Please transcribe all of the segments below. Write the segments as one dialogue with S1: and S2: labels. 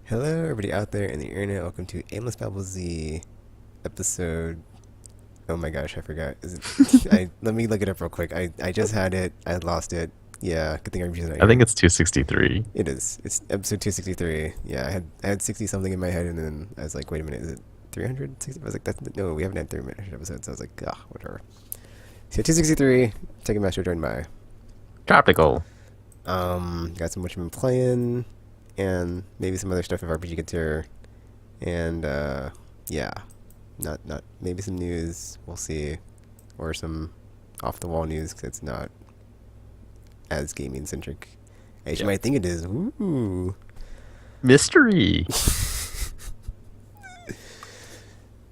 S1: Hello, everybody out there in the internet. Welcome to Aimless Babble Z episode. Oh my gosh, I forgot. Is it? Let me look it up real quick. I just had it. I lost it. Yeah, good thing RPG's not
S2: I think
S1: here.
S2: it's 263.
S1: It is. It's episode 263. Yeah, I had 60 something in my head, and then I was like, wait a minute, is it 360? I was like, that's no, we haven't had 3 minute episodes. I was like, ah, whatever. So 263. Taking Master joined by.
S2: Tropical.
S1: Got some what you've been playing, and maybe some other stuff if RPG gets here, and yeah. Not maybe some news. We'll see, or some off the wall news because it's not as gaming centric as you
S2: Yep.
S1: might think it is. Ooh.
S2: Mystery.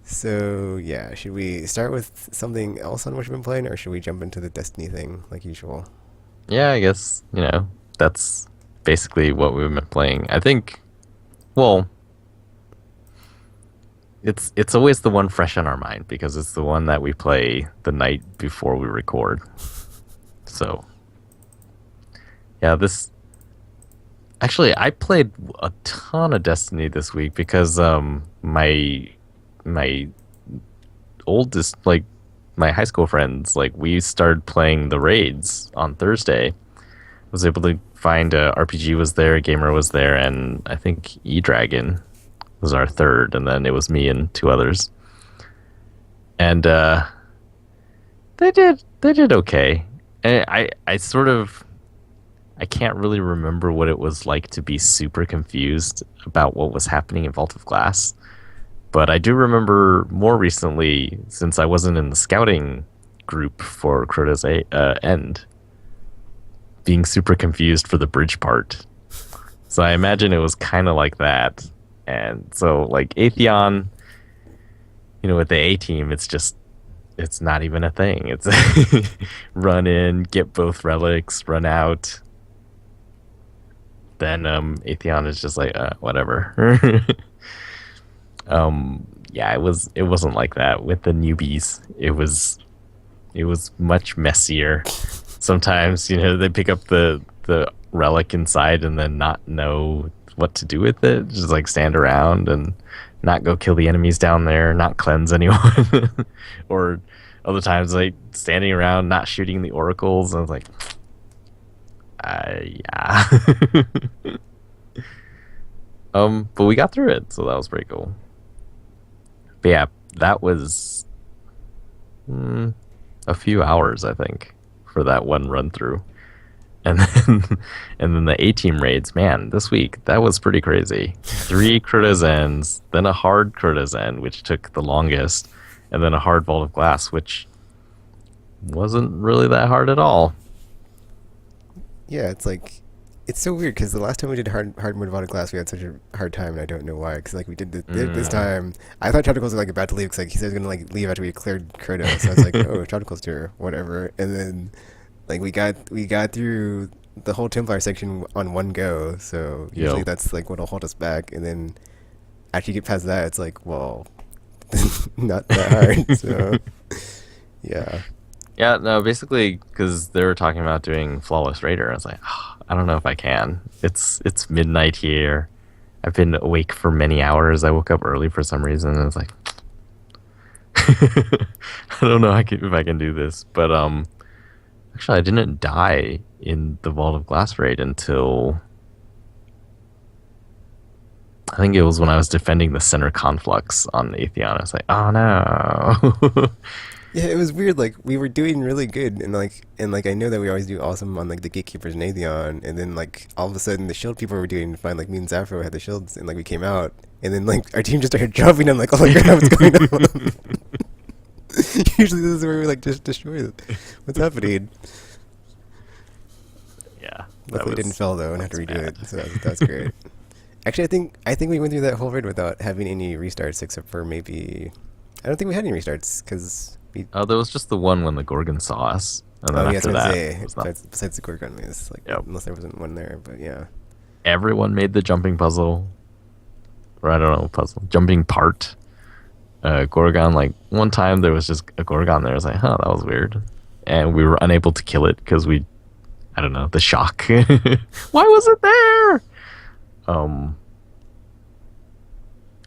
S1: So yeah, should we start with something else on what you've been playing, or should we jump into the Destiny thing like usual?
S2: Yeah, I guess, that's basically what we've been playing. I think, well, it's always the one fresh on our mind because it's the one that we play the night before we record. So, yeah, this actually I played a ton of Destiny this week because my oldest my high school friends, like, we started playing the raids on Thursday. Was able to find RPG was there, Gamer was there, and I think E Dragon was our third, and then it was me and two others. And they did okay. And I sort of I can't really remember what it was like to be super confused about what was happening in Vault of Glass. But I do remember more recently, since I wasn't in the scouting group for End, being super confused for the bridge part. So I imagine it was kind of like that. And so, like, Atheon, with the A team, it's not even a thing. It's run in, get both relics, run out. Then Atheon is just like, whatever. Yeah, it wasn't like that with the newbies. It was much messier. Sometimes, they pick up the relic inside and then not know what to do with it. Just like stand around and not go kill the enemies down there, not cleanse anyone. Or other times, like, standing around not shooting the oracles. And I was like, yeah. But we got through it, so that was pretty cool. But yeah, that was a few hours, I think, for that one run through. And then and then the A team raids, man, this week that was pretty crazy. 3 Crutazens, then a hard Crutazen, which took the longest, and then a hard Vault of Glass, which wasn't really that hard at all.
S1: Yeah, it's like it's so weird because the last time we did hard mode Vault of Glass, we had such a hard time, and I don't know why. Because like we did this
S2: Mm,
S1: time, I thought Tentacles was like about to leave because like he said he was gonna like leave after we cleared Kratos. So I was like, oh, Tentacles here, whatever. And then like we got through the whole Templar section on one go. So usually
S2: yo,
S1: that's like what'll hold us back. And then after you get past that, it's like, well, not that hard. So yeah,
S2: yeah, no, basically because they were talking about doing Flawless Raider. I was like, "Oh, I don't know if I can. It's midnight here. I've been awake for many hours. I woke up early for some reason, and I was like, I don't know if I can do this. But actually, I didn't die in the Vault of Glass raid until I think it was when I was defending the center conflux on Atheon. I was like, oh no.
S1: yeah, it was weird. Like we were doing really good, and I know that we always do awesome on like the gatekeepers and Atheon, and then like all of a sudden the shield people were doing fine. Like me and Zafro had the shields, and like we came out, and then like our team just started dropping. I'm like, oh my god, what's going on? Usually this is where we like just destroy it. What's happening?
S2: Yeah, that
S1: Luckily it didn't
S2: was
S1: fail though,
S2: that
S1: and had to
S2: was
S1: redo
S2: bad.
S1: it. So that's great. Actually, I think we went through that whole raid without having any restarts, except for maybe I don't think we had any restarts because we.
S2: Oh, there was just the one when the Gorgon saw us, and
S1: Oh
S2: then
S1: yeah, that's
S2: after
S1: what I was
S2: that,
S1: gonna
S2: it
S1: say.
S2: was not.
S1: Besides the Gorgon maze, like
S2: Yep.
S1: unless there wasn't one there, but yeah.
S2: Everyone made the jumping puzzle, or I don't know, puzzle jumping part. Gorgon, like, one time there was just a Gorgon there. I was like, huh, that was weird, and we were unable to kill it because I don't know, the shock. Why was it there? Um,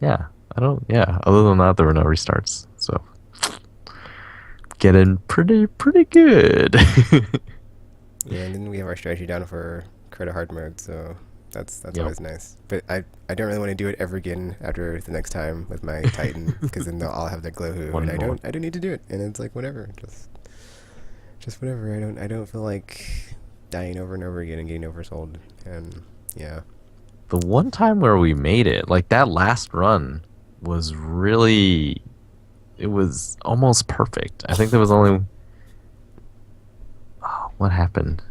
S2: Yeah, I don't. Yeah, other than that, there were no restarts. So getting pretty good.
S1: Yeah, and then we have our strategy down for Crota hard mode, so that's
S2: Yep.
S1: always nice. But I don't really want to do it ever again after the next time with my Titan, because then they'll all have their Glowhoo, and
S2: One more.
S1: I don't need to do it, and it's like whatever, just whatever. I don't feel like dying over and over again and getting oversold, and yeah,
S2: The one time where we made it, like that last run, was really. It was almost perfect. I think there was only. Oh, what happened?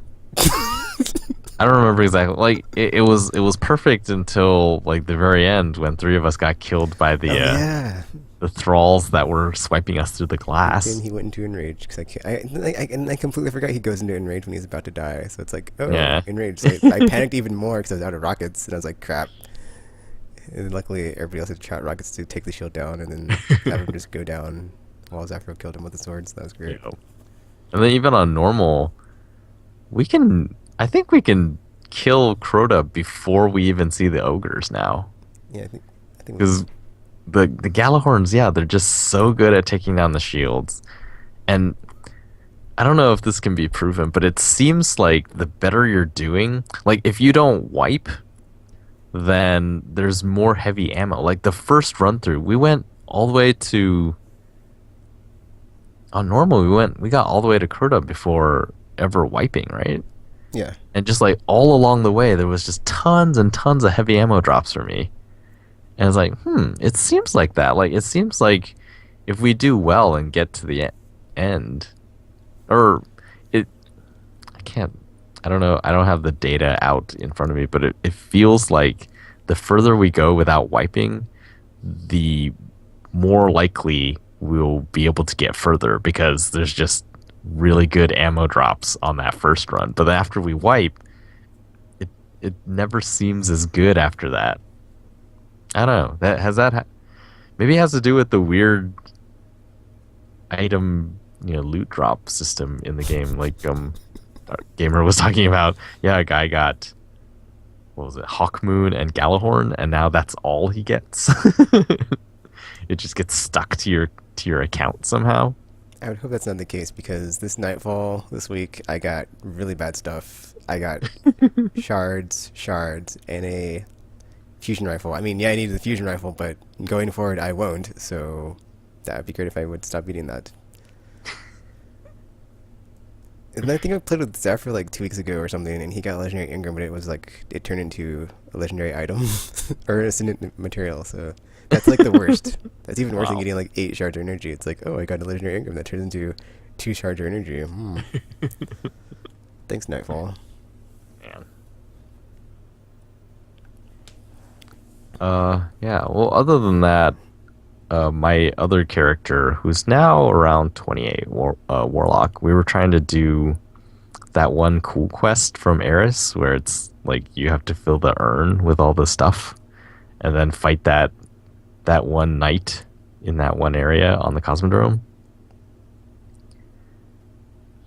S2: I don't remember exactly. Like it was perfect until like the very end when three of us got killed by
S1: oh yeah.
S2: the thralls that were swiping us through the
S1: Then
S2: glass.
S1: he went into enrage because and I completely forgot he goes into enrage when he's about to die. So it's like, oh,
S2: Yeah.
S1: enrage. So I panicked even more because I was out of rockets, and I was like, crap. And luckily, everybody else had shot rockets to take the shield down, and then have him just go down while Zafro killed him with the swords. That was great.
S2: Yep. And then even on normal, we can. I think we can kill Crota before we even see the ogres now,
S1: Yeah, I think we
S2: because
S1: can.
S2: the Galahorns, yeah, they're just so good at taking down the shields. And I don't know if this can be proven, but it seems like the better you're doing, like if you don't wipe, then there's more heavy ammo. Like the first run through, we went all the way to on normal. We got all the way to Kurta before ever wiping, right?
S1: Yeah,
S2: And just like all along the way, there was just tons and tons of heavy ammo drops for me. And it's like, it seems like that. Like it seems like if we do well and get to the end, or it, I can't, I don't know, I don't have the data out in front of me, but it feels like the further we go without wiping, the more likely we'll be able to get further because there's just really good ammo drops on that first run. But then after we wipe, it it never seems as good after that. I don't know. Maybe it has to do with the weird item, loot drop system in the game. Like gamer was talking about. Yeah, a guy got what was it, Hawkmoon and Galahorn, and now that's all he gets. It just gets stuck to your account somehow.
S1: I would hope that's not the case because this nightfall this week I got really bad stuff. I got shards, and a fusion rifle. I mean, yeah, I needed the fusion rifle, but going forward I won't. So that would be great if I would stop eating that. And I think I played with Zephyr like 2 weeks ago or something, and he got legendary Ingram, but it was like it turned into a legendary item or a ascendant material. So that's like the worst. That's even worse than
S2: Wow,
S1: getting like 8 shards of energy. It's like, oh, I got a legendary Ingram that turns into 2 shards of energy. Thanks, Nightfall.
S2: man. Yeah. Well, other than that, my other character, who's now around 28, Warlock, we were trying to do that one cool quest from Eris, where it's like you have to fill the urn with all the stuff, and then fight that one knight in that one area on the Cosmodrome.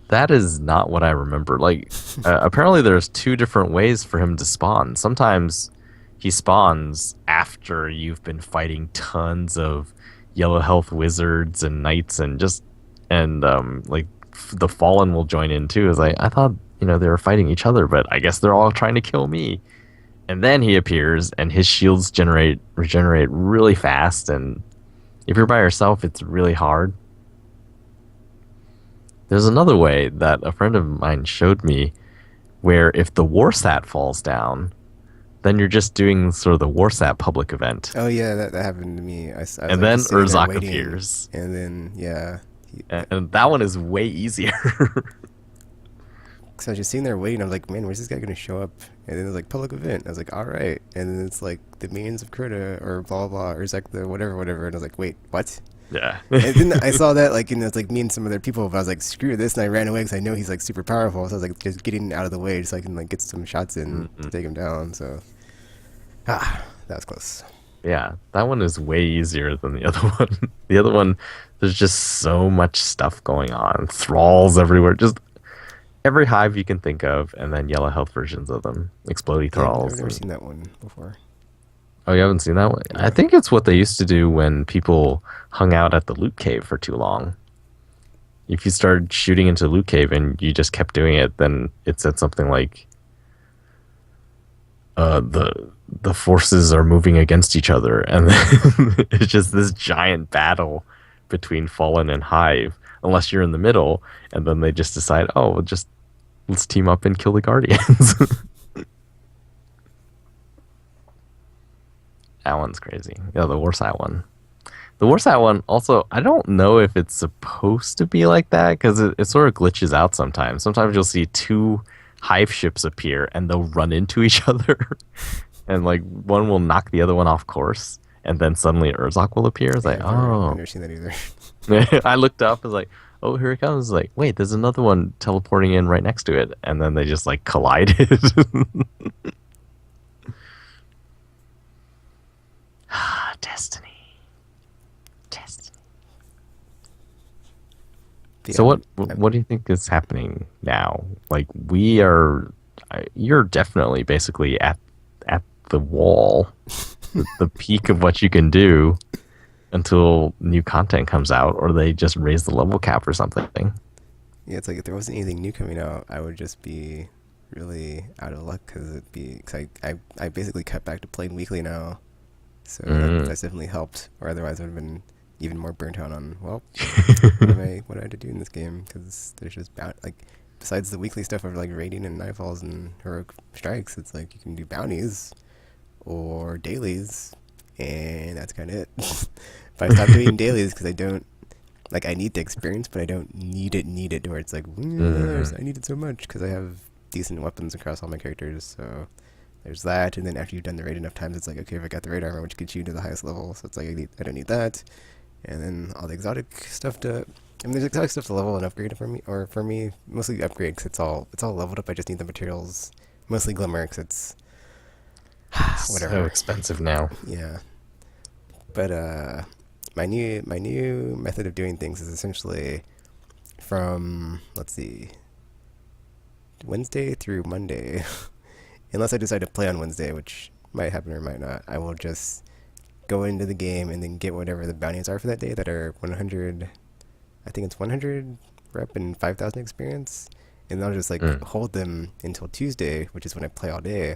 S2: That is not what I remember. Like, apparently, there's two different ways for him to spawn. Sometimes he spawns after you've been fighting tons of yellow health wizards and knights, and just like the fallen will join in too. Is like I thought they were fighting each other, but I guess they're all trying to kill me. And then he appears, and his shields regenerate really fast. And if you're by yourself, it's really hard. There's another way that a friend of mine showed me where if the Warsat falls down, then you're just doing sort of the Warsat public event.
S1: Oh yeah, that happened to me. I was
S2: And
S1: like
S2: then
S1: just sitting there
S2: Urzak
S1: waiting,
S2: appears.
S1: and then yeah,
S2: And that one is way easier.
S1: so I was just sitting there waiting. I was like, man, where's this guy gonna show up? And then it was like public event. I was like, all right. And then it's like the means of Krita or blah blah, or it's like the whatever. And I was like, wait, what?
S2: Yeah.
S1: And then I saw that like, it's like me and some other people. But I was like, screw this, and I ran away because I know he's like super powerful. So I was like, just getting out of the way so I can like get some shots in to
S2: Mhm.
S1: take him down. So that was close.
S2: Yeah, that one is way easier than the other one. The other one, there's just so much stuff going on. Thralls everywhere. Just every hive you can think of, and then yellow health versions of them. Explodey
S1: Yeah, I've
S2: thralls.
S1: never seen that one before.
S2: Oh, you haven't seen that one? I
S1: No.
S2: think it's what they used to do when people hung out at the loot cave for too long. If you started shooting into loot cave and you just kept doing it, then it said something like, the forces are moving against each other, and then it's just this giant battle between Fallen and Hive, unless you're in the middle, and then they just decide, oh, well, just let's team up and kill the Guardians. That one's crazy. Yeah, the Warsaw one. The Warsaw one also, I don't know if it's supposed to be like that because it sort of glitches out sometimes. Sometimes you'll see two hive ships appear and they'll run into each other, and like one will knock the other one off course, and then suddenly Urzok will appear. It's
S1: Yeah,
S2: like,
S1: I've
S2: oh.
S1: never seen that either.
S2: I looked up, I was like, oh, here it comes. Like, wait, there's another one teleporting in right next to it, and then they just like collided. Destiny. Destiny.
S1: But
S2: So
S1: yeah,
S2: what do you think is happening now? Like we are, you're definitely basically at the wall, the peak of what you can do until new content comes out, or they just raise the level cap or something.
S1: yeah, it's like if there wasn't anything new coming out, I would just be really out of luck because I basically cut back to playing weekly now, so
S2: Mm.
S1: that's definitely helped. Or otherwise, I would have been even more burnt out on well, what do I have to do in this game? Because there's just like besides the weekly stuff of like raiding and nightfalls and heroic strikes, it's like you can do bounties or dailies, and that's kind of it. But I stopped doing dailies because I don't like I need the experience, but I don't need it where it's like
S2: Mm.
S1: I need it so much because I have decent weapons across all my characters. So there's that, and then after you've done the raid enough times, it's like okay, if I got the raid armor, which gets you to the highest level, so it's like I don't need that, and then all the exotic stuff to. I mean, there's exotic stuff to level and upgrade for me, mostly upgrade because it's all leveled up. I just need the materials, mostly glimmer because it's
S2: So
S1: whatever.
S2: expensive now.
S1: Yeah, but my new method of doing things is essentially from let's see, Wednesday through Monday, unless I decide to play on Wednesday, which might happen or might not. I will just go into the game and then get whatever the bounties are for that day that are 100. I think it's 100 rep and 5,000 experience, and I'll just like
S2: Mm.
S1: hold them until Tuesday, which is when I play all day.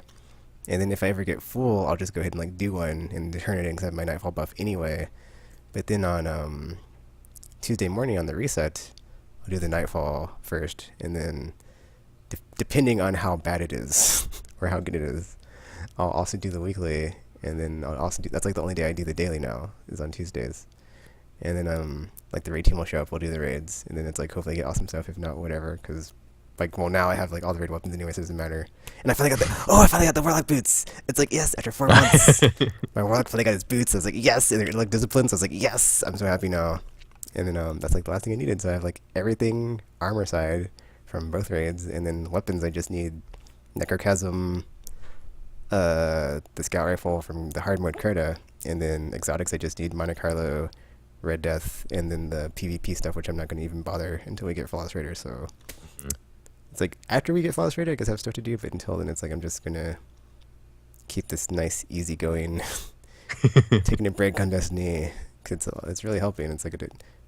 S1: And then if I ever get full, I'll just go ahead and like do one and turn it in because I have my nightfall buff anyway. But then on Tuesday morning on the reset, I'll do the nightfall first, and then depending on how bad it is or how good it is, I'll also do the weekly, and then I'll also do that's like the only day I do the daily now is on Tuesdays, and then like the raid team will show up, we'll do the raids, and then it's like hopefully I get awesome stuff. If not, whatever, because like well now I have like all the raid weapons anyway, so it doesn't matter. And I finally got the warlock boots. It's like yes, after 4 months, my warlock finally got his boots. I was like yes, and they're like disciplined. So I was like yes, I'm so happy now. And then that's like the last thing I needed. So I have like everything armor side from both raids, and then weapons I just need Necrochasm, the scout rifle from the hard mode Crota, and then exotics I just need Monte Carlo, Red Death, and then the PvP stuff, which I'm not going to even bother until we get Flawless Raider. So it's like after we get Flawless Raider, I guess I have stuff to do, but until then, it's like I'm just gonna keep this nice, easy going, taking a break on Destiny. Cause it's really helping. It's like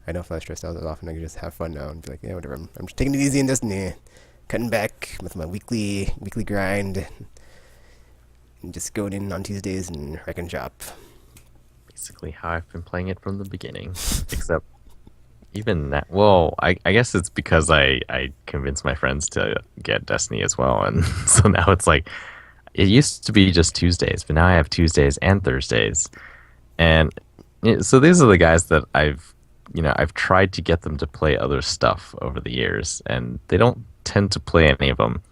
S1: I don't feel stressed out as often. I can just have fun now and be like, yeah, whatever. I'm just taking it easy in Destiny, cutting back with my weekly grind, and just going in on Tuesdays and wrecking shop.
S2: Basically how I've been playing it from the beginning. Except even that, well, I guess it's because I convinced my friends to get Destiny as well, and so now it's like it used to be just Tuesdays, but now I have Tuesdays and Thursdays, and so these are the guys that I've tried to get them to play other stuff over the years, and they don't tend to play any of them.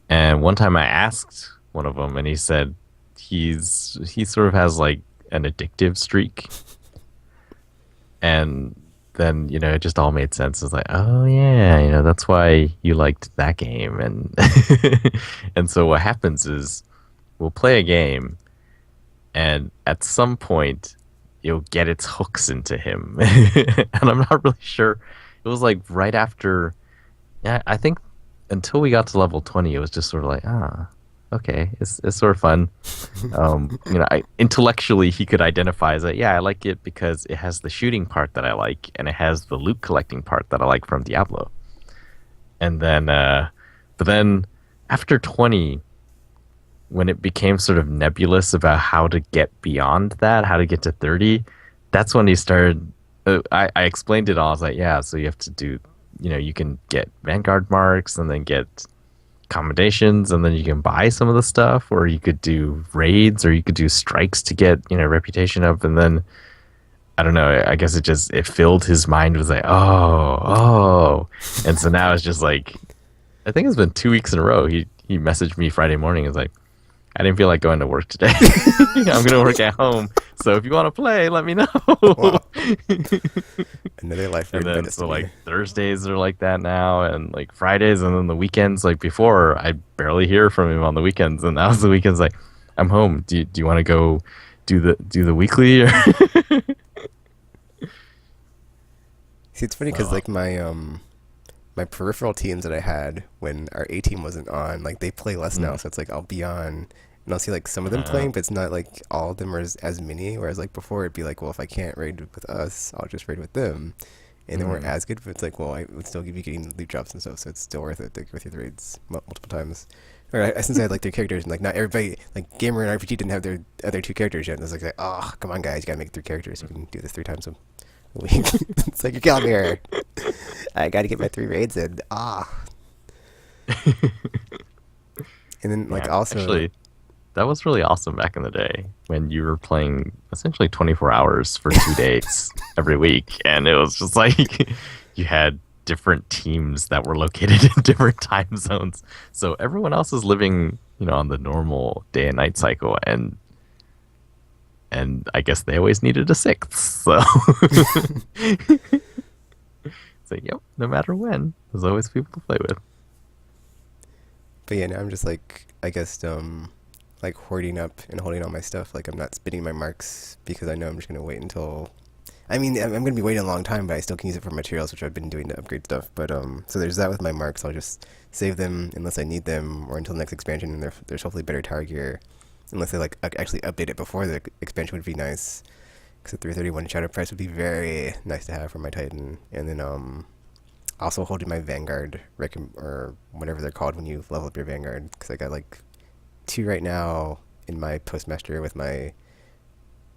S2: And one time I asked one of them, and he said he sort of has like an addictive streak, and then it just all made sense. It's like, oh yeah, that's why you liked that game, and and so what happens is we'll play a game, and at some point you'll get its hooks into him, and I'm not really sure. It was like right after, yeah, I think until we got to level 20, it was just sort of like, okay, it's sort of fun. Intellectually, he could identify as that. Yeah, I like it because it has the shooting part that I like, and it has the loot collecting part that I like from Diablo. And then, but then after 20, when it became sort of nebulous about how to get beyond that, how to get to 30, that's when he started. I explained it all. I was like, yeah, so you have to do, you can get Vanguard marks and then get accommodations, and then you can buy some of the stuff, or you could do raids, or you could do strikes to get, reputation up. And then, I don't know, I guess it filled his mind with like, oh. And so now it's just like, I think it's been 2 weeks in a row. He messaged me Friday morning. Is like, I didn't feel like going to work today. I'm gonna work at home. So if you want to play, let me know.
S1: Wow. Another life
S2: And then
S1: destiny.
S2: so like Thursdays are like that now, and like Fridays, and then the weekends. Like before, I barely hear from him on the weekends, and now the weekends like, I'm home. Do you want to go do the weekly? Or
S1: See, it's funny because
S2: so,
S1: like my peripheral teams that I had when our A team wasn't on, like they play less now,
S2: mm,
S1: so it's like I'll be on and I'll see like some of them
S2: uh,
S1: playing, but it's not like all of them are as many. Whereas like before, it'd be like, well, if I can't raid with us, I'll just raid with them, and they weren't
S2: mm,
S1: as good. But it's like, well, I would still be getting loot drops and stuff, so it's still worth it to go with your raids multiple times. Or since I had like their characters, and like not everybody, like gamer and RPG didn't have their other two characters yet. And it's like, oh, come on, guys, you gotta make 3 characters. So we can do this 3 times a week. It's like you're killing me here. I gotta get my 3 raids in. Ah. And then like
S2: yeah,
S1: also,
S2: actually, that was really awesome back in the day when you were playing essentially 24 hours for 2 days every week. And it was just like you had different teams that were located in different time zones. So everyone else is living, on the normal day and night cycle. And I guess they always needed a sixth. So it's like, yep, no matter when, there's always people to play with.
S1: but yeah, now I'm just like, I guess, like hoarding up and holding all my stuff. Like I'm not spending my marks because I know I'm just gonna wait until. I mean, I'm gonna be waiting a long time, but I still can use it for materials, which I've been doing to upgrade stuff. But so there's that with my marks. I'll just save them unless I need them, or until the next expansion, and there's hopefully better tower gear. Unless they like actually update it before the expansion would be nice. Because the 331 Shadow Price would be very nice to have for my Titan. And then also holding my Vanguard or whatever they're called when you level up your Vanguard. Because I got like 2 right now in my Postmaster with my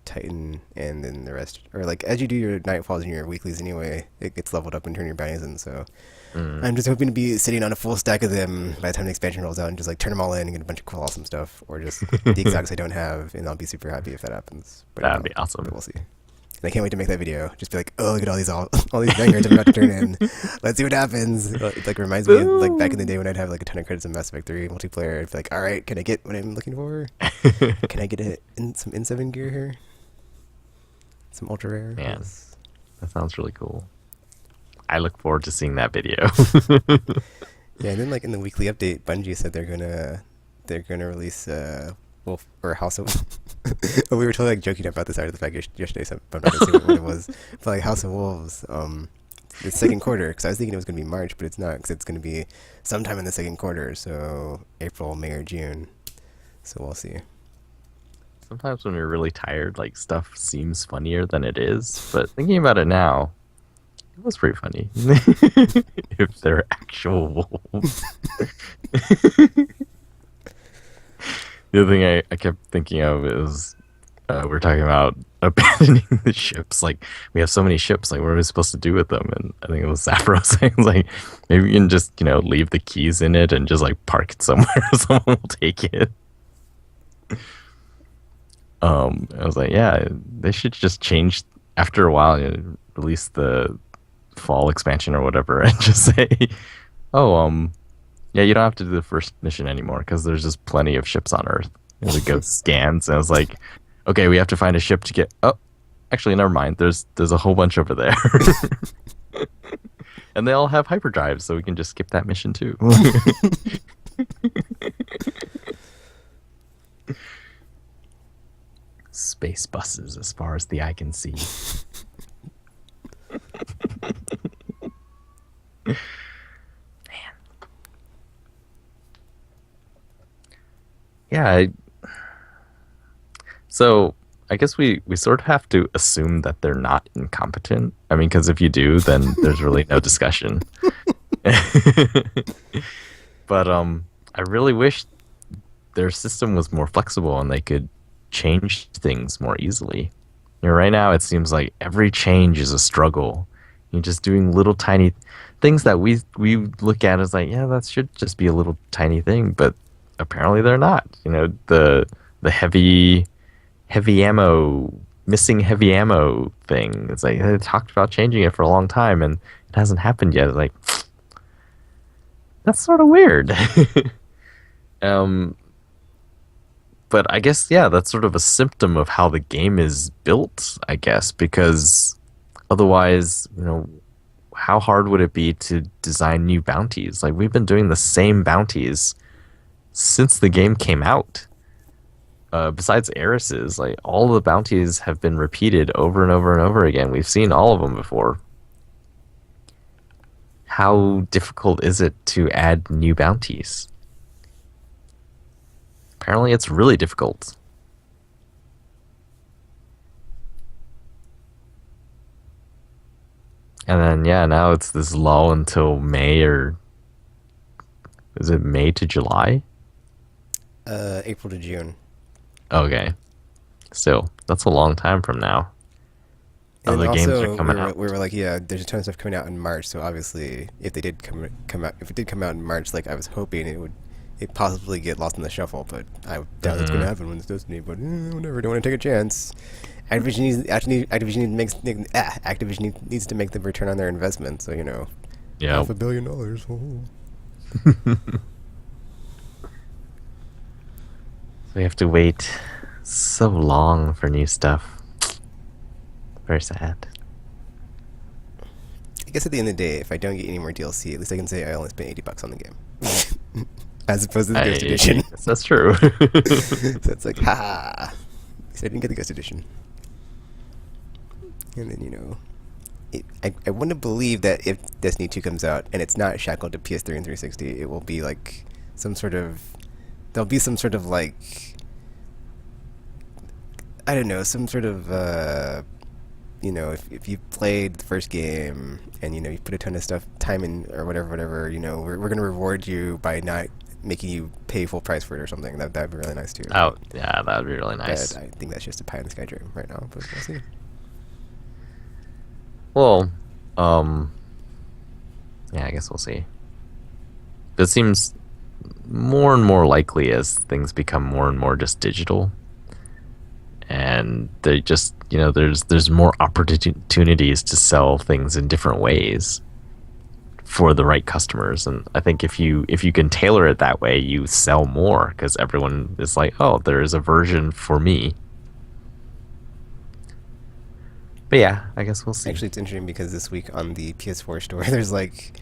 S1: Titan, and then the rest, or like as you do your Nightfalls and your weeklies anyway, it gets leveled up and turn your bounties in. So
S2: Mm.
S1: I'm just hoping to be sitting on a full stack of them by the time the expansion rolls out and just like turn them all in and get a bunch of cool awesome stuff, or just the exotics I don't have, and I'll be super happy if that happens. But
S2: That would be awesome.
S1: but we'll see. And I can't wait to make that video. Just be like, oh, look at all these vanguards I'm about to turn in. Let's see what happens. It like reminds me of like back in the day when I'd have like a ton of credits in Mass Effect 3 multiplayer. I'd be like, all right, can I get what I'm looking for? Can I get some N7 gear here? Some ultra rare.
S2: Man,
S1: Yes.
S2: that sounds really cool. I look forward to seeing that video.
S1: Yeah, and then like in the weekly update, Bungie said they're gonna release Wolf or House of. We were totally like joking about this out of the fact yesterday, so I'm not gonna say what it was. But like House of Wolves, the second quarter, because I was thinking it was gonna be March, but it's not, because it's gonna be sometime in the second quarter, so April, May, or June. So we'll see.
S2: Sometimes when you're really tired, like stuff seems funnier than it is. But thinking about it now, it was pretty funny. If they're actual wolves. The other thing I kept thinking of is we were talking about abandoning the ships. Like, we have so many ships. Like, what are we supposed to do with them? And I think it was Sappho saying, like, maybe we can just, leave the keys in it and just, like, park it somewhere. Someone will take it. I was like, yeah, they should just change after a while, release the fall expansion or whatever, and just say, oh, yeah, you don't have to do the first mission anymore because there's just plenty of ships on Earth. The ghost scans, and I was like, okay, we have to find a ship to get. Oh, actually, never mind. There's a whole bunch over there, and they all have hyperdrives, so we can just skip that mission too. Space buses, as far as the eye can see. yeah, so I guess we sort of have to assume that they're not incompetent. I mean, because if you do, then there's really no discussion. But I really wish their system was more flexible and they could change things more easily. You know, right now it seems like every change is a struggle. You're just doing little tiny things that we look at as like, yeah, that should just be a little tiny thing, but apparently they're not. You know, the heavy ammo missing heavy ammo thing. It's like they talked about changing it for a long time and it hasn't happened yet. It's like that's sort of weird. um but I guess yeah, that's sort of a symptom of how the game is built, I guess, because otherwise, you know, how hard would it be to design new bounties? Like we've been doing the same bounties since the game came out. Besides heiresses, like all the bounties have been repeated over and over and over again. We've seen all of them before. How difficult is it to add new bounties? Apparently, it's really difficult. And then, yeah, now it's this lull until May, or is it May to July?
S1: April to June.
S2: Okay. Still, that's a long time from now.
S1: And
S2: Other games are
S1: also,
S2: coming out.
S1: we were like, yeah, there's a ton of stuff coming out in March. So obviously, if they did come out, if it did come out in March, like I was hoping it possibly get lost in the shuffle. But I doubt that's going to
S2: Hmm.
S1: happen when it's Destiny. But whatever, don't want to take a chance. Activision needs to make the return on their investment. So
S2: Yeah.
S1: $500 million. Oh.
S2: We have to wait so long for new stuff. Very sad.
S1: I guess at the end of the day, if I don't get any more DLC, at least I can say I only spent $80 on the game, as opposed to the Ghost Edition.
S2: Yes, that's true.
S1: So it's like, ha! At least I didn't get the Ghost Edition. And then I want to believe that if Destiny 2 comes out and it's not shackled to PS3 and 360, it will be like some sort of there'll be some sort of like I don't know, some sort of if you played the first game and you put a ton of time in or whatever, we're gonna reward you by not making you pay full price for it or something. That'd be really nice too.
S2: Oh, yeah, that would be really nice.
S1: But I think that's just a pie in the sky dream right now. But we'll see.
S2: Well, yeah, I guess we'll see. It seems more and more likely as things become more and more just digital, and they just there's more opportunities to sell things in different ways for the right customers. And I think if you can tailor it that way, you sell more because everyone is like, oh, there is a version for me. But yeah, I guess we'll see.
S1: Actually, it's interesting because this week on the PS4 store, there's like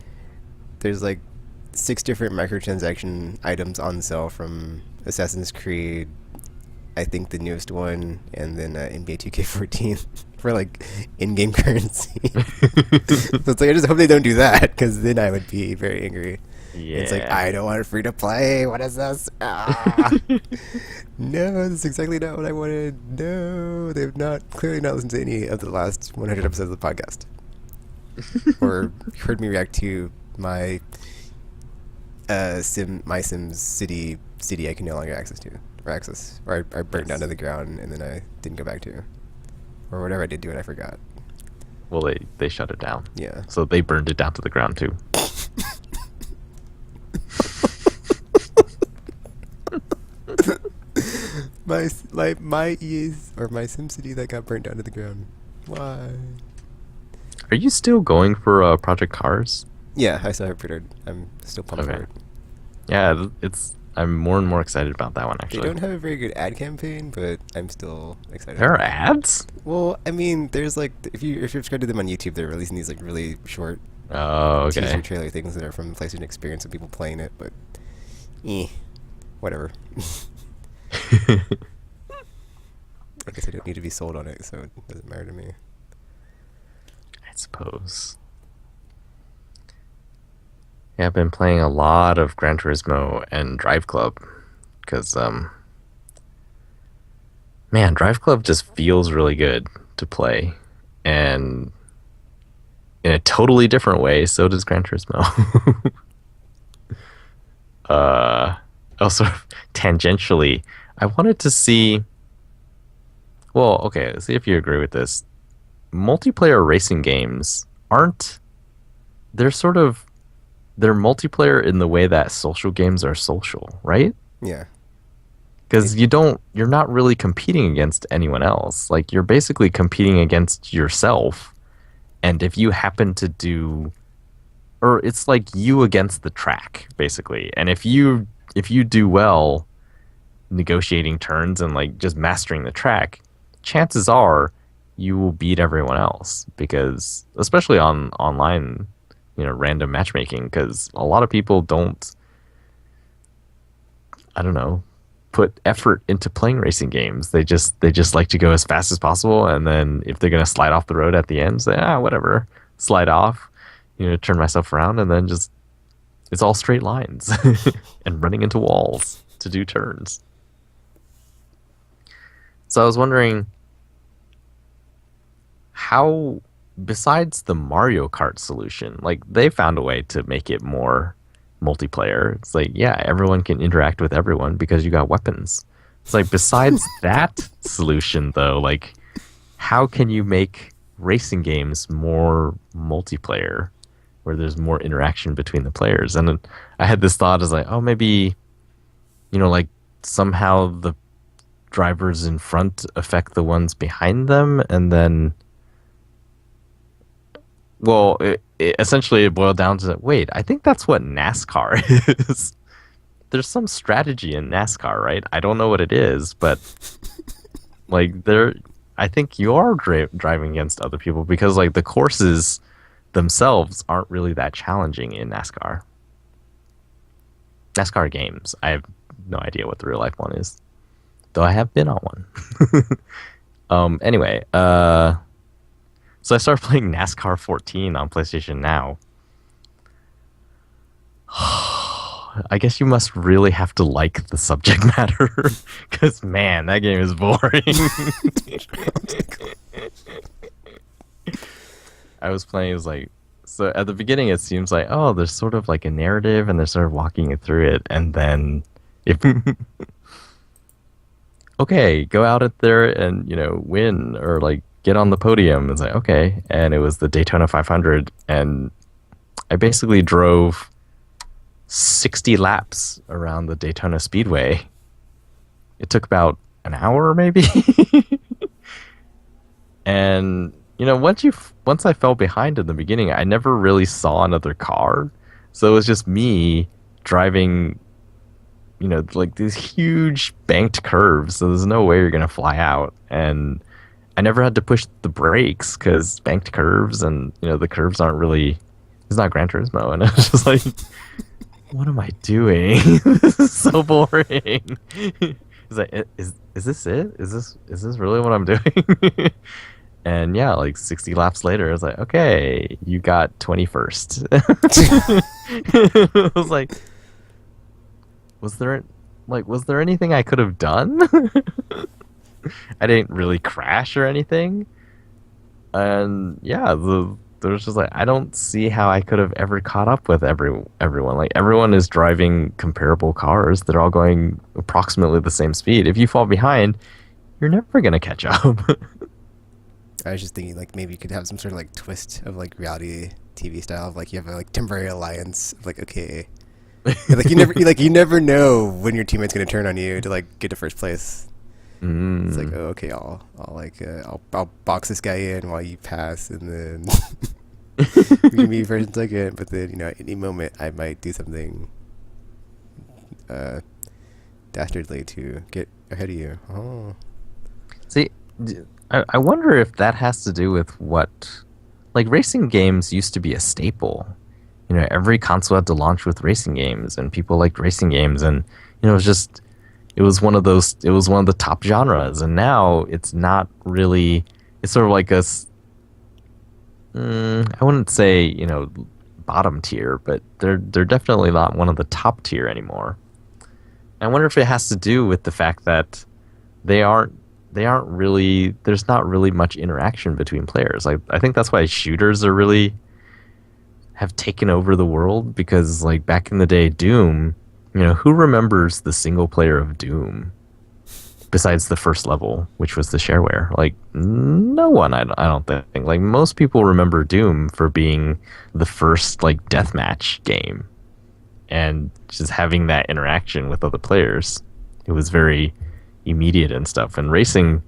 S1: 6 different microtransaction items on sale from Assassin's Creed, I think the newest one, and then NBA 2K14 for like in-game currency. So it's like I just hope they don't do that because then I would be very angry.
S2: Yeah.
S1: It's like I don't want it free to play. What is this? Ah. No, that's exactly not what I wanted. No, they've clearly not listened to any of the last 100 episodes of the podcast, or heard me react to my Sims city I can no longer access, or I burned down to the ground and then I didn't go back to, or whatever I did do it I forgot.
S2: Well, they shut it down.
S1: Yeah.
S2: So they burned it down to the ground too.
S1: my EA's or my SimCity that got burnt down to the ground. Why?
S2: Are you still going for Project Cars?
S1: Yeah, I still have pre-ordered. I'm still pumped
S2: Okay.
S1: for it.
S2: Yeah, I'm more and more excited about that one
S1: They
S2: actually.
S1: don't have a very good ad campaign, but I'm still excited.
S2: There are ads?
S1: Well, I mean, there's like if you subscribe to them on YouTube, they're releasing these like really short
S2: Oh,
S1: teaser
S2: okay.
S1: trailer things that are from the PlayStation Experience of people playing it, but whatever. I guess I don't need to be sold on it, so it doesn't matter to me.
S2: I suppose. Yeah, I've been playing a lot of Gran Turismo and Drive Club because Man, Drive Club just feels really good to play, and in a totally different way, so does Gran Turismo. uh, also tangentially, I wanted to see. Well, okay, let's see if you agree with this. Multiplayer racing games aren't. They're sort of they're multiplayer in the way that social games are social, right?
S1: Yeah. It,
S2: Because you're not really competing against anyone else. Like you're basically competing against yourself. And if you happen to do, or it's like you against the track, basically. And if you do well negotiating turns and like just mastering the track, chances are you will beat everyone else because especially on online, random matchmaking because a lot of people don't, I don't know, put effort into playing racing games. They just like to go as fast as possible and then if they're going to slide off the road at the end, say, whatever, slide off, turn myself around and then just it's all straight lines and running into walls to do turns. So I was wondering how, besides the Mario Kart solution, like they found a way to make it more multiplayer. It's like, yeah, everyone can interact with everyone because you got weapons. It's like, besides that solution, though, like, how can you make racing games more multiplayer where there's more interaction between the players? And then I had this thought as like, oh, maybe, like somehow the drivers in front affect the ones behind them and then well, essentially it boiled down to wait, I think that's what NASCAR is. There's some strategy in NASCAR, right? I don't know what it is, but like I think you are driving against other people because like the courses themselves aren't really that challenging in NASCAR. NASCAR games. I have no idea what the real life one is, though I have been on one. Anyway, so I started playing NASCAR 14 on PlayStation Now. I guess you must really have to like the subject matter, because man, that game is boring. I was playing, it was like, so at the beginning it seems like, oh, there's sort of like a narrative and they're sort of walking you through it, and then if okay, go out there and win or like get on the podium. It's like, okay, and it was the Daytona 500, and I basically drove 60 laps around the Daytona Speedway. It took about an hour, maybe. And once I fell behind in the beginning, I never really saw another car, so it was just me driving. Like these huge banked curves, so there's no way you're gonna fly out, and I never had to push the brakes because banked curves and the curves aren't really. It's not Gran Turismo, and I was just like, "What am I doing? This is so boring." It's like, is this it? Is this really what I'm doing? And yeah, like 60 laps later, I was like, "Okay, you got 21st." I was like, was there anything I could have done? I didn't really crash or anything. And yeah, there was just like, I don't see how I could have ever caught up with everyone. Like everyone is driving comparable cars. They're all going approximately the same speed. If you fall behind, you're never gonna catch up.
S1: I was just thinking like maybe you could have some sort of like twist of like reality TV style of like you have a like temporary alliance of, like okay. Like you never know when your teammate's gonna turn on you to like get to first place. It's like, oh, okay, I'll box this guy in while you pass, and then we can be first and second. But then at any moment I might do something dastardly to get ahead of you. Oh,
S2: See, I wonder if that has to do with what, like racing games used to be a staple. Every console had to launch with racing games, and people liked racing games, and it was just. It was one of the top genres, and now it's not really. It's sort of like I wouldn't say bottom tier, but they're definitely not one of the top tier anymore. I wonder if it has to do with the fact that they aren't they aren't really there's not really much interaction between players. Like I think that's why shooters are really have taken over the world because like back in the day Doom, who remembers the single player of Doom besides the first level, which was the shareware? Like no one, I don't think. Like most people remember Doom for being the first like deathmatch game and just having that interaction with other players. It was very immediate and stuff. And racing,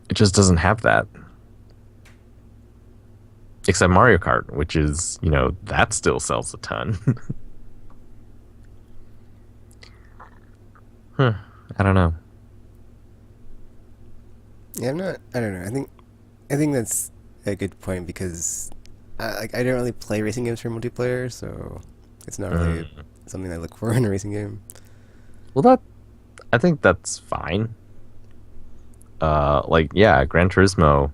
S2: it just doesn't have that. Except Mario Kart, which is, that still sells a ton. Huh. I don't know.
S1: Yeah, I'm not. I don't know. I think that's a good point because I don't really play racing games for multiplayer, so it's not really
S2: Mm.
S1: something I look for in a racing game.
S2: Well, I think that's fine. Like, yeah, Gran Turismo.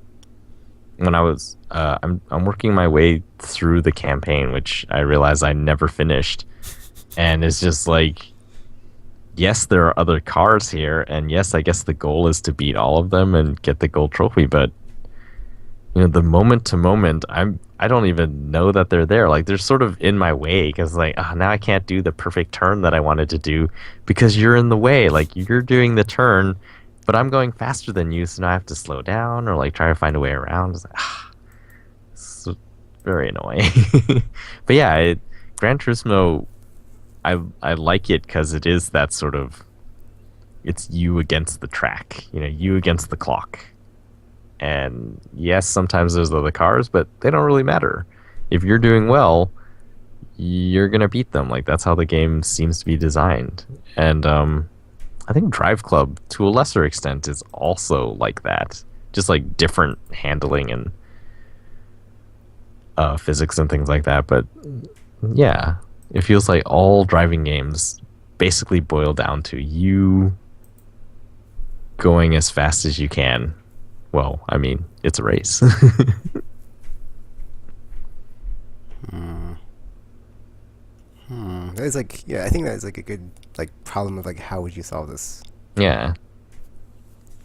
S2: When I'm working my way through the campaign, which I realize I never finished, and it's just like, yes, there are other cars here, and yes, I guess the goal is to beat all of them and get the gold trophy, but the moment to moment, I don't even know that they're there. Like they're sort of in my way because like now I can't do the perfect turn that I wanted to do because you're in the way. Like you're doing the turn, but I'm going faster than you, so now I have to slow down or like try to find a way around. It's like, it's very annoying. But yeah, Gran Turismo, I like it because it is that sort of it's you against the track, you against the clock. And yes, sometimes there's other cars, but they don't really matter. If you're doing well, you're gonna beat them. Like that's how the game seems to be designed. And I think Drive Club, to a lesser extent, is also like that. Just like different handling and physics and things like that. But yeah, it feels like all driving games basically boil down to you going as fast as you can. Well, I mean, it's a race.
S1: That is like, yeah, I think that is like a good like problem of like how would you solve this?
S2: Yeah,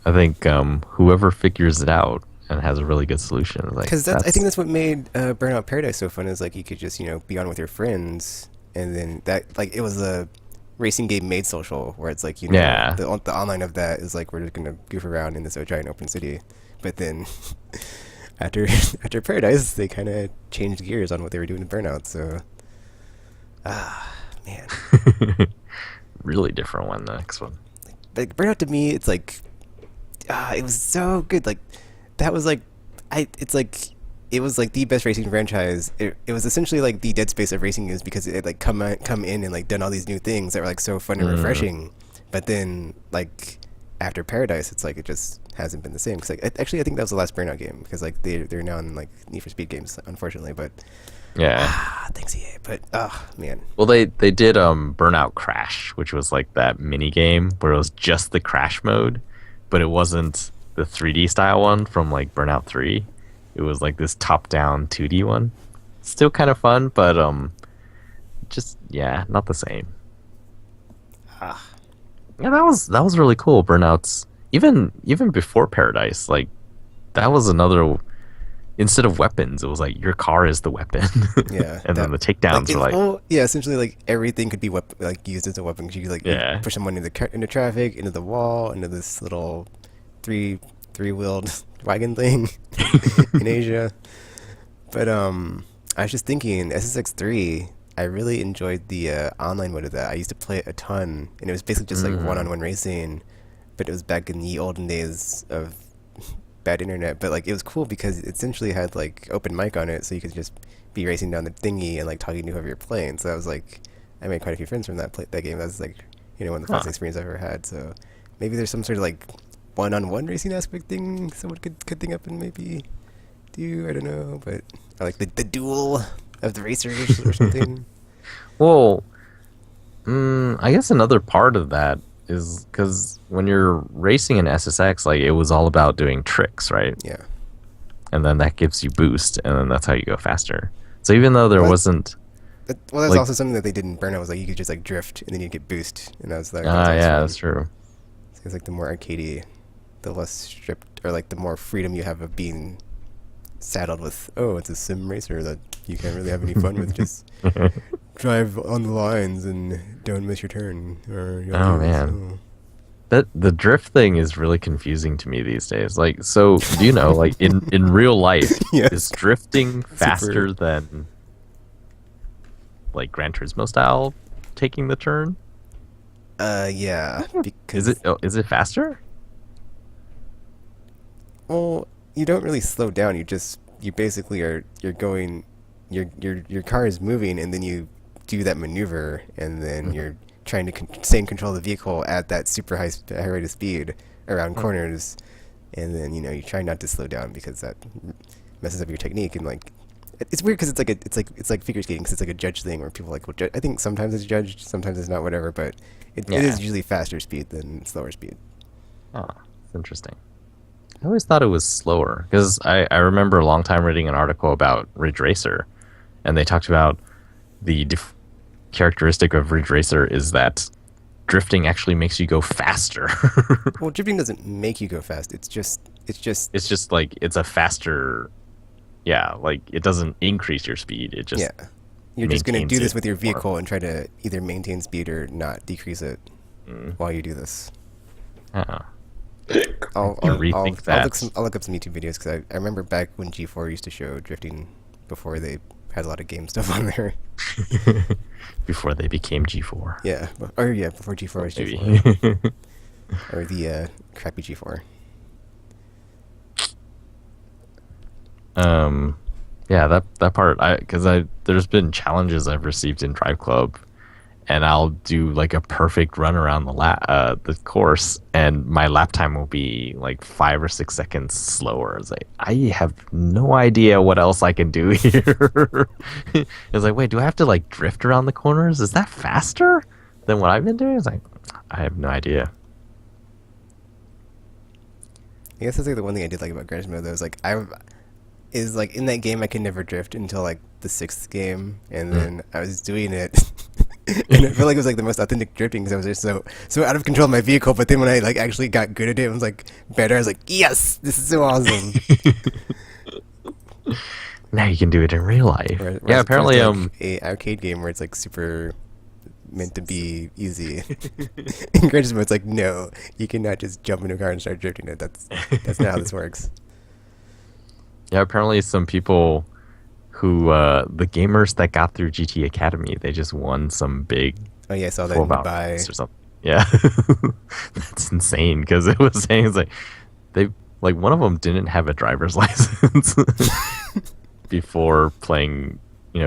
S2: I think whoever figures it out and has a really good solution, like
S1: Because I think
S2: that's
S1: that's what made Burnout Paradise so fun is like you could just be on with your friends, and then that like it was a racing game made social where it's like
S2: yeah,
S1: the online of that is like we're just gonna goof around in this giant open city, but then after after Paradise they kind of changed gears on what they were doing in Burnout. So man,
S2: really different one. The next one,
S1: like Burnout to me it's like it was so good. Like that was like it's like it was like the best racing franchise. It was essentially like the Dead Space of racing games because it had like come in and like done all these new things that were like so fun and refreshing. But then like after Paradise, it's like it just hasn't been the same. Because like actually, I think that was the last Burnout game because like they're now in like Need for Speed games, unfortunately. But
S2: yeah.
S1: thanks EA. But oh man,
S2: Well, they did Burnout Crash, which was like that mini game where it was just the crash mode, but it wasn't the 3D style one from like Burnout 3. It was like this top-down 2D one. Still kind of fun, but just yeah, not the same. Yeah, that was really cool. Burnouts, even before Paradise, like that was another. Instead of weapons, it was like your car is the weapon.
S1: yeah.
S2: And then the takedowns are like,
S1: well, yeah, essentially like everything could be like used as a weapon. 'Cause you could like you
S2: yeah,
S1: push someone into traffic, into the wall, into this little three-wheeled wagon thing in Asia. But I was just thinking SSX3. I really enjoyed the online mode of that. I used to play it a ton, and it was basically just like one-on-one racing. But it was back in the olden days of bad internet. But like it was cool because it essentially had like open mic on it, so you could just be racing down the thingy and like talking to whoever you're playing. So I was like, I made quite a few friends from that game. That was like one of the
S2: huh.
S1: best experiences I've ever had. So maybe there's some sort of like one-on-one racing aspect thing someone could think up and maybe do. I don't know, but or like the duel of the racers or something.
S2: Well, I guess another part of that is because when you're racing in SSX, like it was all about doing tricks, right?
S1: Yeah.
S2: And then that gives you boost, and then that's how you go faster. So even though there
S1: What?
S2: wasn't,
S1: Well, that's
S2: like,
S1: also something that they did in Burnout was like you could just like drift and then you get boost, and that was like
S2: yeah, that's true.
S1: It's like the more arcadey. the less stripped or like the more freedom you have of being saddled with, oh, it's a sim racer that you can't really have any fun with. Just drive on the lines and don't miss your turn, or you'll
S2: Oh
S1: lose.
S2: man.
S1: Oh.
S2: That the drift thing is really confusing to me these days. Like, so do you know, like in real life, is
S1: Yes,
S2: drifting
S1: super.
S2: faster than like Gran Turismo style taking the turn?
S1: Yeah,
S2: Is it
S1: because
S2: is it faster?
S1: well, you don't really slow down. You basically you're going, your car is moving, and then you do that maneuver, and then you're trying to stay in control of the vehicle at that super high rate of speed around corners, and then you try not to slow down because that messes up your technique. And like it's weird because it's like figure skating because it's like a judge thing where people like will I think sometimes it's judged, sometimes it's not, whatever, but it
S2: Yeah.
S1: is usually faster speed than slower speed.
S2: Oh, it's interesting. I always thought it was slower because I remember a long time reading an article about Ridge Racer, and they talked about the characteristic of Ridge Racer is that drifting actually makes you go faster.
S1: Well, drifting doesn't make you go fast. It's just
S2: It's just like it's a faster, yeah, like it doesn't increase your speed. It
S1: yeah.
S2: just
S1: You're just gonna
S2: maintains
S1: do
S2: it
S1: this with your
S2: more.
S1: vehicle and try to either maintain speed or not decrease it
S2: Mm.
S1: while you do this.
S2: Uh-uh.
S1: I'll
S2: You
S1: I'll I'll,
S2: rethink
S1: I'll
S2: that.
S1: look up some YouTube videos because I remember back when G4 used to show drifting before they had a lot of game stuff on there.
S2: Before they became G4.
S1: Yeah, or yeah, before G4
S2: Well,
S1: was G4
S2: maybe.
S1: or the crappy G4.
S2: um, yeah, that part, I there's been challenges I've received in Drive Club, and I'll do like a perfect run around the course, and my lap time will be like 5 or 6 seconds slower. It's like I have no idea what else I can do here. It's like, wait, do I have to like drift around the corners? Is that faster than what I've been doing? It's like I have no idea.
S1: I guess that's like the one thing I did like about Gran Turismo though is like in that game I could never drift until like the sixth game, and
S2: Mm.
S1: then I was doing it, and I feel like it was like the most authentic drifting because I was just so out of control of my vehicle. But then when I like actually got good at it, and was like better. I was like, yes, this is so awesome.
S2: Now you can do it in real life. Yeah,
S1: Whereas opposed to
S2: apparently,
S1: like a arcade game where it's like super meant to be easy. In Gran Turismo, it's like no, you cannot just jump in a car and start drifting it. That's not how this works.
S2: yeah, apparently some people who the gamers that got through GT Academy, they just won some big
S1: Oh yeah, I saw that in
S2: 12-hour
S1: Dubai.
S2: race or something. Yeah, that's insane because it was saying it's like they like one of them didn't have a driver's license before playing,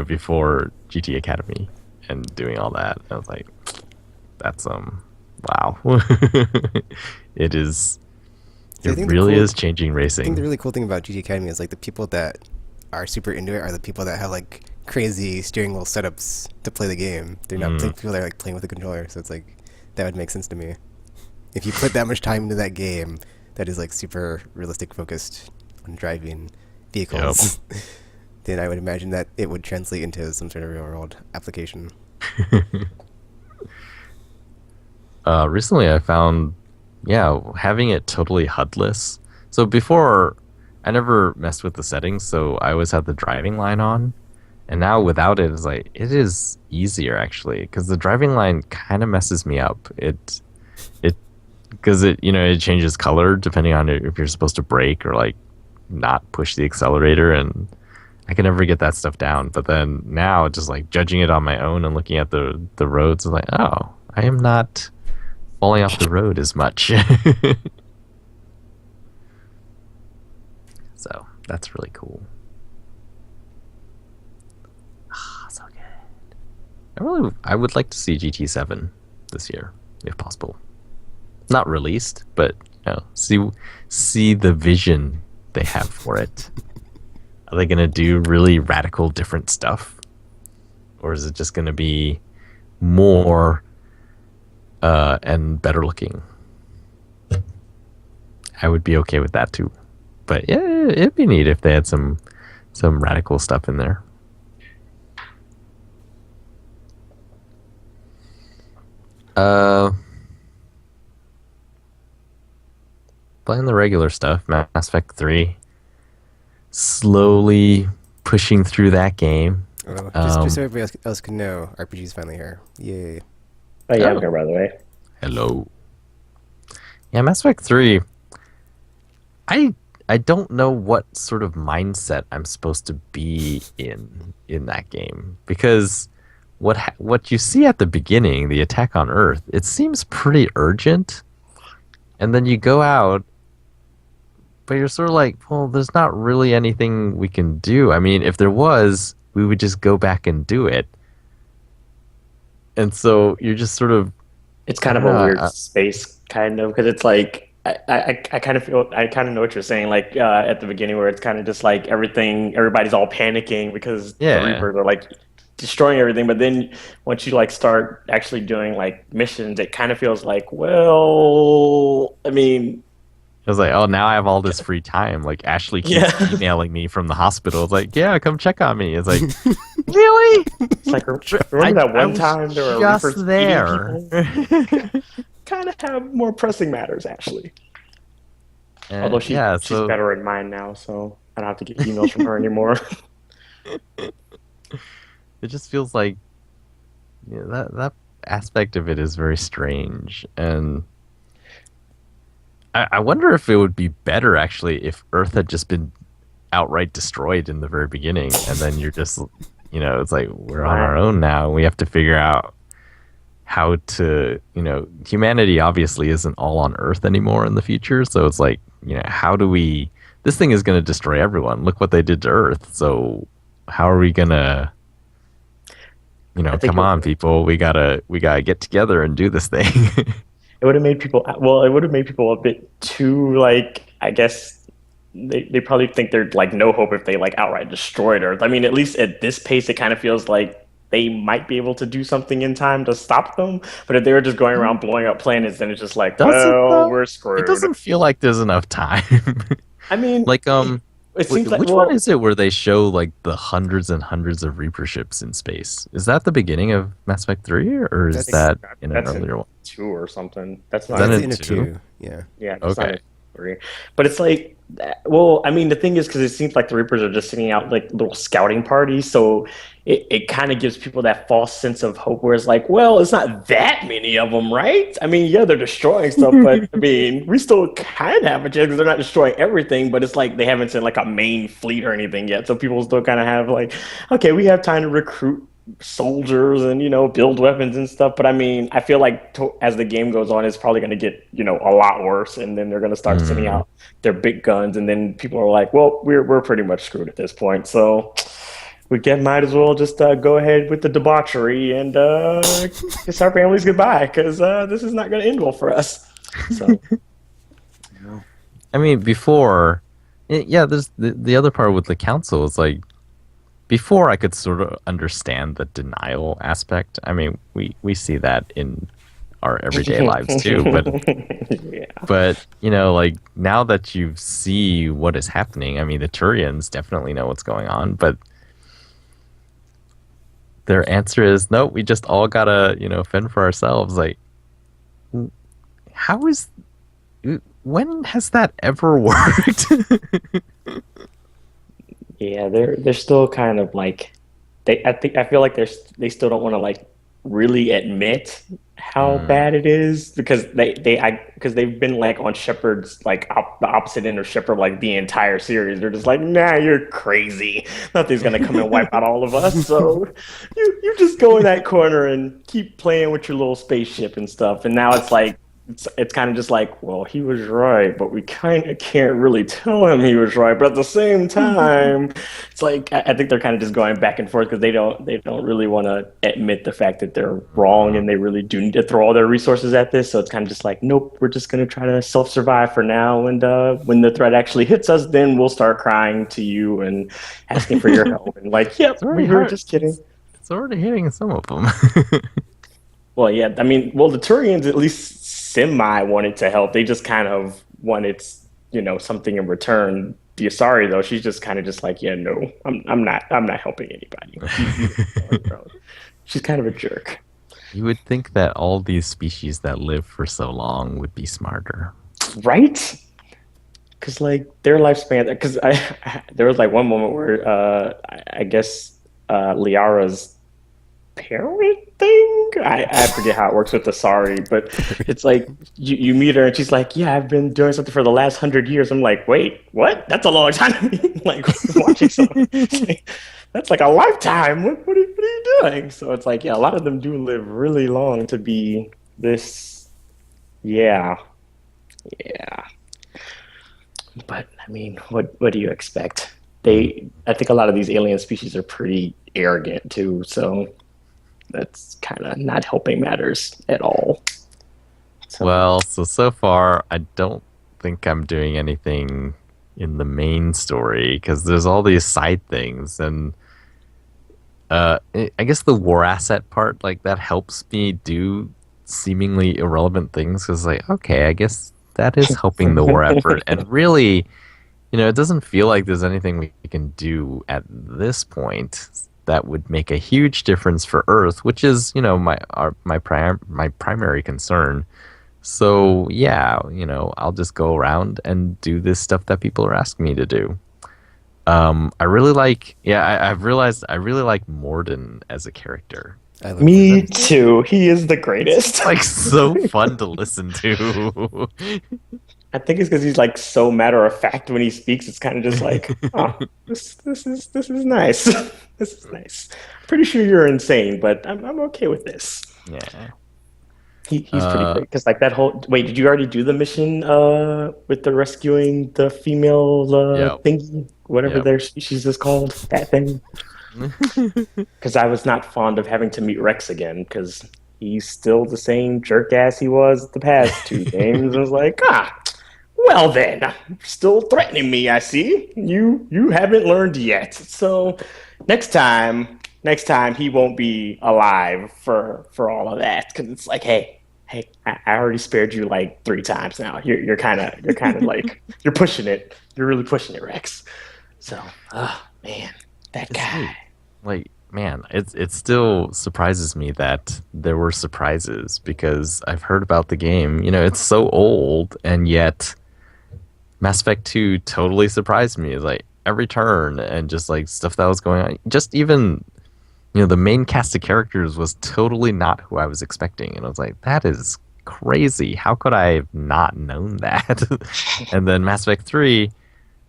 S2: before GT Academy and doing all that. I was like, that's wow. It is.
S1: See,
S2: It really is changing
S1: I think the
S2: racing.
S1: really cool thing about GT Academy is like the people that are super into it are the people that have like crazy steering wheel setups to play the game. They're not
S2: Mm,
S1: people that are like playing with a controller, so it's like that would make sense to me. If you put that much time into that game, that is like super realistic focused on driving
S2: yep.
S1: vehicles, then I would imagine that it would translate into some sort of real world application.
S2: Recently, I found, yeah, having it totally HUDless. So before, I never messed with the settings, so I always had the driving line on. And now without it, it's like it is easier actually, because the driving line kind of messes me up. It because it changes color depending on if you're supposed to brake or like not push the accelerator, and I can never get that stuff down. But then now, just like judging it on my own and looking at the roads, I'm like, oh, I am not falling off the road as much. So that's really cool. Ah, so good. I would like to see GT7 this year, if possible. Not released, but see the vision they have for it. Are they gonna do really radical different stuff, or is it just gonna be more and better looking? I would be okay with that too. But yeah, it'd be neat if they had some radical stuff in there. Uh, playing the regular stuff, Mass Effect 3. Slowly pushing through that game.
S1: Oh, just so
S2: Um,
S1: everybody else can know, RPG's finally here. Yay!
S3: Oh yeah, I'm
S2: oh,
S3: here by the way.
S2: hello. Yeah, Mass Effect 3. I I don't know what sort of mindset I'm supposed to be in that game because what you see at the beginning, the attack on Earth, it seems pretty urgent, and then you go out, but you're sort of like, well, there's not really anything we can do. I mean, if there was, we would just go back and do it. And so you're just sort of,
S3: It's
S2: I
S3: kind
S2: don't
S3: of a
S2: know.
S3: weird space, kind of, because it's like I kind of feel I kind of know what you're saying. Like at the beginning, where it's kind of just like everybody's all panicking because the
S2: Yeah.
S3: Reapers are like destroying everything. But then once you like start actually doing like missions, it kind of feels like, well, I mean,
S2: I was like, oh, now I have all this free time. Like Ashley keeps
S3: yeah,
S2: emailing me from the hospital. It's like, yeah, come check on me. It's like, really?
S3: it's like
S2: I
S3: remember that
S2: I
S3: one
S2: was
S3: time there were
S2: just
S3: Reapers eating
S2: there.
S3: people? Kind of have more pressing matters, actually. Although
S2: And yeah,
S3: she's
S2: so
S3: better in mine now, so I don't have to get emails from her anymore.
S2: it just feels like that aspect of it is very strange, and I wonder if it would be better actually if Earth had just been outright destroyed in the very beginning, and then you're just, it's like we're on
S3: Right.
S2: our own now. We have to figure out how to, humanity obviously isn't all on Earth anymore in the future. So it's like, how do we, this thing is going to destroy everyone. Look what they did to Earth. So how are we going to,
S3: I think
S2: come on, people, we gotta get together and do this thing.
S3: it would have made people, well, it would have made people a bit too, like, I guess they probably think they're like no hope if they like outright destroyed Earth. I mean, at least at this pace, it kind of feels like they might be able to do something in time to stop them. But if they were just going around blowing up planets, then it's just like,
S2: Does it
S3: well,
S2: though?
S3: we're
S2: It
S3: screwed.
S2: doesn't feel like there's enough time.
S3: I mean,
S2: Like,
S3: it seems like,
S2: which one
S3: well,
S2: is it where they show like the hundreds and hundreds of Reaper ships in space? Is that the beginning of Mass Effect 3 or is
S1: That's
S2: that in an
S3: that's in
S2: earlier one?
S3: two or something. That's
S2: Is
S3: not
S2: that
S1: that's
S3: in
S1: the
S2: in
S1: end of
S2: 2?
S1: two. Yeah.
S3: Yeah, it's not
S2: Okay.
S3: a three. But it's like, well, I mean, the thing is, because it seems like the Reapers are just sending out like little scouting parties, so it kind of gives people that false sense of hope, where it's like, well, it's not that many of them, right? I mean, yeah, they're destroying stuff, but I mean, we still kind of have a chance because they're not destroying everything, but it's like they haven't sent like a main fleet or anything yet, so people still kind of have like, okay, we have time to recruit soldiers and build weapons and stuff, but I mean I feel like as the game goes on it's probably going to get a lot worse, and then they're going to start sending
S2: Mm.
S3: out their big guns, and then people are like, well, we're pretty much screwed at this point, so might as well just go ahead with the debauchery and kiss our families goodbye, because this is not going to end well for us. So
S2: I mean, before, yeah, there's the other part with the council is like, before I could sort of understand the denial aspect. I mean, we see that in our everyday lives too, but
S3: yeah.
S2: like now that you see what is happening, I mean, the Turians definitely know what's going on, but their answer is no, we just all gotta, fend for ourselves. Like, how is, when has that ever worked?
S3: Yeah, they're still kind of like I feel like they still don't want to like really admit how
S2: Mm,
S3: bad it is, because because they've been like on Shepard's like the opposite end of Shepard like the entire series. They're just like, nah, you're crazy. Nothing's gonna come and wipe out all of us. So you just go in that corner and keep playing with your little spaceship and stuff. And now it's like it's kind of just like, well, he was right, but we kind of can't really tell him he was right. But at the same time, it's like I think they're kind of just going back and forth because they don't really want to admit the fact that they're wrong,
S2: mm.
S3: and they really do need to throw all their resources at this. So it's kind of just like, nope, we're just gonna try to self survive for now, and when the threat actually hits us, then we'll start crying to you and asking for your help. And like, yep,
S2: It's already
S3: we were
S2: hard.
S3: just kidding.
S2: It's already hitting some of them.
S3: Well, yeah, I mean, well, the Turians at least semi wanted to help. They just kind of wanted, something in return. The Asari though, she's just kind of just like, yeah, no, I'm not helping anybody. You just go on your own. She's kind of a jerk,
S2: You would think that all these species that live for so long would be smarter.
S3: right? because like their lifespan. Because there was like one moment where I guess Liara's parent thing. I forget how it works with the Sari, but it's like you meet her and she's like, "Yeah, I've been doing something for the last 100 years." I'm like, "Wait, what? That's a long time." Like watching someone. That's like a lifetime. What are you doing? So it's like, yeah, a lot of them do live really long to be this. Yeah, yeah. But I mean, what do you expect? I think a lot of these alien species are pretty arrogant too. So that's kind of not helping matters at all. So
S2: Well, so far, I don't think I'm doing anything in the main story because there's all these side things, and I guess the war asset part, like that, helps me do seemingly irrelevant things. Because, like, okay, I guess that is helping the war effort, and really, it doesn't feel like there's anything we can do at this point that would make a huge difference for Earth, which is, my primary concern. So yeah, I'll just go around and do this stuff that people are asking me to do. I really like, yeah, I've realized I really like Morden as a character.
S1: I love
S3: me
S1: Morden.
S3: too. He is the greatest.
S2: Like so fun to listen to.
S3: I think it's because he's like so matter of fact when he speaks. It's kind of just like, oh, this is nice. This is nice. Pretty sure you're insane, but I'm okay with this.
S2: Yeah.
S3: He's pretty great because like that whole wait, did you already do the mission with the rescuing the female
S2: Yep.
S3: thingy, whatever
S2: Yep.
S3: their species is called, that thing? Because I was not fond of having to meet Rex again because he's still the same jerk ass he was the past two games. I was like, well then, still threatening me. I see you haven't learned yet. So next time he won't be alive for all of that because it's like, hey, I already spared you like 3 times now. You're kind of like you're pushing it. You're really pushing it, Rex. So, man, that
S2: It's
S3: guy.
S2: neat. Like, man, it still surprises me that there were surprises because I've heard about the game. It's so old, and yet Mass Effect 2 totally surprised me. Like every turn and just like stuff that was going on. Just even the main cast of characters was totally not who I was expecting. And I was like, that is crazy. How could I have not known that? And then Mass Effect 3,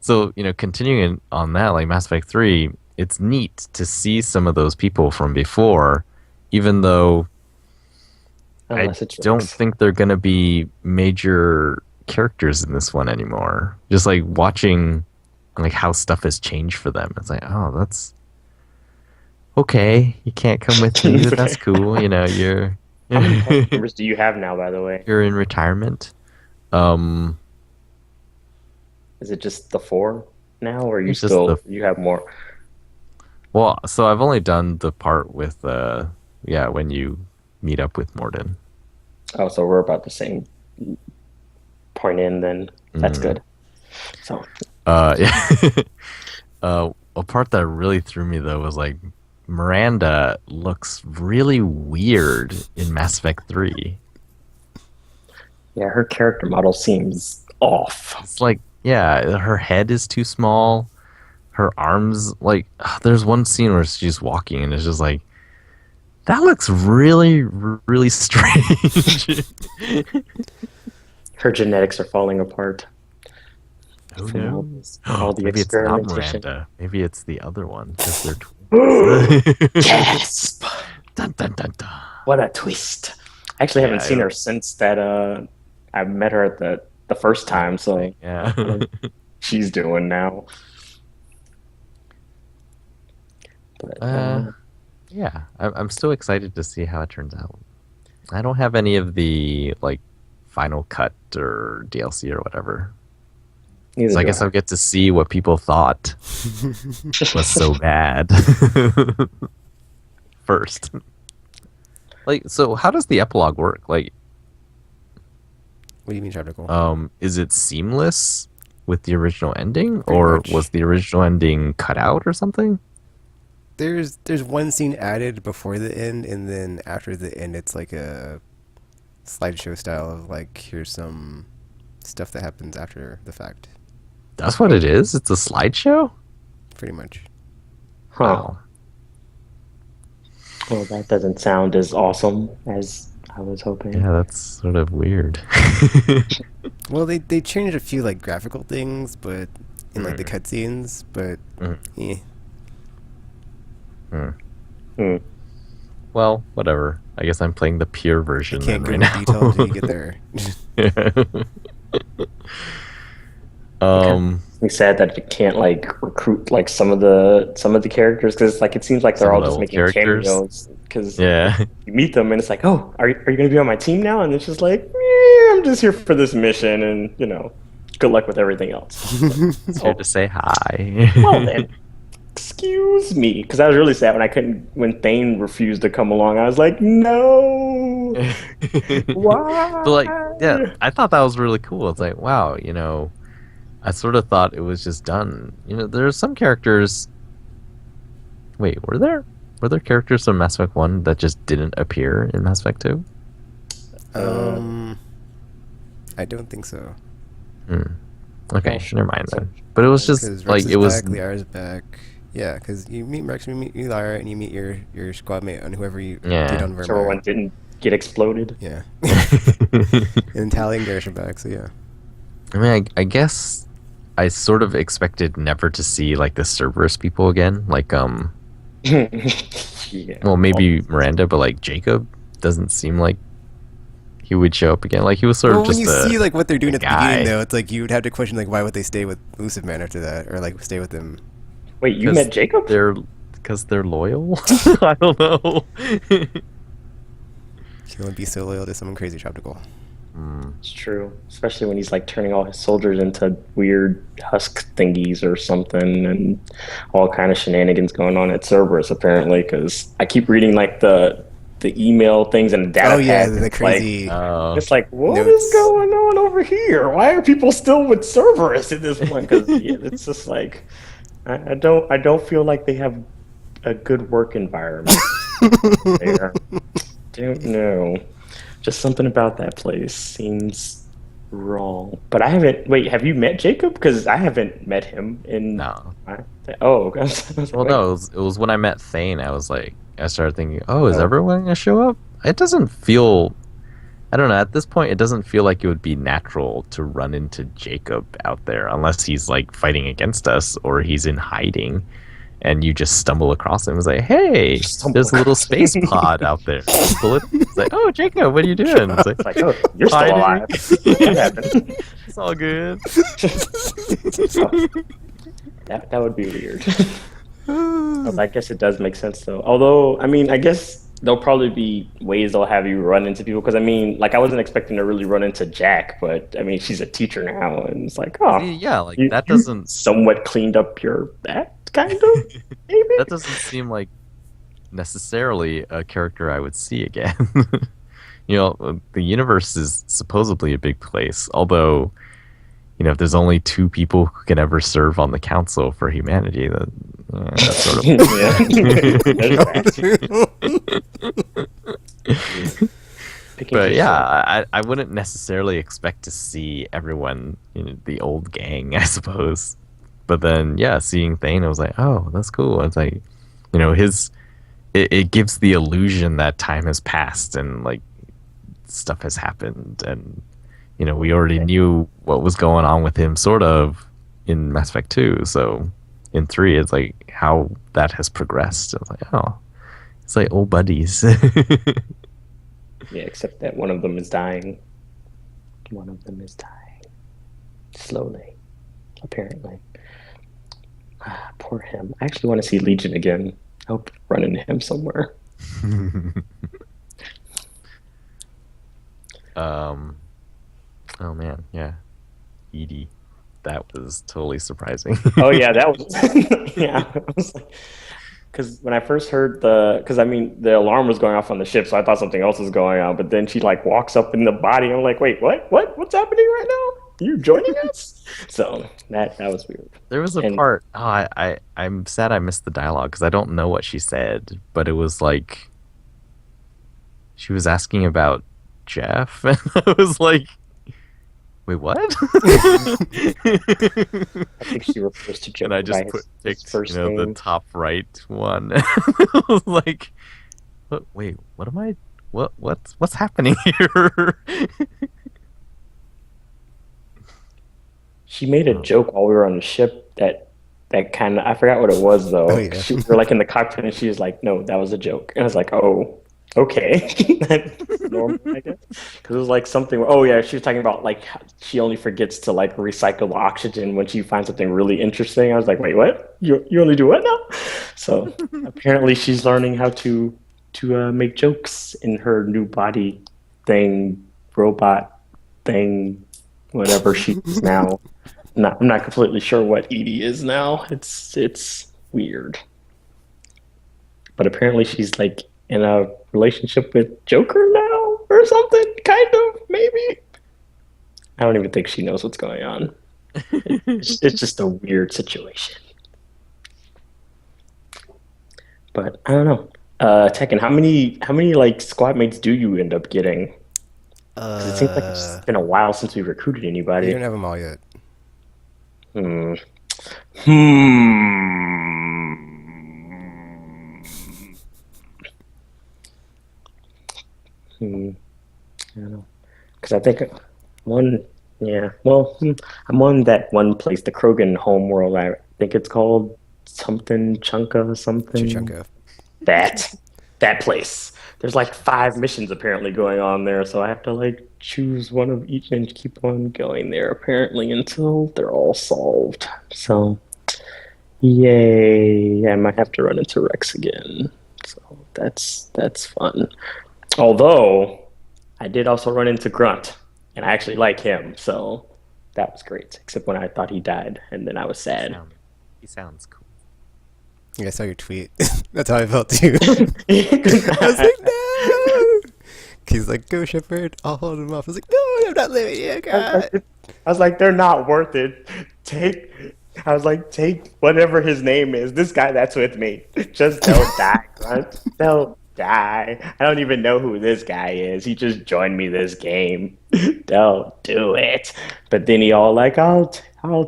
S2: so, continuing on that, like Mass Effect 3, it's neat to see some of those people from before, even though I
S3: Unless it's
S2: don't
S3: Rex.
S2: think they're going to be major characters in this one anymore. Just like watching like how stuff has changed for them. It's like, oh, that's okay, you can't come with me, but that's cool. You're
S3: How many cast members do you have now, by the way?
S2: you're in retirement. Um,
S3: Is it just the 4 now, or you
S2: it's just the
S3: you have more?
S2: well, so I've only done the part with yeah, when you meet up with Morden.
S3: Oh, so we're about the same point in then. That's
S2: Mm.
S3: good. So
S2: Yeah. A part that really threw me though was like Miranda looks really weird in Mass Effect 3.
S3: yeah, her character model seems off.
S2: It's like, yeah, her head is too small. Her arms, like, there's one scene where she's walking and it's just like, that looks really, really strange.
S3: Her genetics are falling apart
S2: Who
S3: from
S2: knows?
S3: all the
S2: Maybe it's not
S3: experimentation.
S2: Miranda. Maybe it's the other one because they're twins.
S3: Gasp!
S2: Dun, dun, dun, dun.
S3: What a twist! I actually haven't
S2: Yeah,
S3: seen her since that. I met her at the first time, so
S2: Yeah.
S3: she's doing now. But,
S2: Yeah, I'm still excited to see how it turns out. I don't have any of the like final cut or DLC or whatever.
S3: neither
S2: So I
S3: do
S2: guess I'll get to see what people thought was so bad first. Like, so how does the epilogue work? Like,
S1: What do you mean chapter goal?
S2: is it seamless with the original ending,
S1: Pretty
S2: or
S1: much.
S2: was the original ending cut out or something?
S1: There's one scene added before the end, and then after the end, it's like a slideshow style of like, here's some stuff that happens after the fact.
S2: That's what it is? It's a slideshow?
S1: pretty much.
S3: Huh.
S2: Wow.
S3: Well, that doesn't sound as awesome as I was hoping.
S2: Yeah, that's sort of weird.
S1: Well, they changed a few like graphical things, but in like the
S2: Mm,
S1: cutscenes, but
S2: mm,
S1: yeah.
S2: mm.
S3: Hmm.
S2: Well, whatever. I guess I'm playing the peer
S1: I
S2: version then
S1: can't go
S2: right
S1: into
S2: now.
S1: detail until you get there.
S3: It kind of
S2: um,
S3: makes me sad that it can't like recruit like some of the characters because like it seems like they're
S2: some
S3: all
S2: of the
S3: just
S2: old
S3: making
S2: characters.
S3: cameos because
S2: Yeah.
S3: you meet them and it's like, oh, are you going to be on my team now? And it's just like, I'm just here for this mission and good luck with everything else. It's like,
S2: It's here
S3: oh,
S2: to say hi.
S3: well then, excuse me, because I was really sad when Thane refused to come along. I was like, no,
S2: But like, yeah,
S3: why?
S2: I thought that was really cool. It's like, wow, I sort of thought it was just done. There are some characters. Wait, were there? Were there characters from Mass Effect 1 that just didn't appear in Mass Effect 2?
S3: Uh,
S1: um, I don't think so.
S2: Hmm. Okay,
S3: well,
S2: never mind then. But it was just
S1: Because Rex
S2: like
S1: is
S2: it was.
S1: back, Liara's back. Yeah, because you meet Rex, you meet Lyra, and you meet your squad mate on whoever you did
S2: Yeah.
S1: on
S3: whichever one
S1: Vermeer.
S3: didn't get exploded.
S1: Yeah. And Tally and Garrus are back, so yeah.
S2: I mean, I guess I sort of expected never to see like the Cerberus people again. Like,
S3: Yeah.
S2: well, maybe Miranda, but like Jacob doesn't seem like he would show up again. Like he was sort
S1: Well,
S2: of
S1: when
S2: just
S1: you see like what they're doing
S2: a
S1: at the beginning,
S2: guy.
S1: though, it's like you would have to question like why would they stay with Elusive Man after that, or like stay with him.
S3: Wait, you met Jacob?
S2: Because they're loyal. I don't know.
S1: You can only be so loyal to someone crazy tropical.
S3: It's true, especially when he's like turning all his soldiers into weird husk thingies or something, and all kind of shenanigans going on at Cerberus apparently. Because I keep reading like the email things and the data
S1: Oh yeah,
S3: pack, and
S1: the
S3: it's like
S1: crazy
S3: it's like what is
S1: notes.
S3: going on over here? Why are people still with Cerberus at this point? Because yeah, it's just like I don't feel like they have a good work environment there. Don't know. Just something about that place seems wrong. But I haven't. Wait, have you met Jacob? Because I haven't met him in.
S2: No.
S3: Oh, okay. I was like,
S2: Well,
S3: wait.
S2: no. It was when I met Thane. I started thinking, oh, is
S3: Oh.
S2: everyone gonna show up? It doesn't feel. I don't know. At this point, it doesn't feel like it would be natural to run into Jacob out there unless he's like fighting against us or he's in hiding, and you just stumble across him. It's like, hey,
S3: Stumble
S2: there's a little
S3: across
S2: space
S3: him.
S2: pod out there. It's like, oh, Jacob, what are you doing? It's like,
S3: It's like, oh, you're still
S2: hiding.
S3: alive. What happened?
S2: It's all good.
S3: That would be weird. Well, I guess it does make sense though. Although, I mean, I guess there'll probably be ways they'll have you run into people. Because I mean, like I wasn't expecting to really run into Jack, but I mean, she's a teacher now, and it's like, oh,
S2: Yeah, like
S3: you,
S2: that
S3: you
S2: doesn't
S3: somewhat cleaned up your act, kind of, maybe.
S2: that doesn't seem like necessarily a character I would see again. The universe is supposedly a big place, although if there's only two people who can ever serve on the council for humanity, then that's sort of.
S3: Picking
S2: But
S3: your
S2: yeah, I wouldn't necessarily expect to see everyone in the old gang, I suppose. But then, yeah, seeing Thane, I was like, oh, that's cool. It's like, it gives the illusion that time has passed and like stuff has happened, and we already knew what was going on with him, sort of, in Mass Effect 2. So in 3, it's like how that has progressed. I was like, oh, it's like old buddies.
S3: Yeah, except that one of them is dying. One of them is dying. Slowly, apparently. Ah, poor him. I actually want to see Legion again. I hope to run into him somewhere.
S2: Oh man, yeah, Edie, that was totally surprising.
S3: Oh yeah, that was yeah. I was like, because when I first heard because I mean the alarm was going off on the ship, so I thought something else was going on. But then she like walks up in the body. I'm like, wait, what's happening right now? You joining us? So that was weird.
S2: There was a
S3: And-
S2: part. Oh, I'm sad I missed the dialogue because I don't know what she said, but it was like she was asking about Jeff, and I was like, Wait, what?
S3: I think she refers to
S2: And I
S3: Joker by
S2: just
S3: his
S2: picked,
S3: first
S2: the
S3: name.
S2: top right one. I was like, wait, what am I? What's happening here?
S3: She made a
S2: Oh,
S3: joke while we were on the ship that kind of I forgot what it was
S1: Oh
S3: though.
S1: yeah.
S3: We were like in the cockpit and she was like, "No, that was a joke," and I was like, "Oh, okay, that's normal, I guess." Because it was like something. Oh yeah, she was talking about like she only forgets to like recycle oxygen when she finds something really interesting. I was like, "Wait, what? You only do what now?" So apparently she's learning how to make jokes in her new body thing, robot thing, whatever she is now. I'm not completely sure what Edie is now. It's weird, but apparently she's like in a relationship with Joker now or something. Kind of, maybe. I don't even think she knows what's going on. It's just a weird situation. But I don't know. Tekken, how many like squad mates do you end up getting? Because it seems like it's
S1: Uh,
S3: been a while since we recruited
S1: we don't
S3: anybody.
S1: have them all yet.
S3: Hmm. Hmm. Hmm. I don't know. Because I think one, yeah. Well, I'm on that one place, the Krogan homeworld. I think it's called something Chunka something.
S1: Chuchunka.
S3: That that place. There's like 5 missions apparently going on there, so I have to like choose one of each and keep on going there apparently until they're all solved. So, yay! I might have to run into Rex again. So that's fun. Although I did also run into Grunt, and I actually like him, so that was great. Except when I thought he died, and then I was
S2: he
S3: sad.
S2: sounds he sounds cool.
S1: Yeah, I saw your tweet. That's how I felt too. I was
S3: I,
S1: like, no. He's like, go Shepard. I'll hold him off. I was like, no, I'm not leaving you, God.
S3: I was like, they're not worth it. Take, I was like, take whatever his name is. This guy that's with me. Just don't die, Grunt. Don't die. I don't even know who this guy is. He just joined me this game. Don't do it. But then he all like, I'll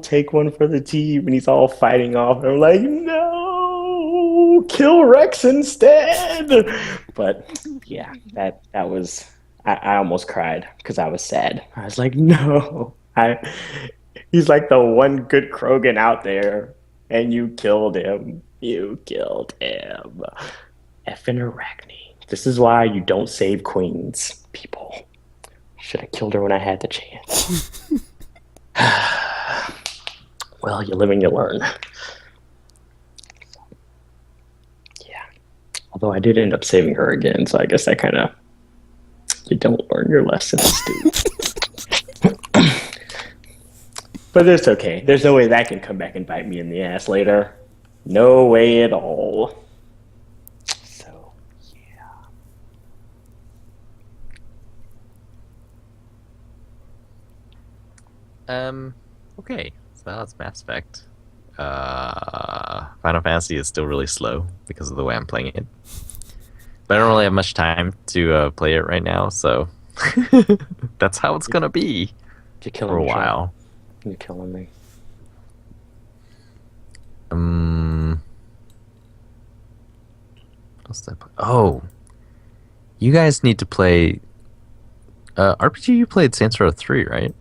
S3: take one for the team, and he's all fighting off. And I'm like, no, kill Rex instead. But yeah, that was I almost cried because I was sad. I was like, no, I. He's like the one good Krogan out there, and you killed him. You killed him. Effing Arachne. This is why you don't save queens, people. Should have killed her when I had the chance. Well, you live and you learn. Yeah. Although I did end up saving her again, so I guess that kind of you don't learn your lessons, dude. But it's okay. There's no way that can come back and bite me in the ass later. No way at all. So, yeah.
S2: Okay, so that's Mass Effect. Final Fantasy is still really slow because of the way I'm playing it. But I don't really have much time to play it right now, so that's how it's gonna be
S3: You're
S2: for
S3: killing
S2: a
S3: me, Sean.
S2: while.
S3: You're killing me.
S2: Um, what's that? Oh, you guys need to play RPG. You played Saints Row 3, right?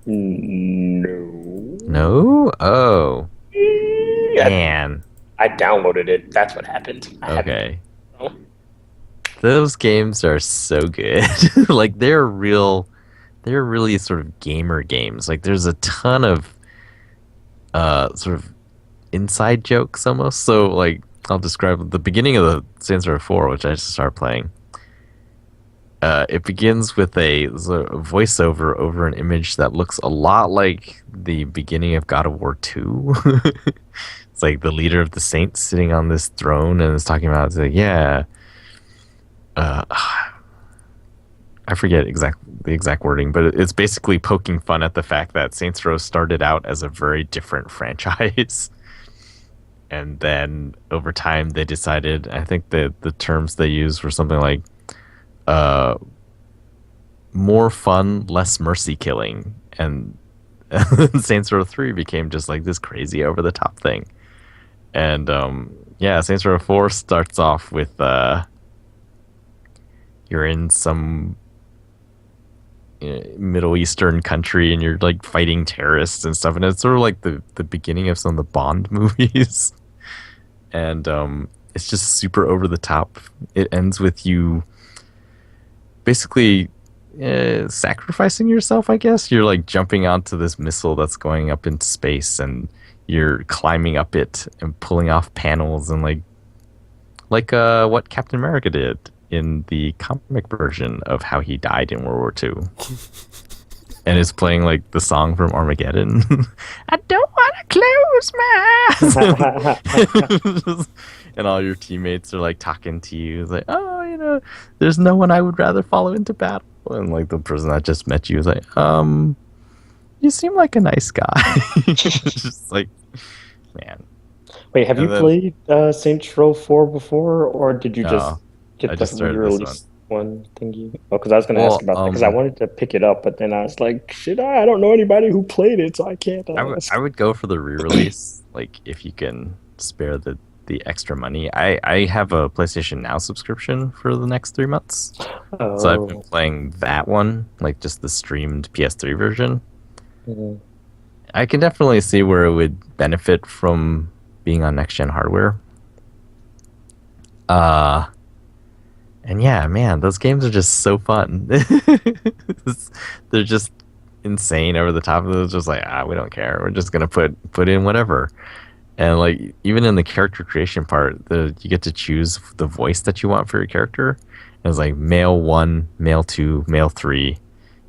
S3: No.
S2: No. Oh,
S3: I,
S2: man.
S3: I downloaded it. That's what happened. I haven't.
S2: Okay.
S3: Oh,
S2: Those games are so good. Like they're really sort of gamer games. Like there's a ton of sort of inside jokes almost. So like I'll describe the beginning of the Saints Row 4, which I just started playing. It begins with a sort of voiceover over an image that looks a lot like the beginning of God of War 2. It's like the leader of the saints sitting on this throne and is talking about, it's like, yeah, uh, I forget the exact wording, but it's basically poking fun at the fact that Saints Row started out as a very different franchise. And then over time they decided, I think the terms they used were something like uh more fun, less mercy killing. and Saints Row 3 became just like this crazy over the top thing. And yeah, Saints Row 4 starts off with you're in some Middle Eastern country and you're like fighting terrorists and stuff, and it's sort of like the beginning of some of the Bond movies. And it's just super over the top. It ends with you basically sacrificing yourself, I guess. You're like jumping onto this missile that's going up into space, and you're climbing up it and pulling off panels, and like what Captain America did in the comic version of how he died in World War II. And it's playing like the song from Armageddon. I don't want to close my eyes. And all your teammates are like talking to you. It's like, oh, there's no one I would rather follow into battle. And like the person that just met you is like, you seem like a nice guy. Just like, man.
S3: Wait, have you played Saints Row 4 before, or did you just get the re-release one thingy? Oh, because I was going to ask about that, because I wanted to pick it up, but then I was like, shit, I don't know anybody who played it, so I can't ask.
S2: I would go for the re-release, like if you can spare the extra money. I have a PlayStation Now subscription for the next 3 months. Oh. So I've been playing that one, like just the streamed PS3 version. Mm-hmm. I can definitely see where it would benefit from being on next-gen hardware. And yeah, man, those games are just so fun. They're just insane over the top of those. Just like, we don't care. We're just gonna put in whatever. And like even in the character creation part, you get to choose the voice that you want for your character. And it's like male 1, male 2, male 3,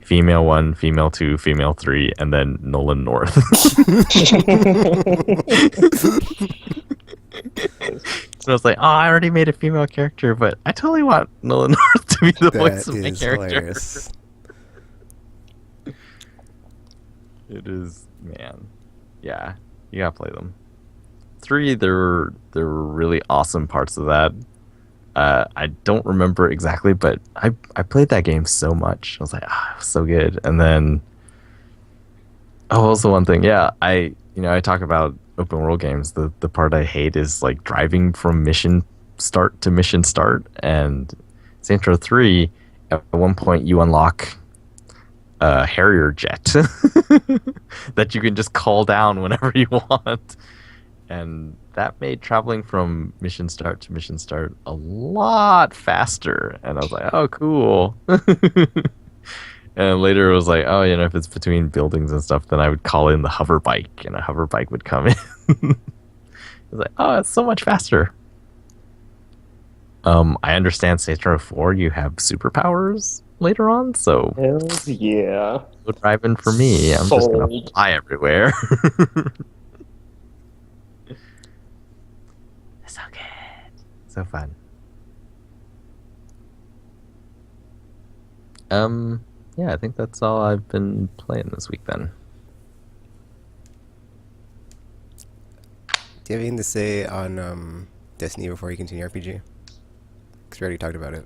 S2: female 1, female 2, female 3, and then Nolan North. So I was like, I already made a female character, but I totally want Nolan North to be the voice of my character. Hilarious. It is, man. Yeah, you gotta play them. 3, there were really awesome parts of that. I don't remember exactly, but I played that game so much. I was like, it was so good. And then, also one thing, yeah, I talk about open world games. The part I hate is like driving from mission start to mission start. And Saints Row 3, at one point you unlock a Harrier jet that you can just call down whenever you want. And that made traveling from mission start to mission start a lot faster. And I was like, oh, cool. And later it was like, if it's between buildings and stuff, then I would call in the hover bike, and a hover bike would come in. It was like, it's so much faster. I understand Saints Row 4, you have superpowers later on, so
S3: hell yeah.
S2: No driving for me. I'm just gonna fly everywhere. So good. So fun. Yeah, I think that's all I've been playing this week then.
S1: Do you have anything to say on Destiny before you continue RPG? Because we already talked about it.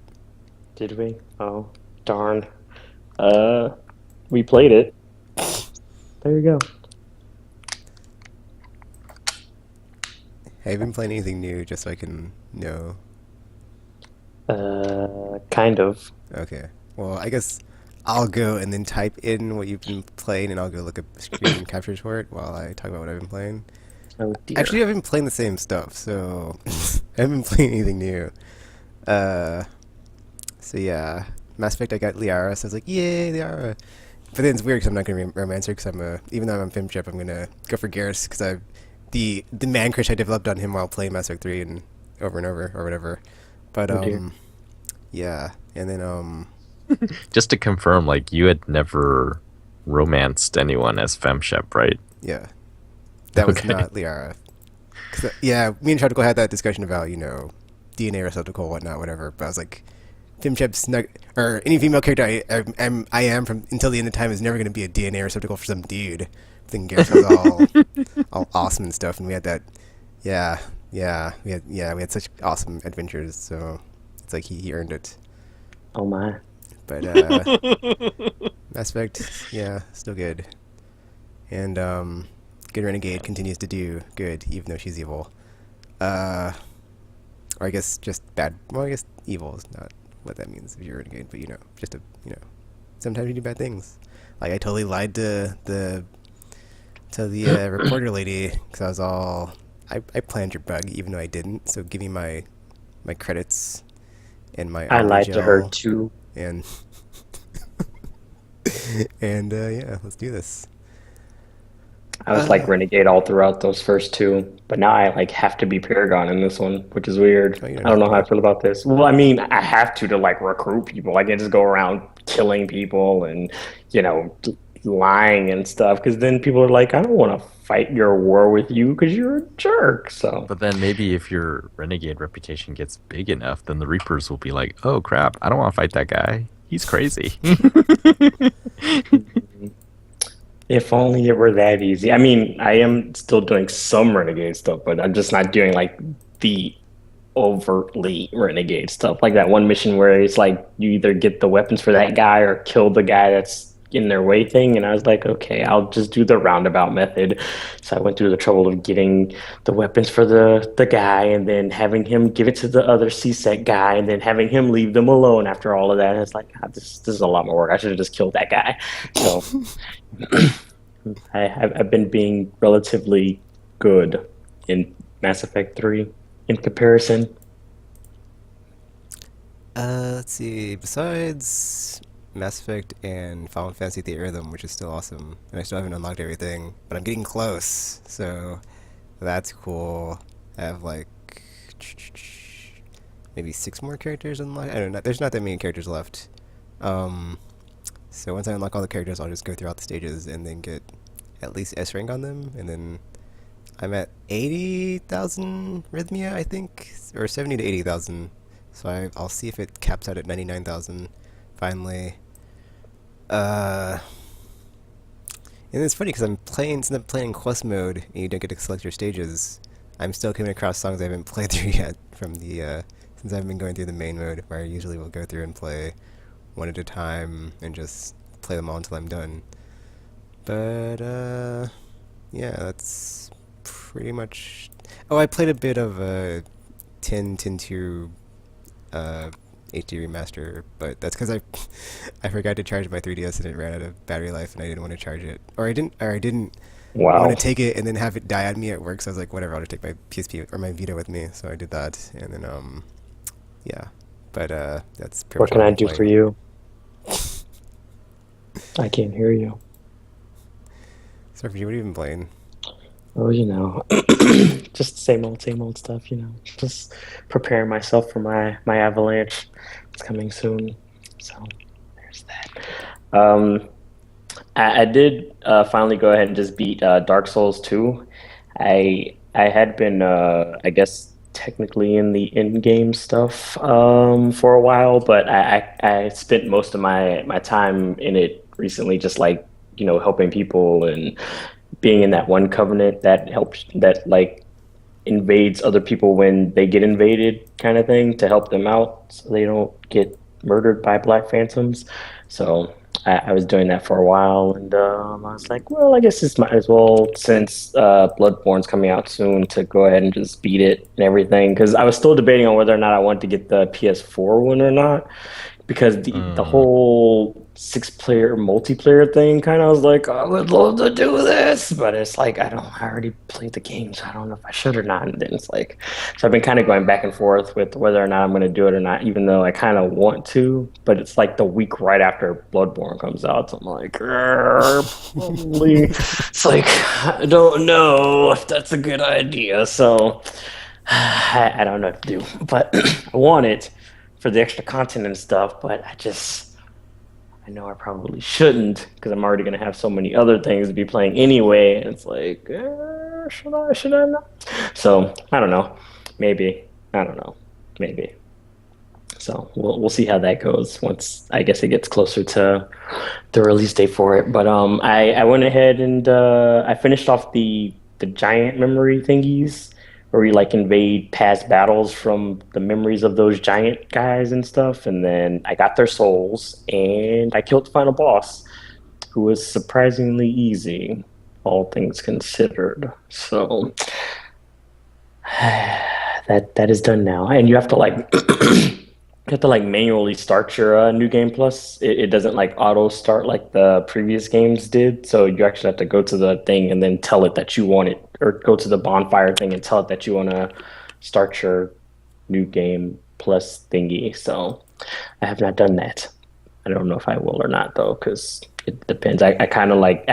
S3: Did we? Oh, darn. We played it. There you go.
S1: Have you been playing anything new, just so I can know?
S3: Kind of.
S1: Okay. Well, I guess I'll go and then type in what you've been playing, and I'll go look up screen captures for it while I talk about what I've been playing.
S3: Oh dear.
S1: Actually, I've been playing the same stuff, so I haven't been playing anything new. So yeah, Mass Effect, I got Liara, so I was like, yay, Liara. But then it's weird because I'm not going to be a romancer, because even though I'm on FemChip, I'm going to go for Garrus, because the man crush I developed on him while playing Mass Effect 3 and over, or whatever. But, yeah, and then,
S2: just to confirm, like, you had never romanced anyone as FemShep, right?
S1: Yeah. That was not Liara. Yeah, me and Shotoko had that discussion about, DNA receptacle, whatnot, whatever. But I was like, FemShep's not, or any female character I am from until the end of time is never going to be a DNA receptacle for some dude. Thinking Garrus was all awesome and stuff, and we had that, we had such awesome adventures. So it's like he earned it.
S3: Oh my.
S1: But Mass Effect, yeah, still good. And Good Renegade continues to do good, even though she's evil. Uh, or I guess just bad. Well, I guess evil is not what that means if you're a renegade, but just sometimes you do bad things. Like I totally lied to the reporter lady because I was all I planned your bug even though I didn't. So give me my credits and my
S3: I
S1: armor
S3: lied to her
S1: gel
S3: too.
S1: and and yeah, let's do this.
S3: I was like
S1: Uh,
S3: Renegade all throughout those first two, but now I like have to be Paragon in this one, which is weird.
S1: oh, you don't
S3: I don't
S1: have
S3: know how I
S1: to.
S3: feel about this. Well, I mean, I have to like recruit people. I can't just go around killing people and you know lying and stuff because then people are like, I don't want to fight your war with you because you're a jerk. So
S2: But then maybe if your renegade reputation gets big enough, then the Reapers will be like, "Oh crap, I don't want to fight that guy. He's crazy."
S3: if only it were that easy. I mean, I am still doing some Renegade stuff, but I'm just not doing like the overtly renegade stuff. Like that one mission where it's like you either get the weapons for that guy or kill the guy that's in their way thing. And I was like, okay, I'll just do the roundabout method. So I went through the trouble of getting the weapons for the guy and then having him give it to the other C-Sec guy and then having him leave them alone after all of that. And it's like, God, this is a lot more work. I should have just killed that guy. So I've been being relatively good in Mass Effect 3 in comparison.
S1: Let's see. Besides Mass Effect and Final Fantasy the Rhythm, which is still awesome, and I still haven't unlocked everything, but I'm getting close, so that's cool. I have like maybe 6 more characters unlocked. I don't know. There's not that many characters left. Um, so once I unlock all the characters, I'll just go throughout the stages and then get at least S rank on them, and then I'm at 80,000 Rhythmia, I think, or 70 to 80,000. So I'll see if it caps out at 99,000 finally. Uh, and it's funny because since I'm playing quest mode and you don't get to select your stages, I'm still coming across songs I haven't played through yet from since I've been going through the main mode where I usually will go through and play one at a time and just play them all until I'm done. But, yeah, that's pretty much. Oh, I played a bit of 2 uh, HD remaster, but that's because I forgot to charge my 3DS and it ran out of battery life, and I didn't want to charge it, or I didn't want to
S3: Wow.
S1: take it and then have it die on me at work. So I was like, whatever, I'll just take my PSP or my Vita with me. So I did that, and then yeah, but that's pretty
S3: What
S1: much
S3: can
S1: all I've
S3: I
S1: been
S3: do for
S1: playing.
S3: you? I can't hear you.
S1: So for you, what have you been playing?
S3: Oh, just same old stuff, Just preparing myself for my avalanche. It's coming soon. So there's that. I did finally go ahead and just beat Dark Souls 2. I had been I guess technically in the in-game stuff for a while, but I spent most of my time in it recently, just like helping people and being in that one covenant that helps that like invades other people when they get invaded kind of thing to help them out so they don't get murdered by black phantoms. So I was doing that for a while, and I was like, well, I guess this might as well, since Bloodborne's coming out soon, to go ahead and just beat it and everything, because I was still debating on whether or not I wanted to get the PS4 one or not, because the
S2: Mm.
S3: whole 6 player multiplayer thing kind of was like, I would love to do this, but it's like I already played the game, so I don't know if I should or not. And then it's like, so I've been kind of going back and forth with whether or not I'm going to do it or not, even though I kind of want to. But it's like the week right after Bloodborne comes out, so I'm like, probably. It's like I don't know if that's a good idea, so I don't know what to do, but I want it for the extra content and stuff, but I know I probably shouldn't because I'm already going to have so many other things to be playing anyway. And it's like, should I not? So I don't know. Maybe. I don't know. Maybe. So we'll see how that goes once I guess it gets closer to the release date for it. But I went ahead and I finished off the giant memory thingies where we like invade past battles from the memories of those giant guys and stuff. And then I got their souls and I killed the final boss, who was surprisingly easy, all things considered. So that is done now, and you have to like you have to like manually start your new game plus. It doesn't like auto start like the previous games did, so you actually have to go to the thing and then tell it that you want it, or go to the bonfire thing and tell it that you want to start your new game plus thingy. So I have not done that. I don't know if I will or not though, because it depends. I kind of like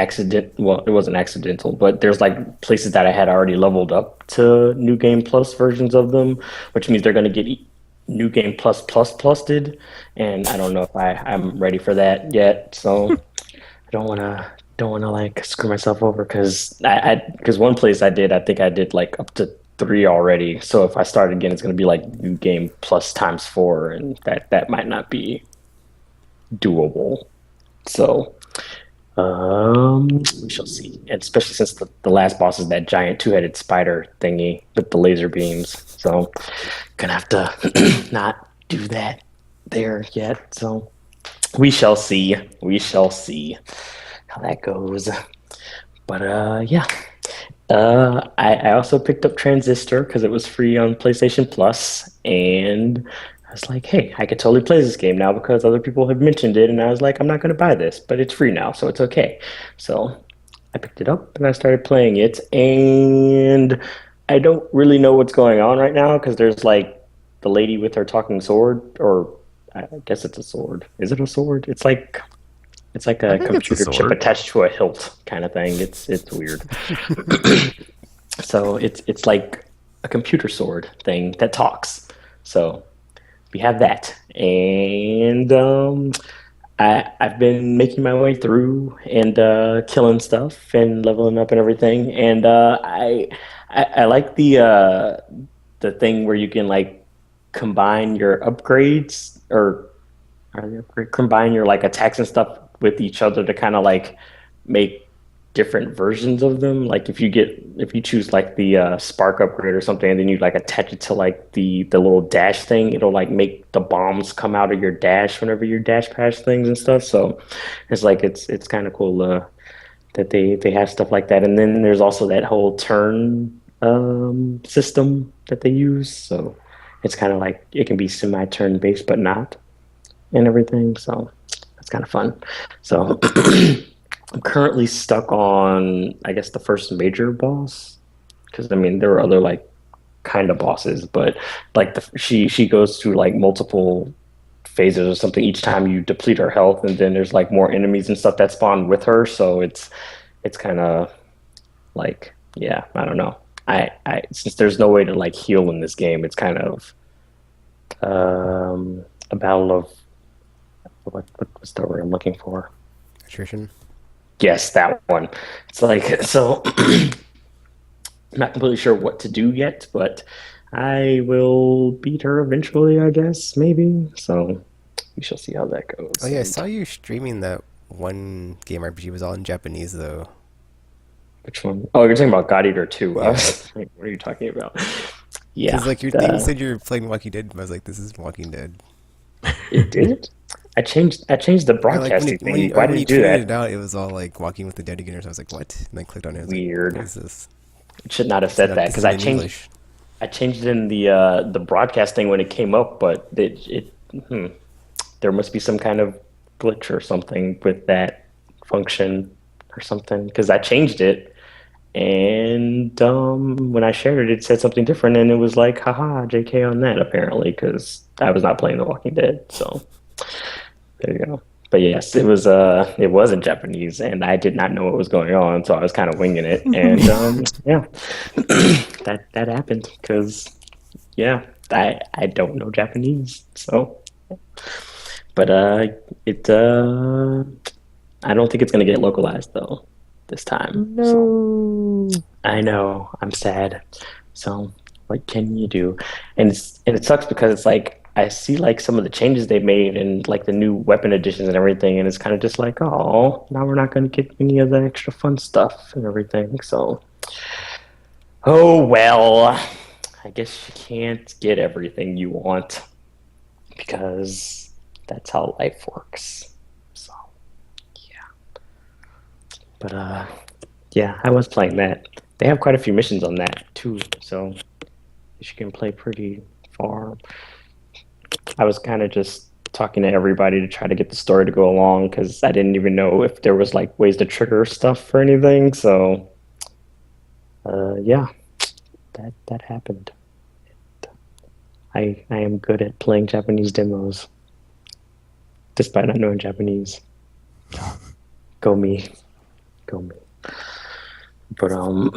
S3: well, it wasn't accidental, but there's like places that I had already leveled up to New Game Plus versions of them, which means they're going to get New Game Plus Plus Plus did, and I don't know if I'm ready for that yet. So I don't want to like screw myself over, because because one place I think I did like up to 3 already. So if I start again, it's going to be like New Game Plus times 4, and that might not be doable. So we shall see. And especially since the last boss is that giant two-headed spider thingy with the laser beams. So gonna have to not do that there yet. So we shall see. We shall see how that goes. But yeah. I also picked up Transistor because it was free on PlayStation Plus, and I was like, hey, I could totally play this game now because other people have mentioned it, and I was like, I'm not going to buy this, but it's free now, so it's okay. So I picked it up and I started playing it, and I don't really know what's going on right now because there's like the lady with her talking sword, or I guess it's a sword. Is it a sword? It's like
S2: I
S3: a
S2: think it's a
S3: computer chip
S2: sword.
S3: attached to a hilt kind of thing. It's weird. So it's like a computer sword thing that talks. So we have that, and I've been making my way through and killing stuff and leveling up and everything. And I like the thing where you can like combine your upgrades, or combine your like attacks and stuff with each other to kind of like make different versions of them. Like if you choose like the spark upgrade or something, and then you like attach it to like the little dash thing, it'll like make the bombs come out of your dash whenever you dash past things and stuff. So it's like it's kind of cool that they have stuff like that. And then there's also that whole turn system that they use. So it's kind of like it can be semi-turn based but not, and everything. So that's kind of fun. So I'm currently stuck on, I guess, the first major boss, because I mean there were other like kind of bosses, but like she goes through like multiple phases or something each time you deplete her health, and then there's like more enemies and stuff that spawn with her. So it's kind of like, yeah, I don't know. I since there's no way to like heal in this game, it's kind of a battle of what was the word I'm looking for?
S1: Attrition.
S3: Yes, that one. It's like, so I'm not completely sure what to do yet, but I will beat her eventually, I guess, maybe. So we shall see how that goes.
S1: Oh yeah, I saw you streaming that one game RPG. It was all in Japanese though.
S3: Which one? Oh, you're talking about God Eater 2. I
S1: Yeah.
S3: was like, what are you talking about? Yeah.
S1: Because like your thing said you're playing Walking Dead. I was like, this is Walking Dead.
S3: It did? I changed the
S1: Or like
S3: broadcasting thing.
S1: or
S3: Why
S1: when
S3: did
S1: you
S3: you do
S1: tweeted
S3: that?
S1: it out, it was all like Walking with the Dead again. So I was like, what? And I clicked on it. I was
S3: Weird.
S1: like, what is this?
S3: It should not have
S1: It's
S3: said
S1: not,
S3: that,
S1: this
S3: because
S1: isn't in English.
S3: I changed it in the broadcasting when it came up, but there must be some kind of glitch or something with that function or something, because I changed it, and when I shared it, it said something different, and it was like, haha, JK on that, apparently, because I was not playing The Walking Dead. So there you go. But yes, it was in Japanese, and I did not know what was going on, so I was kind of winging it, and yeah, that happened because yeah, I don't know Japanese, so. But I don't think it's gonna get localized though this time. So I know, I'm sad. So what can you do? And it sucks because it's like I see like some of the changes they made and like the new weapon additions and everything, and it's kind of just like, oh, now we're not gonna get any of the extra fun stuff and everything. So oh well. I guess you can't get everything you want because that's how life works. So, yeah. But yeah, I was playing that. They have quite a few missions on that too, so you can play pretty far. I was kind of just talking to everybody to try to get the story to go along because I didn't even know if there was like ways to trigger stuff or anything. So, yeah, that happened. I am good at playing Japanese demos, despite not knowing Japanese. Go me, go me. But other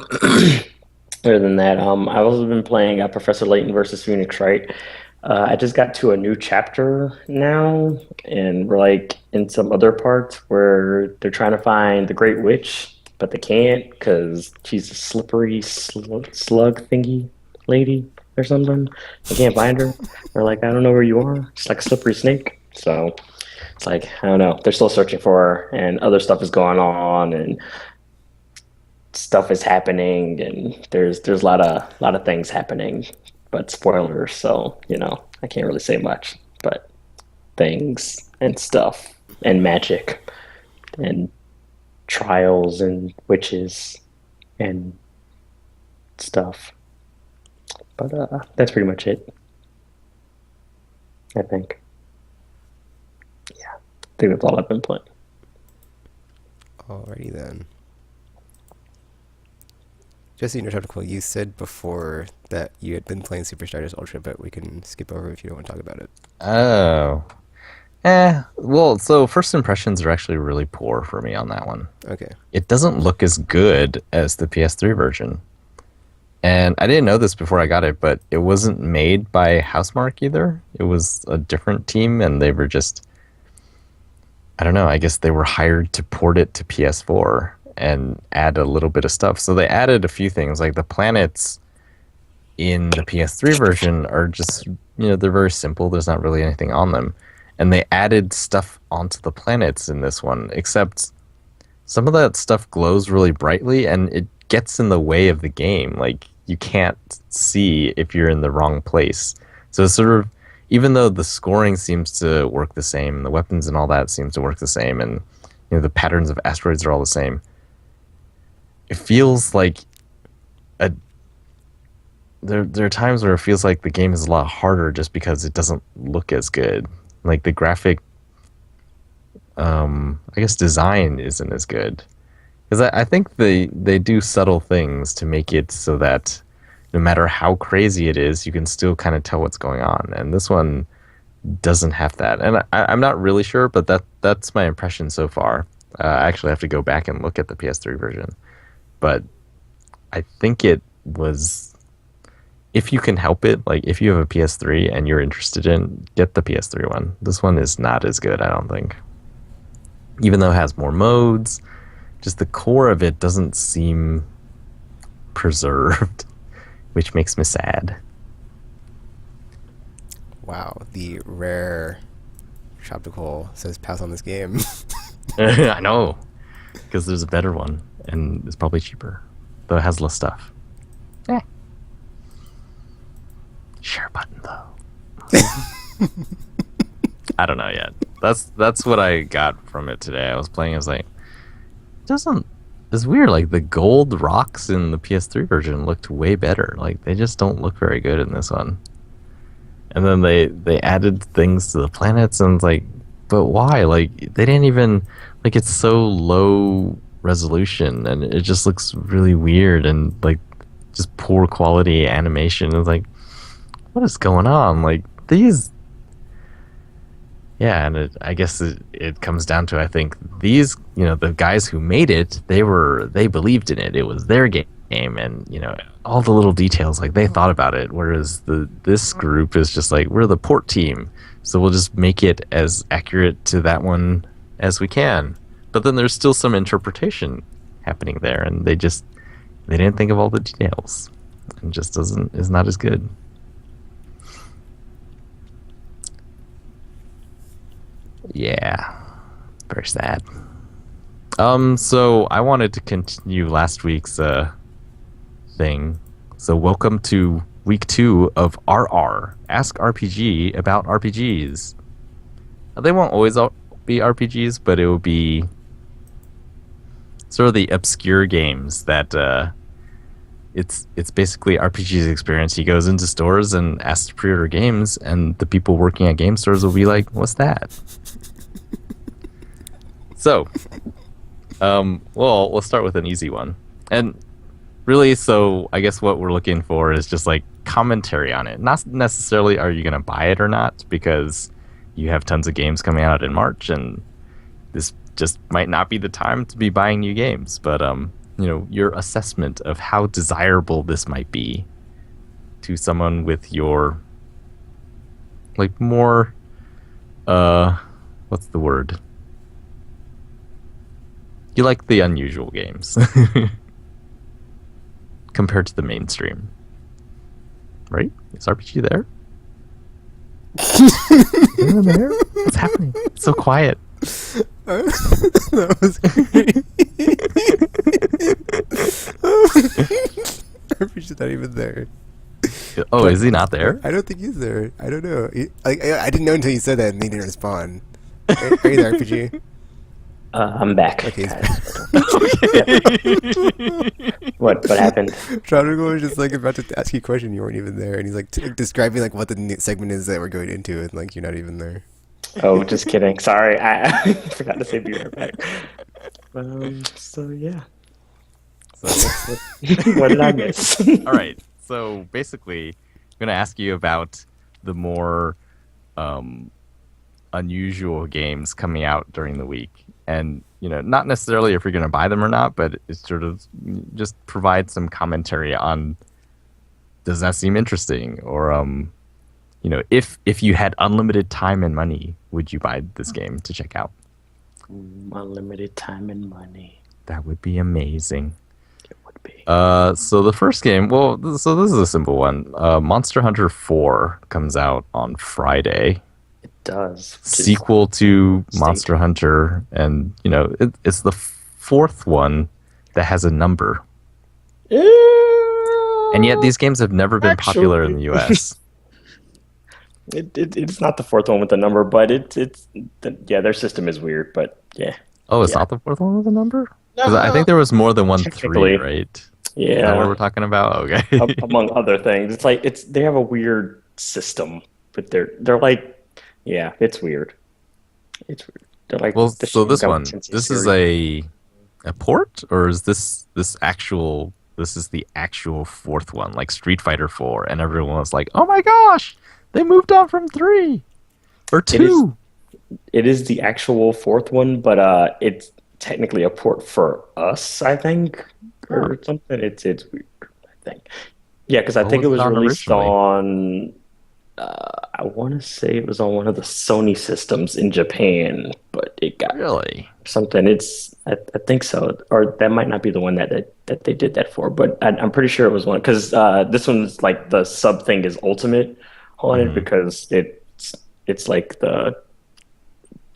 S3: than that, I've also been playing Professor Layton versus Phoenix Wright. I just got to a new chapter now, and we're like in some other parts where they're trying to find the Great Witch, but they can't because she's a slippery slug thingy lady or something. They can't find her. They're like, I don't know where you are. She's like a slippery snake. So it's like, I don't know. They're still searching for her, and other stuff is going on, and stuff is happening, and there's a lot of things happening, but spoilers, so I can't really say much. But things and stuff and magic and trials and witches and stuff. But that's pretty much it, I think. Yeah, I think that's all I've been playing.
S1: Alrighty then. Just in your article, you said before that you had been playing Super Stardust Ultra, but we can skip over if you don't want to talk about it.
S2: Oh. Well, so first impressions are actually really poor for me on that one.
S1: Okay.
S2: It doesn't look as good as the PS3 version. And I didn't know this before I got it, but it wasn't made by Housemarque either. It was a different team, and they were just, I don't know, I guess they were hired to port it to PS4 and add a little bit of stuff. So they added a few things, like the planets in the PS3 version are just, they're very simple. There's not really anything on them. And they added stuff onto the planets in this one, except some of that stuff glows really brightly and it gets in the way of the game. Like, you can't see if you're in the wrong place. So it's sort of, even though the scoring seems to work the same, the weapons and all that seems to work the same, and the patterns of asteroids are all the same, it feels like there are times where it feels like the game is a lot harder just because it doesn't look as good. Like, the graphic, I guess, design isn't as good. Because I think they do subtle things to make it so that no matter how crazy it is, you can still kind of tell what's going on. And this one doesn't have that. And I'm not really sure, but that's my impression so far. I actually have to go back and look at the PS3 version. But I think it was, if you can help it, like if you have a PS3 and you're interested in, get the PS3 one. This one is not as good, I don't think. Even though it has more modes, just the core of it doesn't seem preserved, which makes me sad.
S1: Wow, the rare Shoptical says pass on this game.
S2: I know, because there's a better one, and it's probably cheaper, though it has less stuff. Share button, though. I don't know yet. That's what I got from it today. I was playing, I was like, it's weird, like the gold rocks in the PS3 version looked way better. Like, they just don't look very good in this one. And then they added things to the planets, and it's like, but why? Like, they didn't even, like, it's so low resolution and it just looks really weird and like just poor quality animation. It's like, what is going on? Like, these, yeah, and I guess it comes down to, I think these, the guys who made it, they believed in it. It was their game, and all the little details, like, they thought about it. Whereas this group is just like, we're the port team, so we'll just make it as accurate to that one as we can. But then there's still some interpretation happening there, and they didn't think of all the details, and just is not as good. Yeah, very sad. So I wanted to continue last week's thing. So welcome to week 2 of RR, Ask RPG about RPGs. They won't always be RPGs, but it will be sort of the obscure games that it's basically RPG's experience. He goes into stores and asks to pre-order games, and the people working at game stores will be like, "What's that?" So, well, we'll start with an easy one. And really, so I guess what we're looking for is just like commentary on it. Not necessarily are you going to buy it or not, because you have tons of games coming out in March, and this just might not be the time to be buying new games. But your assessment of how desirable this might be to someone with your like more what's the word? You like the unusual games compared to the mainstream, right? Is RPG there? Anyone there? What's happening? It's so quiet.
S1: That was great. RPG's not even there.
S2: Oh, is he not there?
S1: I don't think he's there. I don't know. I didn't know until you said that and he didn't respond. Are you there, RPG?
S3: I'm back.
S1: Okay.
S3: What happened?
S1: Tropical was just like about to ask you a question. You weren't even there, and he's like describing like what the new segment is that we're going into, and like you're not even there.
S3: Oh, just kidding. Sorry, I forgot to say be right back. So yeah.
S2: So,
S3: What did I miss?
S2: all right. So basically, I'm going to ask you about the more unusual games coming out during the week. And, not necessarily if you're going to buy them or not, but it's sort of just provide some commentary on, does that seem interesting? Or, if you had unlimited time and money, would you buy this game to check out?
S3: Unlimited time and money.
S2: That would be amazing.
S3: It would be.
S2: So the first game, so this is a simple one. Monster Hunter 4 comes out on Friday.
S3: It does.
S2: Sequel to Monster Hunter, and it's the fourth one that has a number. And yet these games have never been popular in the US.
S3: It's not the fourth one with the number, but their system is weird, but yeah.
S2: Oh, it's not the fourth one with a number? Because I think there was more than 1 3, right?
S3: Yeah.
S2: Is that what we're talking about? Okay.
S3: Among other things, they have a weird system, but they're like, yeah, it's weird. It's weird. They're like,
S2: well, so this one, this is a port, or is this is the actual fourth one, like Street Fighter 4, and everyone was like, oh my gosh, they moved on from 3 or 2.
S3: It is the actual fourth one, but it's technically a port for us, I think, or something. It's weird, I think. Yeah, because I think it was released on. I want to say it was on one of the Sony systems in Japan, but it got
S2: really
S3: something. I think so, or that might not be the one that they did that for, but I'm pretty sure it was one, because this one's like the sub thing is Ultimate on it, because it's like the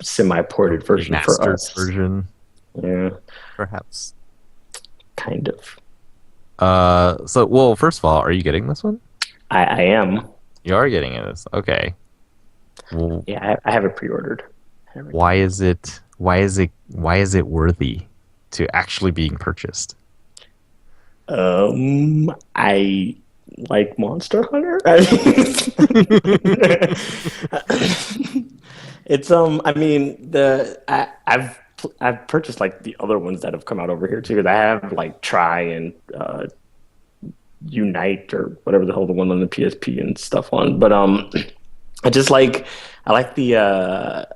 S3: semi-ported version for us.
S2: Version,
S3: yeah,
S2: perhaps,
S3: kind of.
S2: So, well, first of all, are you getting this one?
S3: I am.
S2: You are getting this, okay. Well,
S3: yeah, I have it pre-ordered.
S2: Why is it worthy to actually being purchased?
S3: I like Monster Hunter. It's I mean I've purchased like the other ones that have come out over here too. I have like Try and Unite, or whatever the hell the one on the PSP and stuff on. But I like the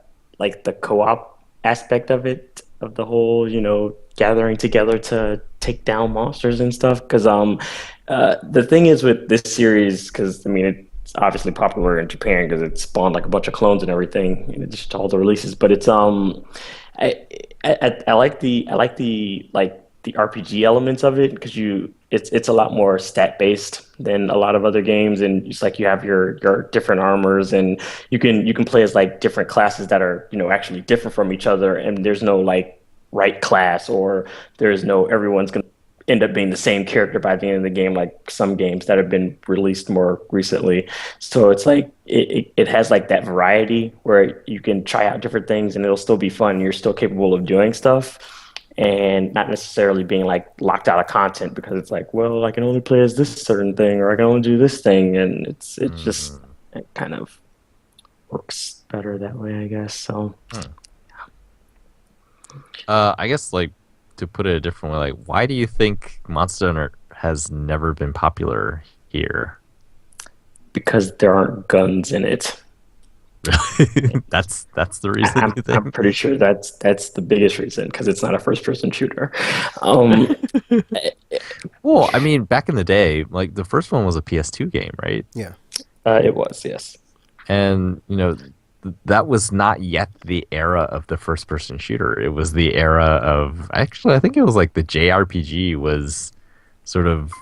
S3: co-op aspect of it, of the whole, gathering together to take down monsters and stuff. Because the thing is with this series, because I mean it's obviously popular in Japan because it spawned like a bunch of clones and everything, in addition to all the releases. But it's I like the RPG elements of it, because it's a lot more stat based than a lot of other games, and it's like you have your different armors, and you can play as like different classes that are actually different from each other, and there's no like right class, or there's no everyone's gonna end up being the same character by the end of the game, like some games that have been released more recently. So it's like it has like that variety where you can try out different things and it'll still be fun. You're still capable of doing stuff and not necessarily being like locked out of content because it's like, well, I can only play as this certain thing or I can only do this thing, and it just it kind of works better that way, I guess. So
S2: I guess like to put it a different way, like why do you think Monster Hunter has never been popular here?
S3: because there aren't guns in it.
S2: That's the reason
S3: I'm,
S2: you
S3: I'm
S2: think?
S3: pretty sure that's the biggest reason because it's not a first person shooter. Um,
S2: Well, I mean, back in the day, like the first one was a PS2 game, right?
S1: Yeah.
S3: it was, yes.
S2: And that was not yet the era of the first person shooter. It was the era of, actually, I think it was like the JRPG was sort of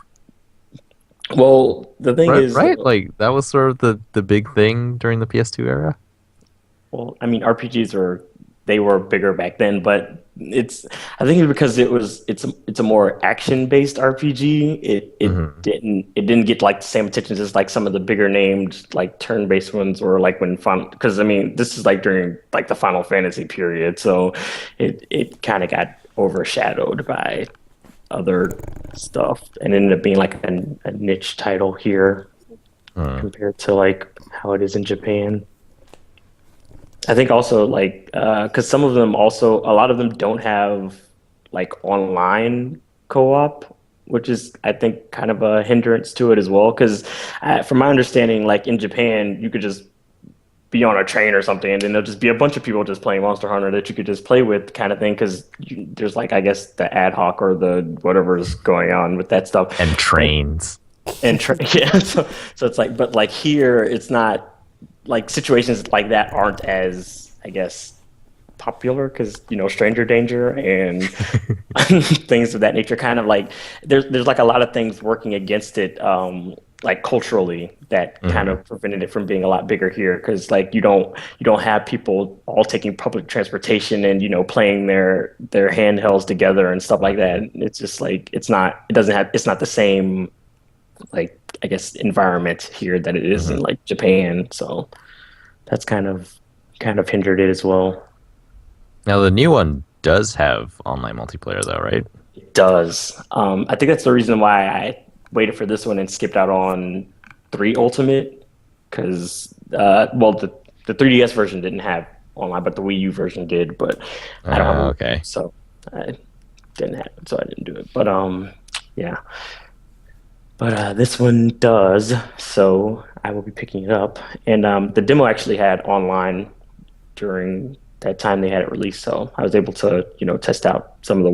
S3: Well, the thing
S2: right,
S3: is,
S2: right? Like that was sort of the big thing during the PS2 era.
S3: well, I mean, RPGs were bigger back then, but I think it's because it's a more action based RPG. It didn't get like the same attention as like some of the bigger named like turn based ones or like when Final, because I mean this is like during like the Final Fantasy period, so it kind of got overshadowed by other stuff and ended up being like a niche title here compared to like how it is in Japan. I think also like because some of them also a lot of them don't have like online co-op, which is I think kind of a hindrance to it as well. Because from my understanding, like in Japan, you could just be on a train or something, and then there'll just be a bunch of people just playing Monster Hunter that you could just play with, kind of thing. Because there's like I guess the ad hoc or the whatever's going on with that stuff
S2: And trains.
S3: yeah. So it's like, but like here, it's not like situations like that aren't as I guess popular because stranger danger and things of that nature kind of like there's like a lot of things working against it like culturally that kind of prevented it from being a lot bigger here because like you don't have people all taking public transportation and playing their handhelds together and stuff like that. It's just like it's not the same like I guess environment here that it is in like Japan, so that's kind of hindered it as well.
S2: Now the new one does have online multiplayer though, right?
S3: It does. I think that's the reason why I waited for this one and skipped out on 3 Ultimate because well the 3DS version didn't have online, but the Wii U version did. But I don't have it,
S2: Okay.
S3: so I didn't have it, so I didn't do it. But yeah. But this one does, so I will be picking it up. And the demo actually had online during that time they had it released, so I was able to, test out some of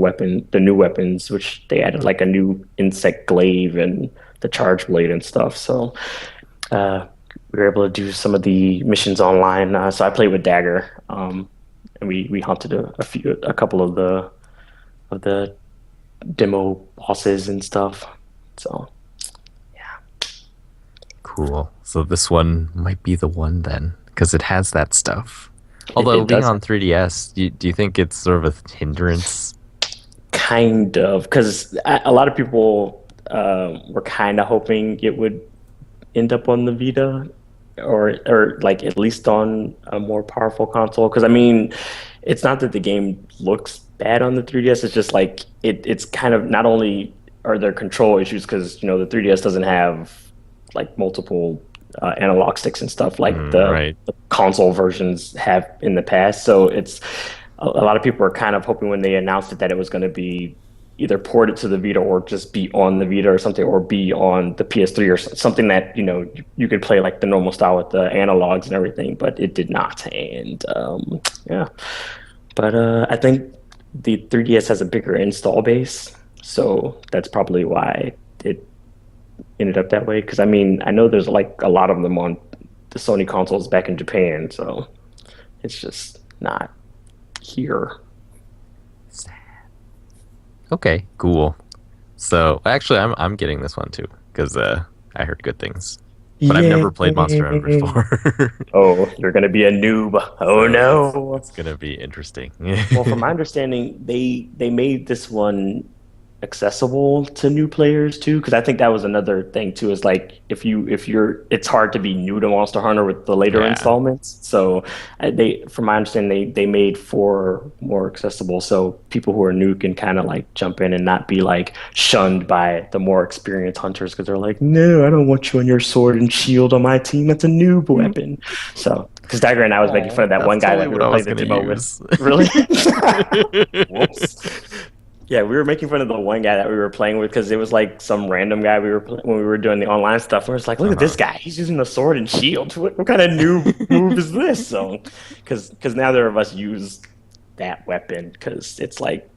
S3: the new weapons, which they added like a new insect glaive and the charge blade and stuff. So we were able to do some of the missions online. So I played with Dagger, and we hunted a couple of the demo bosses and stuff. So.
S2: Cool. So this one might be the one then, because it has that stuff. Although
S3: It
S2: being
S3: does.
S2: on 3DS, do you think it's sort of a hindrance?
S3: Kind of, because a lot of people were kind of hoping it would end up on the Vita, or like at least on a more powerful console. Because I mean, it's not that the game looks bad on the 3DS. It's just like it's kind of not only are there control issues because the 3DS doesn't have like multiple analog sticks and stuff like
S2: right.
S3: the console versions have in the past. So it's a lot of people are kind of hoping when they announced it that it was going to be either ported to the Vita or just be on the Vita or something, or be on the PS3 or something that you could play like the normal style with the analogs and everything, but it did not. And yeah, but I think the 3DS has a bigger install base, so that's probably why it ended up that way. Because I mean, I know there's like a lot of them on the Sony consoles back in Japan, so it's just not here.
S2: Okay, cool. So actually, I'm getting this one too because I heard good things, but I've never played Monster Hunter
S3: Yay.
S2: before.
S3: Oh, you're gonna be a noob. Oh
S2: So
S3: no.
S2: it's gonna be interesting.
S3: Well, from my understanding, they made this one accessible to new players too, because I think that was another thing too, is like if you're it's hard to be new to Monster Hunter with the later
S2: Yeah.
S3: installments. So they from my understanding they made 4 more accessible, so people who are new can kind of like jump in and not be like shunned by the more experienced hunters, because they're like, no, I don't want you on your sword and shield on my team, that's a noob weapon. So because Dagger and I was making
S2: Oh,
S3: fun of that
S2: that's
S3: one guy
S2: totally
S3: that we
S2: what
S3: were
S2: I was
S3: playing the
S2: gonna
S3: demo with.
S2: use.
S3: Really? Whoops. Yeah, we were making fun of the one guy that we were playing with, because it was like some random guy when we were doing the online stuff. We are just like, look at this
S2: Uh-huh.
S3: guy. He's using a sword and shield. What kind of new move is this? So, because neither of us use that weapon, because it's like,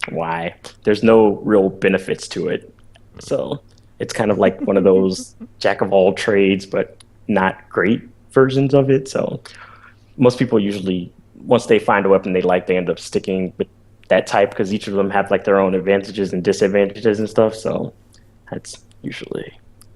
S3: why? There's no real benefits to it. So it's kind of like one of those jack of all trades, but not great versions of it. So most people usually, once they find a weapon they like, they end up sticking with that type, because each of them have like their own advantages and disadvantages and stuff. So that's usually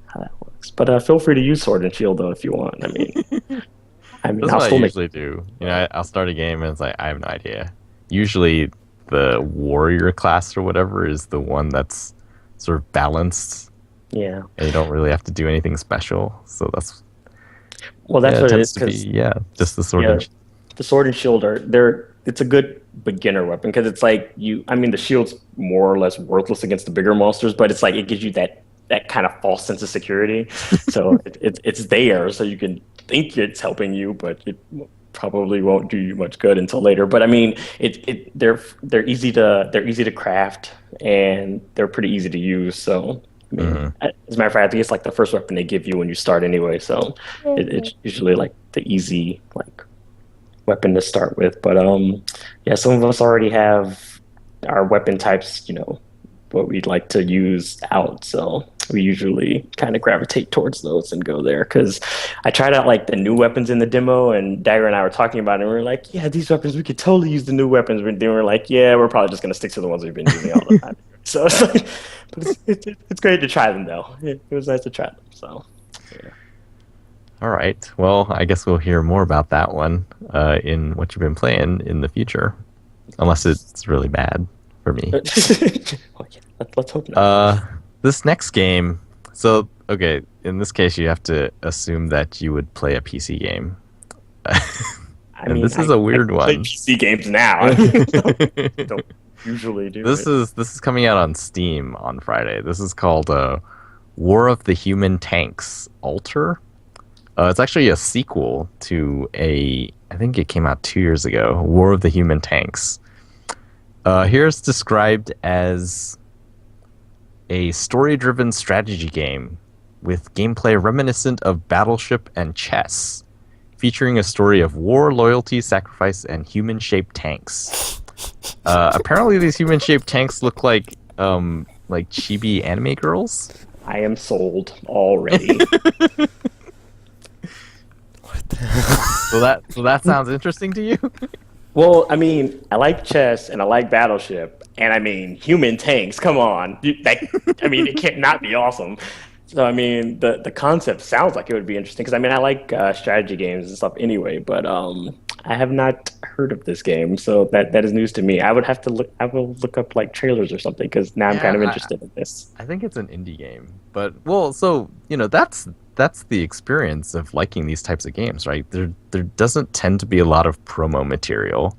S3: how that works. But feel free to use sword and shield though if you want. I mean,
S2: That's
S3: I'll
S2: what I
S3: still make.
S2: usually do. I'll start a game and it's like I have no idea. Usually, the warrior class or whatever is the one that's sort of balanced,
S3: Yeah.
S2: and you don't really have to do anything special. So that's
S3: Well,
S2: yeah,
S3: that's
S2: it
S3: what it
S2: tends
S3: is,
S2: to be
S3: because
S2: just the sword
S3: yeah,
S2: and
S3: the sword and shield are they're it's a good beginner weapon, because it's like I mean the shield's more or less worthless against the bigger monsters, but it's like it gives you that kind of false sense of security. So it's there, so you can think it's helping you, but it probably won't do you much good until later. But I mean, they're easy to craft, and they're pretty easy to use. So I mean,
S2: hmm
S3: as a matter of fact, I think it's like the first weapon they give you when you start anyway. So it's usually like the easy like weapon to start with. But yeah, some of us already have our weapon types, what we'd like to use out. So we usually kind of gravitate towards those and go there. Because I tried out like the new weapons in the demo, and Dagger and I were talking about it, and we were like, yeah, these weapons, we could totally use the new weapons. But then we are like, yeah, we're probably just going to stick to the ones we've been using all the time. So it's like, but it's great to try them though. It was nice to try them. So yeah.
S2: All right. Well, I guess we'll hear more about that one in what you've been playing in the future, unless it's really bad for me.
S3: Well, yeah, let's hope not.
S2: This next game. So, okay, in this case, you have to assume that you would play a PC game,
S3: I
S2: and
S3: mean,
S2: this is a
S3: I
S2: weird
S3: play
S2: one.
S3: PC games now. I mean, don't usually do
S2: This
S3: it.
S2: is coming out on Steam on Friday. This is called War of the Human Tanks Alter. It's actually a sequel to I think it came out 2 years ago, War of the Human Tanks. Here it's described as a story-driven strategy game with gameplay reminiscent of Battleship and chess, featuring a story of war, loyalty, sacrifice, and human-shaped tanks. Apparently, these human-shaped tanks look like chibi anime girls.
S3: I am sold already.
S2: So that sounds interesting to you?
S3: Well, I mean, I like chess and I like Battleship, and I mean, human tanks. Come on, I mean, it can't not be awesome. So, I mean, the concept sounds like it would be interesting, because I mean, I like strategy games and stuff anyway, but I have not heard of this game, so that is news to me. I would have to look. I will look up like trailers or something, because now I'm kind of
S2: Yeah,
S3: interested in this.
S2: I think it's an indie game, but well, so that's the experience of liking these types of games, right? There doesn't tend to be a lot of promo material,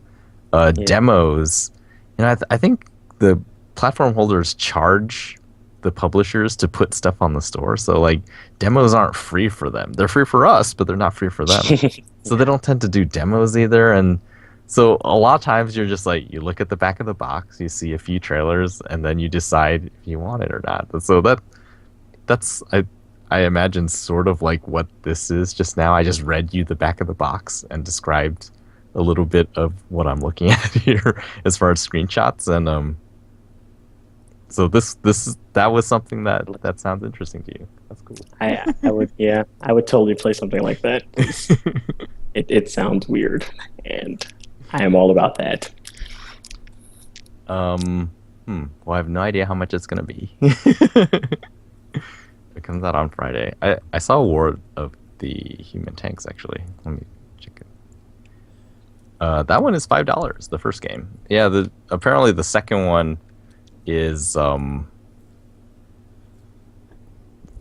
S3: Yeah.
S2: demos. I think the platform holders charge the publishers to put stuff on the store, so like demos aren't free for them. They're free for us, but they're not free for them. So they don't tend to do demos either, and so a lot of times you're just like you look at the back of the box, you see a few trailers, and then you decide if you want it or not. So that's I imagine sort of like what this is just now. I just read you the back of the box and described a little bit of what I'm looking at here as far as screenshots, and so that was something that sounds interesting to you. That's cool.
S3: I would totally play something like that. It sounds weird, and I am all about that.
S2: Well, I have no idea how much it's gonna be. It comes out on Friday. I saw War of the Human Tanks actually. Let me check it. That one is $5. The first game. Yeah. Apparently the second one is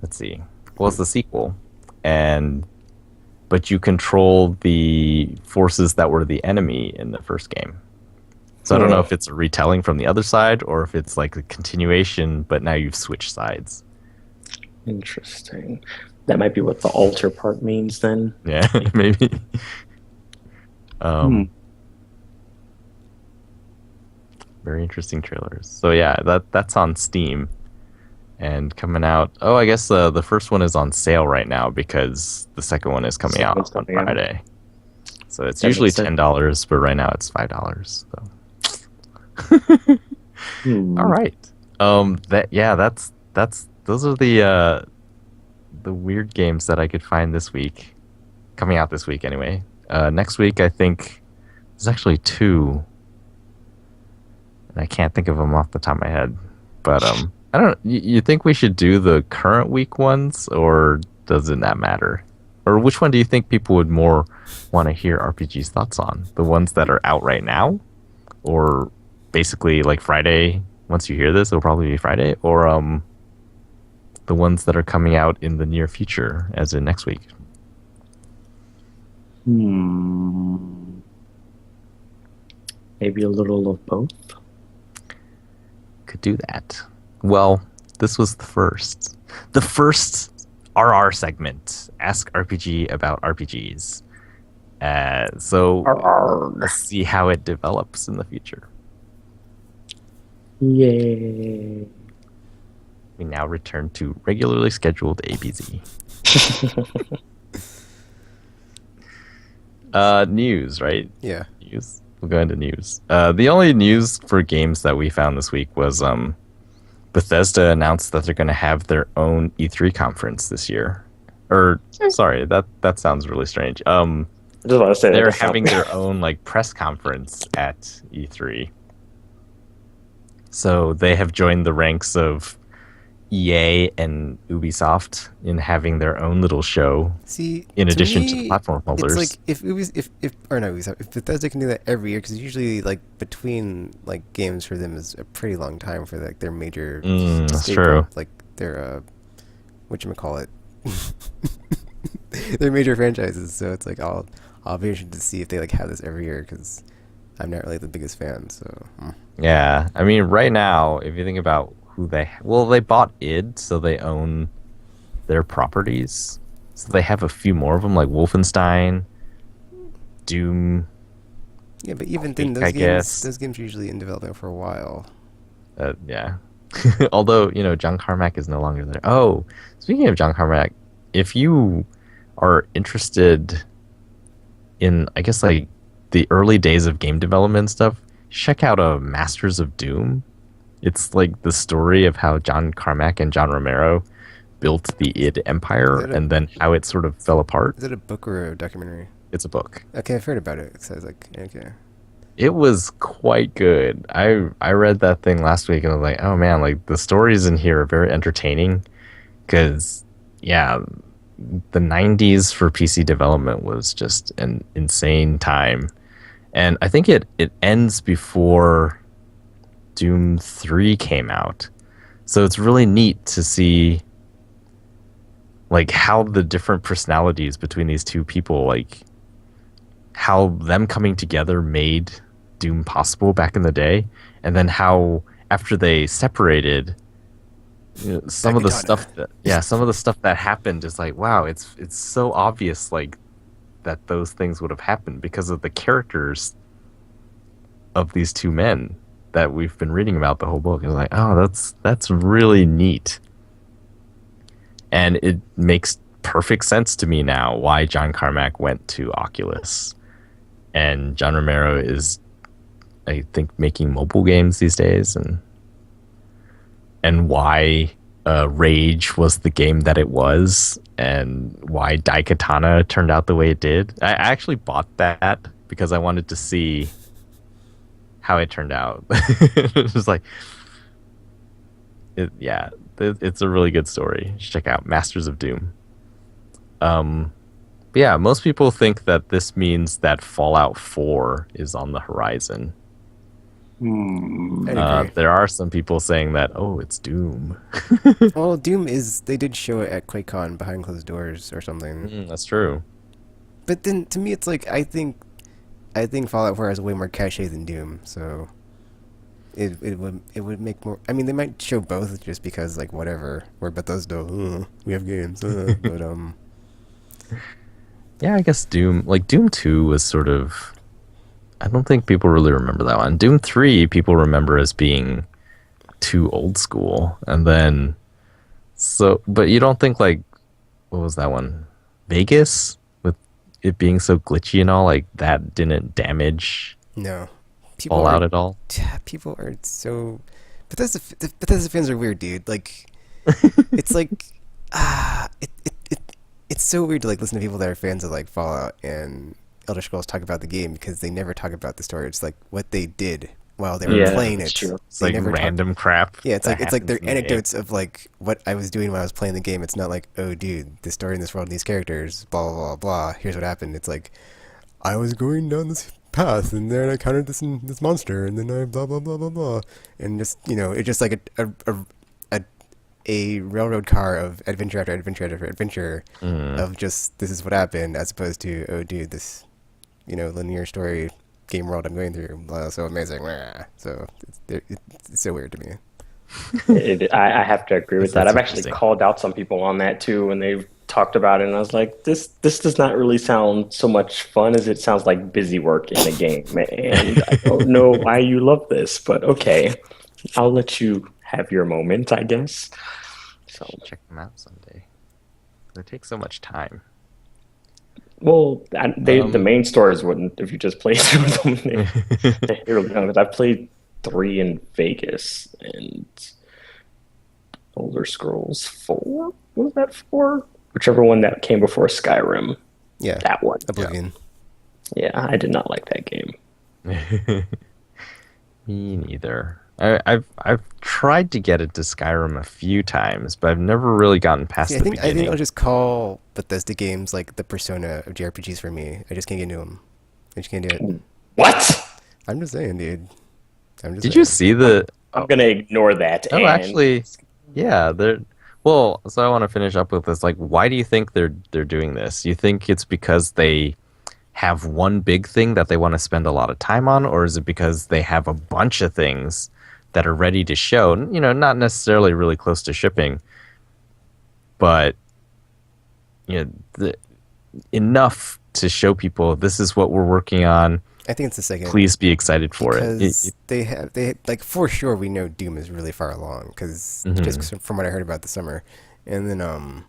S2: let's see. Well, it's the sequel, and but you control the forces that were the enemy in the first game. So I don't know if it's a retelling from the other side or if it's like a continuation, but now you've switched sides.
S3: Interesting. That might be what the alter part means then.
S2: Yeah, maybe.
S3: Hmm.
S2: Very interesting trailers. So yeah, that's on Steam and coming out. Oh, I guess the first one is on sale right now because the second one is coming
S3: Second one's
S2: out on
S3: coming out.
S2: Friday. So it's
S3: That
S2: usually
S3: makes sense.
S2: $10, but right now it's $5. So.
S3: Hmm.
S2: All right. That's those are the weird games that I could find this week, coming out this week anyway. Next week I think there's actually two, and I can't think of them off the top of my head. But I don't. You think we should do the current week ones, or doesn't that matter? Or which one do you think people would more want to hear RPG's thoughts on? The ones that are out right now, or basically like Friday? Once you hear this, it'll probably be Friday, or the ones that are coming out in the near future, as in next week.
S3: Maybe a little of both.
S2: Could do that. Well, this was the first RR segment. Ask RPG about RPGs. So let's see how it develops in the future.
S3: Yay.
S2: We now return to regularly scheduled ABZ. News, right?
S1: Yeah.
S2: News. We'll go into news. The only news for games that we found this week was Bethesda announced that they're going to have their own E3 conference this year. Or sorry, that sounds really strange.
S3: I just want to say
S2: They're having their own like press conference at E3. So they have joined the ranks of EA and Ubisoft in having their own little show.
S1: See,
S2: in
S1: to
S2: addition to
S1: me,
S2: the platform holders.
S1: it's like if Bethesda can do that every year, because usually like between like games for them is a pretty long time for like their major
S2: That's
S1: staple,
S2: true.
S1: like their whatchamacallit, their major franchises. So it's like I'll be interested to see if they like have this every year, because I'm not really the biggest fan. So
S2: Yeah, I mean, right now, if you think about who they bought id, so they own their properties. So they have a few more of them, like Wolfenstein, Doom.
S1: yeah, but even then,
S2: I guess.
S1: those games are usually in development for a while.
S2: Yeah. Although, John Carmack is no longer there. Oh, speaking of John Carmack, if you are interested in, I guess, like the early days of game development and stuff, check out Masters of Doom. It's like the story of how John Carmack and John Romero built the id empire and then how it sort of fell apart.
S1: Is it a book or a documentary?
S2: It's a book.
S1: Okay, I've heard about it. So I was like, okay.
S2: It was quite good. I read that thing last week and I was like, oh man, like the stories in here are very entertaining, because yeah, the 90s for PC development was just an insane time. And I think it ends before Doom 3 came out. So it's really neat to see like how the different personalities between these two people, like how them coming together made Doom possible back in the day, and then how after they separated, some of the stuff that happened is like, wow, it's so obvious like that those things would have happened because of the characters of these two men that we've been reading about the whole book. It's like, oh, that's really neat. And it makes perfect sense to me now why John Carmack went to Oculus. And John Romero is, I think, making mobile games these days, and why Rage was the game that it was, and why Daikatana turned out the way it did. I actually bought that because I wanted to see how it turned out. It was like, it's a really good story. Check out Masters of Doom. But yeah, most people think that this means that Fallout 4 is on the horizon.
S3: Hmm.
S1: I'd agree.
S2: There are some people saying that, oh, it's Doom.
S1: Well, Doom is they did show it at QuakeCon behind closed doors or something.
S2: That's true.
S1: But then to me, it's like I think Fallout 4 has way more cachet than Doom, so it would make more. I mean, they might show both just because like whatever. We're Bethesda, we have games, but
S2: Yeah, I guess Doom, like Doom 2 was sort of, I don't think people really remember that one. Doom 3, people remember as being too old school. And then, but you don't think like, what was that one? Vegas? With it being so glitchy and all, like that didn't damage
S1: no, people
S2: Fallout
S1: are
S2: at all?
S1: people are so Bethesda fans are weird, dude. Like it's like it's so weird to like listen to people that are fans of like Fallout and Elder Scrolls talk about the game because they never talk about the story. It's like what they did while they were
S3: Yeah,
S1: playing
S3: that's
S1: it.
S3: true.
S2: It's
S1: They
S2: like
S1: never talk-
S2: random crap.
S1: Yeah, it's
S2: that
S1: like their
S2: happens in the game.
S1: anecdotes of like what I was doing when I was playing the game. It's not like, oh, dude, the story in this world and these characters, blah blah blah blah. Here's what happened. It's like I was going down this path and then I encountered this monster and then I blah blah blah blah blah and just it's just like a railroad car of adventure after adventure after adventure of just this is what happened as opposed to, oh, dude, this linear story game world I'm going through, so amazing. So it's so weird to me.
S3: I have to agree with that.
S2: That's
S3: I've actually
S2: interesting.
S3: called out some people on that too when they've talked about it, and I was like, this does not really sound so much fun as it sounds like busy work in a game. And I don't know why you love this, but okay, I'll let you have your moment, I guess. So,
S2: Check them out someday. They take so much time.
S3: well, the
S2: Um,
S3: main stories wouldn't if you just played through them. They really don't. I've played 3 in Vegas and Elder Scrolls 4. Was that 4? Whichever one that came before Skyrim.
S1: Yeah,
S3: That one.
S1: Oblivion.
S3: Yeah, I did not like that game.
S2: Me neither. I've tried to get into Skyrim a few times, but I've never really gotten past
S1: See,
S2: the
S1: I think
S2: beginning.
S1: I'll just call Bethesda games like the Persona of JRPGs for me. I just can't get into them. I just can't do it.
S3: What?
S1: I'm just saying, dude. I'm just
S2: Did
S1: saying.
S2: you see the?
S3: I'm gonna ignore that.
S2: Oh,
S3: and
S2: actually, yeah. They're well. So I want to finish up with this. Like, why do you think they're doing this? You think it's because they have one big thing that they want to spend a lot of time on, or is it because they have a bunch of things that are ready to show? Not necessarily really close to shipping, but enough to show people this is what we're working on.
S1: I think it's the second.
S2: Please be excited for it.
S1: Because they like for sure we know Doom is really far along because just from what I heard about the summer, and then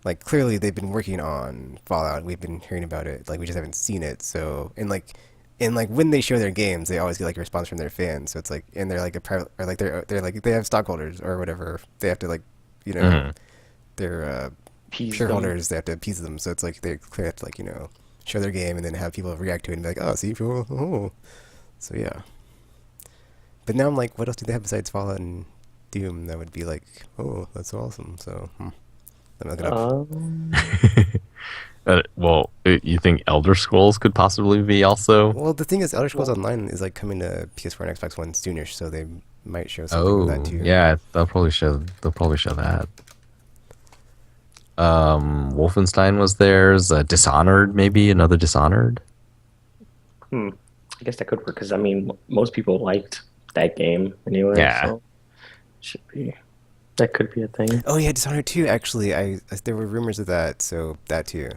S1: like clearly they've been working on Fallout. We've been hearing about it, like we just haven't seen it. So and like when they show their games, they always get like a response from their fans. So it's like and they're like a private or like they're like they have stockholders or whatever. They have to like their
S3: appease them.
S1: shareholders. They have to appease them. So it's like they clearly have to like show their game and then have people react to it and be like, oh, see, people, oh. So yeah. But now I'm like, what else do they have besides Fallout and Doom that would be like, oh, that's so awesome. So I'm looking up.
S2: Well, you think Elder Scrolls could possibly be also?
S1: Well, the thing is, Elder Scrolls Online is like coming to PS4 and Xbox One soonish, so they might show something with that too.
S2: Yeah, they'll probably show that. Wolfenstein was theirs. Dishonored, maybe another Dishonored.
S3: I guess that could work because I mean most people liked that game anyway.
S2: Yeah.
S3: So that could be a thing.
S1: Oh yeah, Dishonored 2. Actually, there were rumors of that, so that too.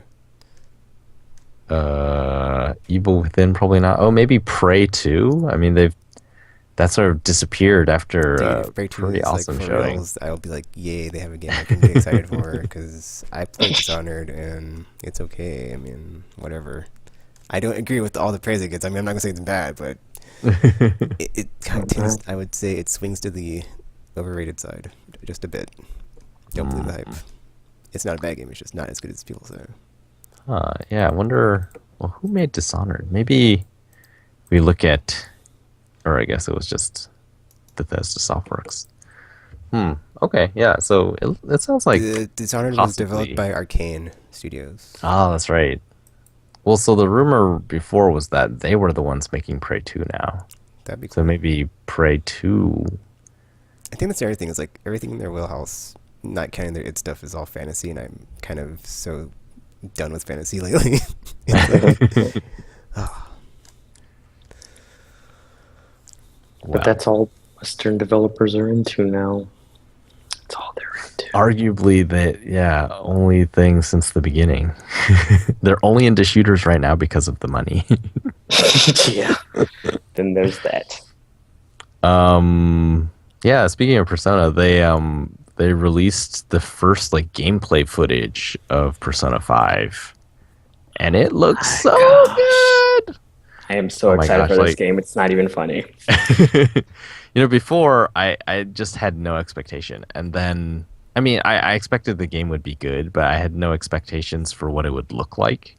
S2: Evil Within, probably not. Oh, maybe Prey 2. I mean, that sort of disappeared after
S1: Dude, if Prey 2
S2: pretty
S1: is
S2: awesome
S1: like for
S2: showing.
S1: reals, I'll be like, yay, they have a game I can get excited for because I played Dishonored and it's okay. I mean, whatever. I don't agree with all the praise it gets. I mean, I'm not gonna say it's bad, but it kind of tends. I would say it swings to the overrated side just a bit. Don't believe the hype. It's not a bad game. It's just not as good as people say.
S2: Yeah, I wonder. Well, who made Dishonored? Maybe we look at, or I guess it was just Bethesda Softworks. Okay, yeah. So it sounds like
S1: The Dishonored was
S2: possibly.
S1: developed by Arcane Studios.
S2: Oh, that's right. Well, so the rumor before was that they were the ones making Prey 2 now.
S1: That'd be
S2: So
S1: cool.
S2: maybe Prey 2.
S1: I think that's everything. Is like everything in their wheelhouse, not counting their id stuff, is all fantasy, and I'm kind of so done with fantasy lately. It's like, oh,
S3: But
S2: Well,
S3: that's all Western developers are into now. That's all they're into.
S2: arguably only thing since the beginning. They're only into shooters right now because of the money.
S3: Yeah. Then there's that.
S2: Yeah, speaking of Persona, they released the first like gameplay footage of Persona 5 and it looks so good.
S3: I am so
S2: Oh my
S3: excited
S2: gosh,
S3: for this
S2: like
S3: game. It's not even funny.
S2: before I just had no expectation. And then I mean, I expected the game would be good, but I had no expectations for what it would look like.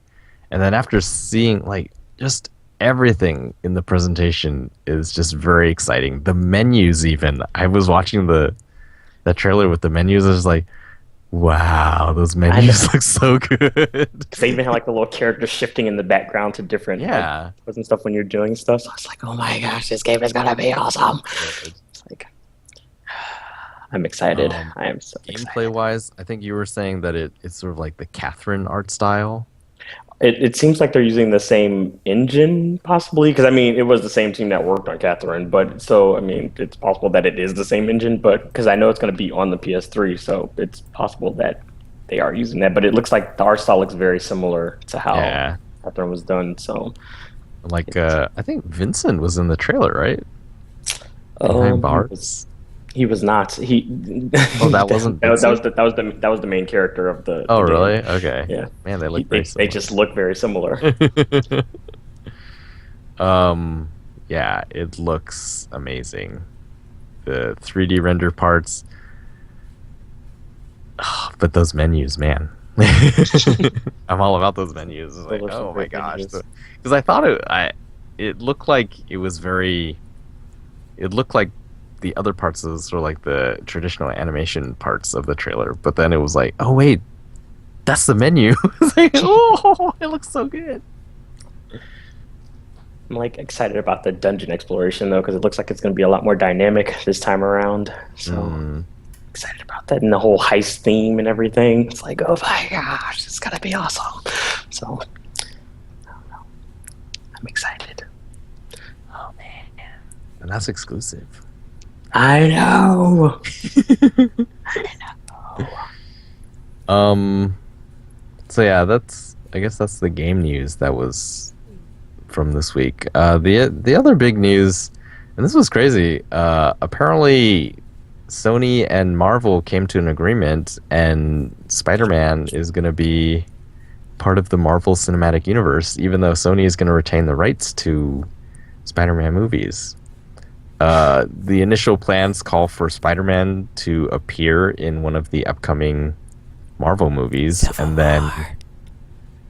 S2: And then after seeing like just everything in the presentation is just very exciting. The menus even. I was watching the trailer with the menus. I was like, wow, those menus look so good.
S3: Because they even have like the little characters shifting in the background to different
S2: Yeah.
S3: like, and stuff when you're doing stuff. So I was like, oh my gosh, this game is gonna be awesome. It's like I'm excited. I am so
S2: Gameplay
S3: excited.
S2: wise, I think you were saying that it's sort of like the Catherine art style.
S3: It seems like they're using the same engine, possibly, because I mean, it was the same team that worked on Catherine, but so I mean, it's possible that it is the same engine, but because I know it's going to be on the PS3, so it's possible that they are using that. But it looks like the art style looks very similar to how
S2: Yeah.
S3: Catherine was done. So,
S2: Like I think Vincent was in the trailer, right? Behind bars.
S3: he was not. He.
S2: Oh, that wasn't
S3: that was
S2: Vincent?
S3: that was the main character of the.
S2: Oh,
S3: the game.
S2: really? Okay.
S3: Yeah.
S2: Man, they look
S3: They
S2: very similar.
S3: just look very similar.
S2: Yeah, it looks amazing. The 3D render parts. But those menus, man. I'm all about those menus. It's like,
S3: Those are some
S2: oh my
S3: great
S2: gosh.
S3: menus.
S2: Because I thought it looked like it was it looked like the other parts of sort of like the traditional animation parts of the trailer, but then it was like, oh wait, that's the menu. It's like, oh, it looks so good.
S3: I'm like excited about the dungeon exploration though, because it looks like it's going to be a lot more dynamic this time around. So excited about that and the whole heist theme and everything. It's like, oh my gosh, it's gonna be awesome. So I don't know. I'm excited.
S2: Oh man, and that's exclusive.
S3: I know.
S2: So yeah, I guess that's the game news that was from this week. The other big news, and this was crazy. Apparently, Sony and Marvel came to an agreement, and Spider-Man is going to be part of the Marvel Cinematic Universe, even though Sony is going to retain the rights to Spider-Man movies. The initial plans call for Spider-Man to appear in one of the upcoming Marvel movies, and then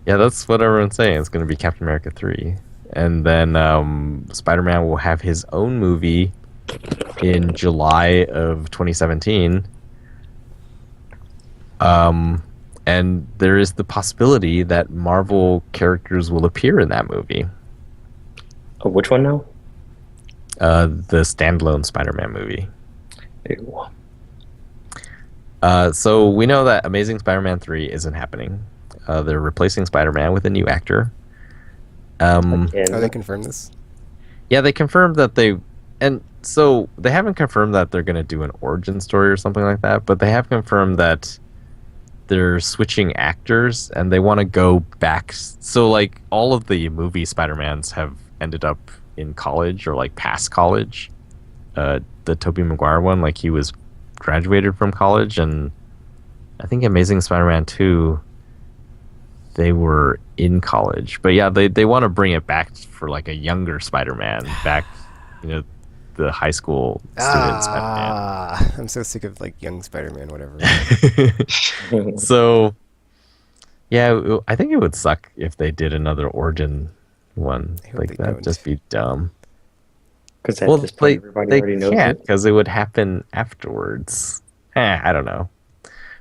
S2: yeah, that's what everyone's saying. It's going to be Captain America 3, and then Spider-Man will have his own movie in July of 2017. And there is the possibility that Marvel characters will appear in that movie.
S3: Oh, which one now?
S2: The standalone Spider-Man movie.
S3: Ew.
S2: So we know that Amazing Spider-Man 3 isn't happening. They're replacing Spider-Man with a new actor.
S3: Again.
S1: oh, they confirmed this.
S2: Yeah, they confirmed that and so they haven't confirmed that they're going to do an origin story or something like that, but they have confirmed that they're switching actors and they want to go back. So like all of the movie Spider-Mans have ended up in college or like past college. The Tobey Maguire one, like he was graduated from college, and I think Amazing Spider-Man 2 they were in college. But yeah, they want to bring it back for like a younger Spider-Man, back, the high school student Spider-Man.
S1: I'm so sick of like young Spider-Man, whatever.
S2: So yeah, I think it would suck if they did another origin one.
S1: I hope
S2: Like
S1: they
S2: that'd
S1: don't.
S2: just be dumb.
S3: Because at
S2: Well,
S3: this point, everybody
S2: they
S3: already knows
S2: can't
S3: it.
S2: because it would happen afterwards. I don't know.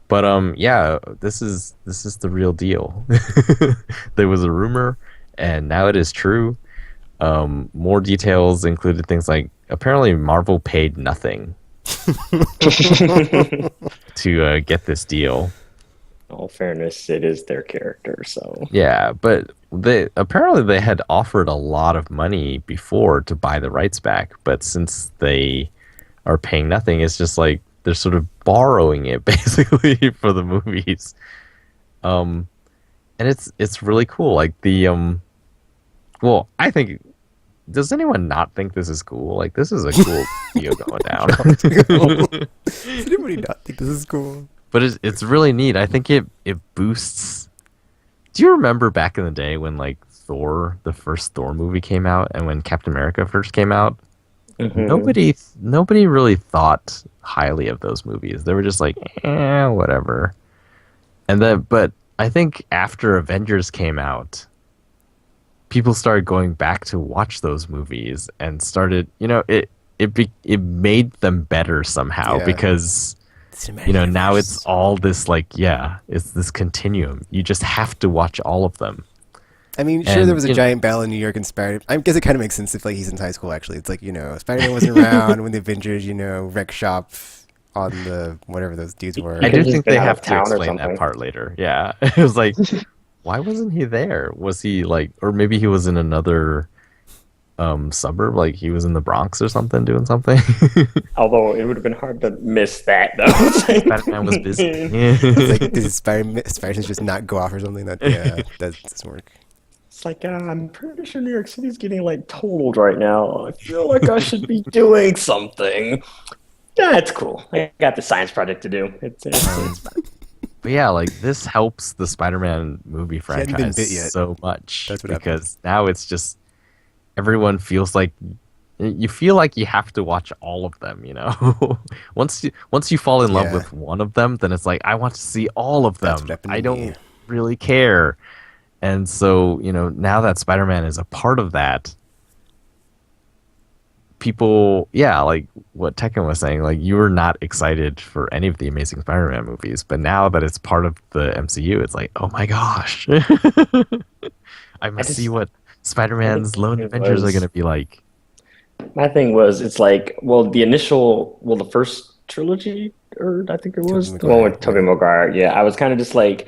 S2: But yeah, this is the real deal. There was a rumor, and now it is true. More details included things like apparently Marvel paid nothing to get this deal.
S3: All fairness, it is their character, so
S2: Yeah, but they had offered a lot of money before to buy the rights back, but since they are paying nothing, it's just like they're sort of borrowing it basically for the movies. And it's really cool. Like well, I think, does anyone not think this is cool? Like, this is a cool deal going down.
S1: Does anybody not think this is cool?
S2: But it's really neat. I think it boosts. Do you remember back in the day when like Thor, the first Thor movie came out, and when Captain America first came out? Nobody really thought highly of those movies. They were just like, whatever. And then, but I think after Avengers came out, people started going back to watch those movies and started, it made them better somehow because now it's all this like, it's this continuum. You just have to watch all of them.
S1: I mean, sure, there was a giant battle in New York and Spider. I guess it kind of makes sense if like he's in high school. Actually, it's like Spider-Man wasn't around when the Avengers, wreck shop on the whatever those dudes were.
S2: I do think they have to explain that part later. Yeah, it was like, why wasn't he there? Was he like, or maybe he was in another suburb, like he was in the Bronx or something, doing something.
S3: Although it would have been hard to miss that though.
S2: Spider-Man was busy.
S1: It's like, does Spider-Man just not go off or something? That doesn't work.
S3: It's like, I'm pretty sure New York City's getting like totaled right now. I feel like I should be doing something. Yeah, it's cool. I got the science project to do. It's fine.
S2: But yeah, like this helps the Spider-Man movie franchise so much.
S1: That's what
S2: because now it's just everyone feels like you feel like you have to watch all of them. Once you fall in love with one of them, then it's like I want to see all of them. I don't really care. And so, now that Spider-Man is a part of that, people, like what Tekken was saying, like you were not excited for any of the Amazing Spider-Man movies, but now that it's part of the MCU, it's like, oh my gosh, I must see what Spider-Man's Lone Adventures are going to be like.
S3: My thing was, it's like, the first trilogy, or I think it was the one with Tobey Maguire. Yeah, I was kind of just like,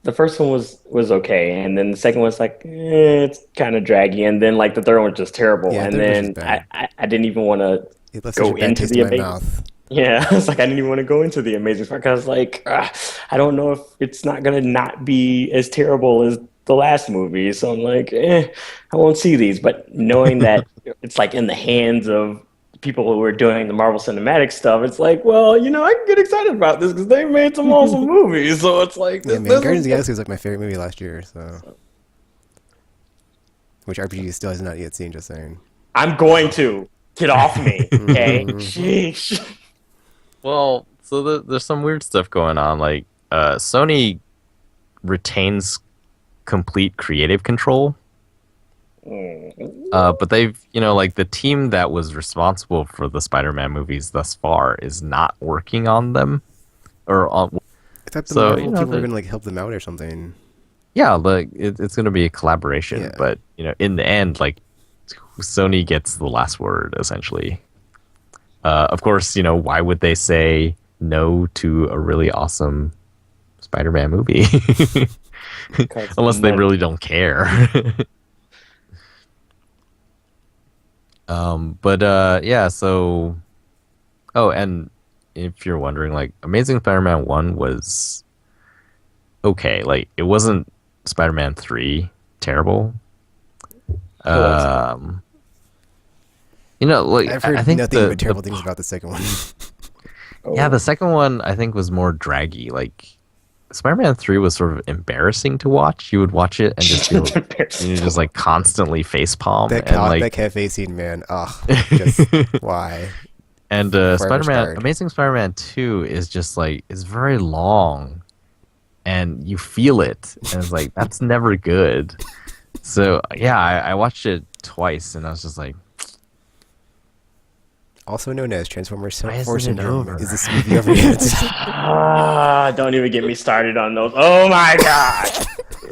S3: the first one was okay, and then the second one's like, it's kind of draggy, and then like the third one was just terrible, and then I didn't even want to go into the Amazing. Yeah, it's like I didn't even want to go into the Amazing Spider-Man because like I don't know if it's not gonna not be as terrible as the last movie, so I'm like, I won't see these. But knowing that it's like in the hands of people who are doing the Marvel Cinematic stuff, it's like, well, I can get excited about this because they made some awesome movies. So it's like,
S1: Guardians of the Galaxy was like my favorite movie last year. So, which RPG still has not yet seen. Just saying.
S3: I'm going to get off me. Okay, sheesh.
S2: Well, so there's some weird stuff going on. Like, Sony retains complete creative control. But they've, like the team that was responsible for the Spider-Man movies thus far is not working on them, or on.
S1: I thought the Marvel people were gonna like help them out or something.
S2: Yeah, like it's gonna be a collaboration, but in the end, like Sony gets the last word essentially. Of course, why would they say no to a really awesome Spider-Man movie unless they really don't care? So and if you're wondering, like Amazing Spider-Man 1 was okay. Like it wasn't Spider-Man 3 terrible. Like
S1: I've heard
S2: I think
S1: nothing but terrible things about the second one.
S2: Yeah, the second one I think was more draggy. Like Spider-Man 3 was sort of embarrassing to watch. You would watch it and just feel just like constantly facepalm.
S1: That cafe scene, man. Just why?
S2: And Amazing Spider-Man 2 is just like, it's very long and you feel it. And it's like, that's never good. So yeah, I watched it twice and I was just like,
S1: also known as Transformers Self-Force Syndrome. Is this movie over yet?
S3: Don't even get me started on those. Oh my gosh.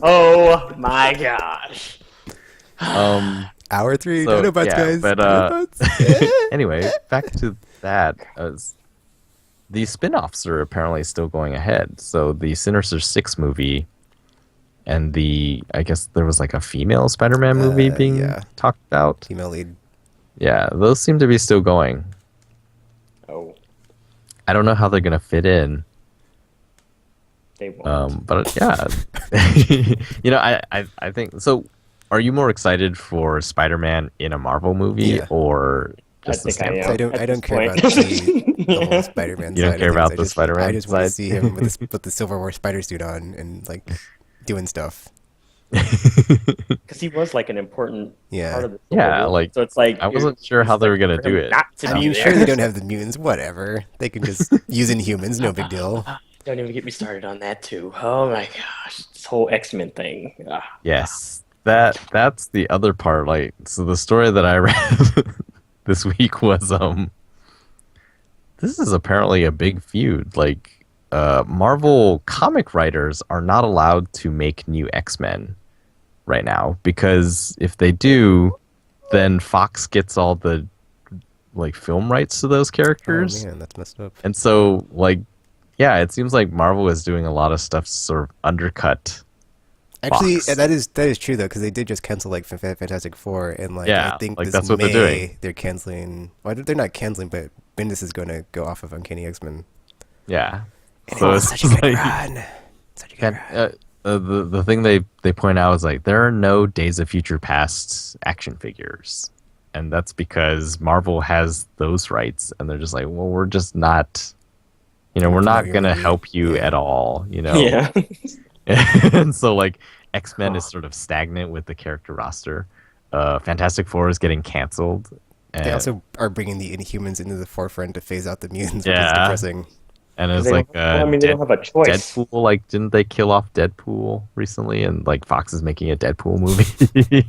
S3: Oh my gosh.
S1: I Hour 3,
S2: So
S1: Dinobots,
S2: yeah,
S1: guys.
S2: but
S1: Dinobots.
S2: anyway, back to that. The spin-offs are apparently still going ahead. So the Sinister Six movie and I guess there was like a female Spider-Man movie being
S1: Yeah.
S2: talked about.
S1: Female lead.
S2: Yeah, those seem to be still going.
S3: Oh,
S2: I don't know how they're gonna fit in.
S3: they won't.
S2: But yeah, I think so. Are you more excited for Spider-Man in a Marvel movie
S1: Yeah.
S2: or
S3: I
S2: just the
S3: think I
S2: standalone?
S3: am.
S1: I don't.
S3: At
S1: I don't
S3: this
S1: care
S3: point.
S1: about the whole Spider-Man.
S2: You don't
S1: side
S2: care
S1: of
S2: about
S1: things.
S2: the Spider-Man
S1: I just want to
S2: side?
S1: see him with the Silver War spider suit on and like doing stuff.
S3: Because he was like an important
S1: Yeah.
S3: part of the
S2: Yeah,
S3: Civil War.
S2: like,
S3: So it's like
S2: I wasn't sure how they were gonna do it.
S3: Not to
S1: I
S3: be
S1: mean,
S3: there.
S1: sure they don't have the mutants. Whatever. They can just use Inhumans. No big deal.
S3: Don't even get me started on that too. Oh my gosh, this whole X-Men thing. Ah.
S2: Yes, that's the other part. Like, so the story that I read this week was this is apparently a big feud. Like, Marvel comic writers are not allowed to make new X-Men right now because if they do, then Fox gets all the like film rights to those characters.
S1: Oh man, that's messed up.
S2: And so, like, yeah, it seems like Marvel is doing a lot of stuff to sort of undercut.
S1: Actually,
S2: Fox.
S1: that is true though, because they did just cancel like Fantastic Four, and like
S2: Yeah,
S1: I think
S2: like,
S1: this
S2: that's what
S1: May
S2: they're doing.
S1: they're canceling. Well, they're not canceling, but Bendis is going to go off of Uncanny X-Men.
S2: Yeah.
S1: And
S2: So
S1: it was
S2: it's
S1: such a good
S2: like-
S1: run. Such a good run.
S2: the thing they point out is like there are no Days of Future Past action figures, and that's because Marvel has those rights, and they're just like, well, we're just not, we're not
S1: your
S2: gonna
S1: movie.
S2: help you
S1: Yeah.
S2: at all,
S3: Yeah.
S2: and so like X-Men is sort of stagnant with the character roster. Fantastic Four is getting canceled.
S1: They also are bringing the Inhumans into the forefront to phase out the mutants, which is
S2: Yeah.
S1: depressing.
S2: and it's
S3: They
S2: like
S3: don't- well, I mean, they don't have a choice.
S2: Deadpool, like, didn't they kill off Deadpool recently? And like Fox is making a Deadpool movie.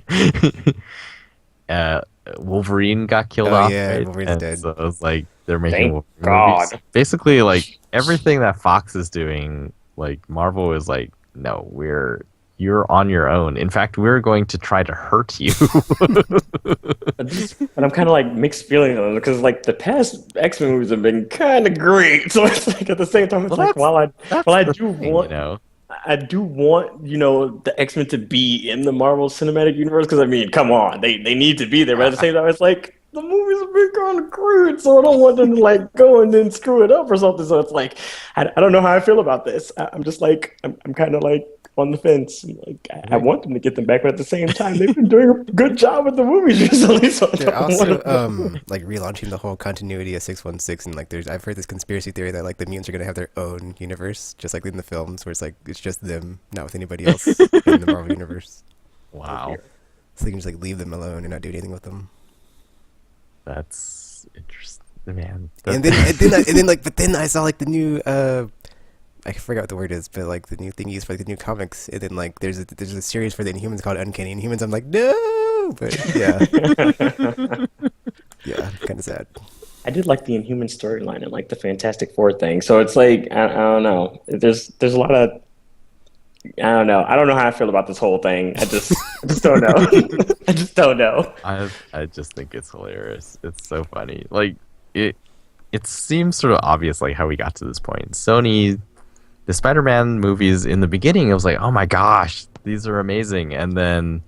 S2: Wolverine got killed
S1: Oh,
S2: off.
S1: yeah,
S2: right?
S1: Wolverine's
S2: And
S1: dead.
S2: So it's like they're making
S3: Thank
S2: Wolverine
S3: God.
S2: movies. Basically, like everything that Fox is doing, like Marvel is like, no, you're on your own. In fact, we're going to try to hurt you.
S3: But I'm kind of like mixed feelings on it because like the past X-Men movies have been kind of great. So it's like at the same time, it's
S2: Well,
S3: like
S2: that's
S3: I
S2: the
S3: do
S2: thing,
S3: want I do want the X-Men to be in the Marvel Cinematic Universe because I mean, come on, they need to be there. But at the same time, it's like the movies have been kind of great, so I don't want them to like go and then screw it up or something. So it's like I don't know how I feel about this. I'm just like I'm kind of like on the fence. Like I want them to get them back, but at the same time, they've been doing a good job with the movies recently. So I
S1: They're
S3: don't
S1: also
S3: wanna-
S1: like relaunching the whole continuity of 616, and like I've heard this conspiracy theory that like the mutants are gonna have their own universe, just like in the films, where it's just them, not with anybody else in the Marvel universe.
S2: Wow,
S1: So they can just like leave them alone and not do anything with them.
S2: that's interesting, man.
S1: And then but then I saw like the new I forgot what the word is, but like the new thing used for like, the new comics, and then like there's a series for the Inhumans called Uncanny Inhumans. I'm like, no, but yeah, yeah, kind of sad.
S3: I did like the Inhuman storyline and like the Fantastic Four thing. So it's like I don't know. There's a lot of I don't know. I don't know how I feel about this whole thing. I just don't know. I just don't know.
S2: I just think it's hilarious. It's so funny. Like it seems sort of obvious like how we got to this point. Sony, the Spider-Man movies in the beginning, it was like, oh my gosh, these are amazing, and then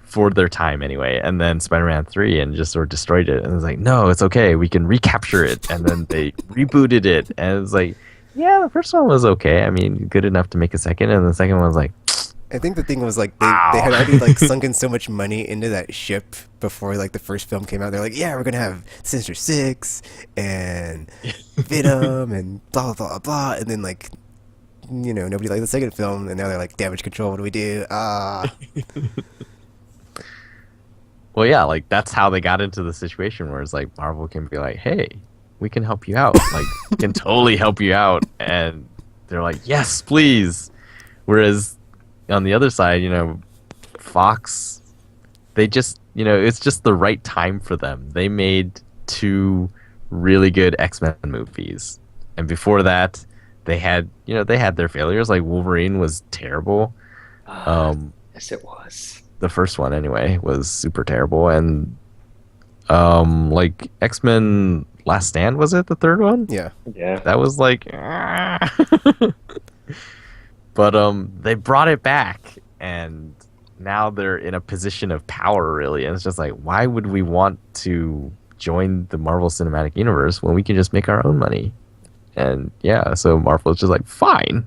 S2: for their time anyway, and then Spider-Man 3 and just sort of destroyed it, and it was like, no, it's okay, we can recapture it, and then they rebooted it, and it was like, yeah, the first one was okay, I mean, good enough to make a second, and the second one was like,
S1: I think the thing was like they had already like sunk in so much money into that ship before like the first film came out. They're like, yeah, we're gonna have Sinister Six and Venom and blah blah blah blah, and then like nobody liked the second film, and now they're like, Damage Control. What do we do?
S2: well, yeah, like that's how they got into the situation where it's like Marvel can be like, hey, we can help you out, like we can totally help you out, and they're like, yes, please. Whereas on the other side, Fox, they just, it's just the right time for them. They made 2 really good X-Men movies, and before that, they had their failures. Like Wolverine was terrible.
S3: Yes, it was.
S2: the first one anyway was super terrible, and like X-Men Last Stand, was it the third one?
S1: Yeah.
S3: Yeah.
S2: That was like but they brought it back, and now they're in a position of power, really, and it's just like, why would we want to join the Marvel Cinematic Universe when we can just make our own money? And yeah, so Marvel's just like, fine.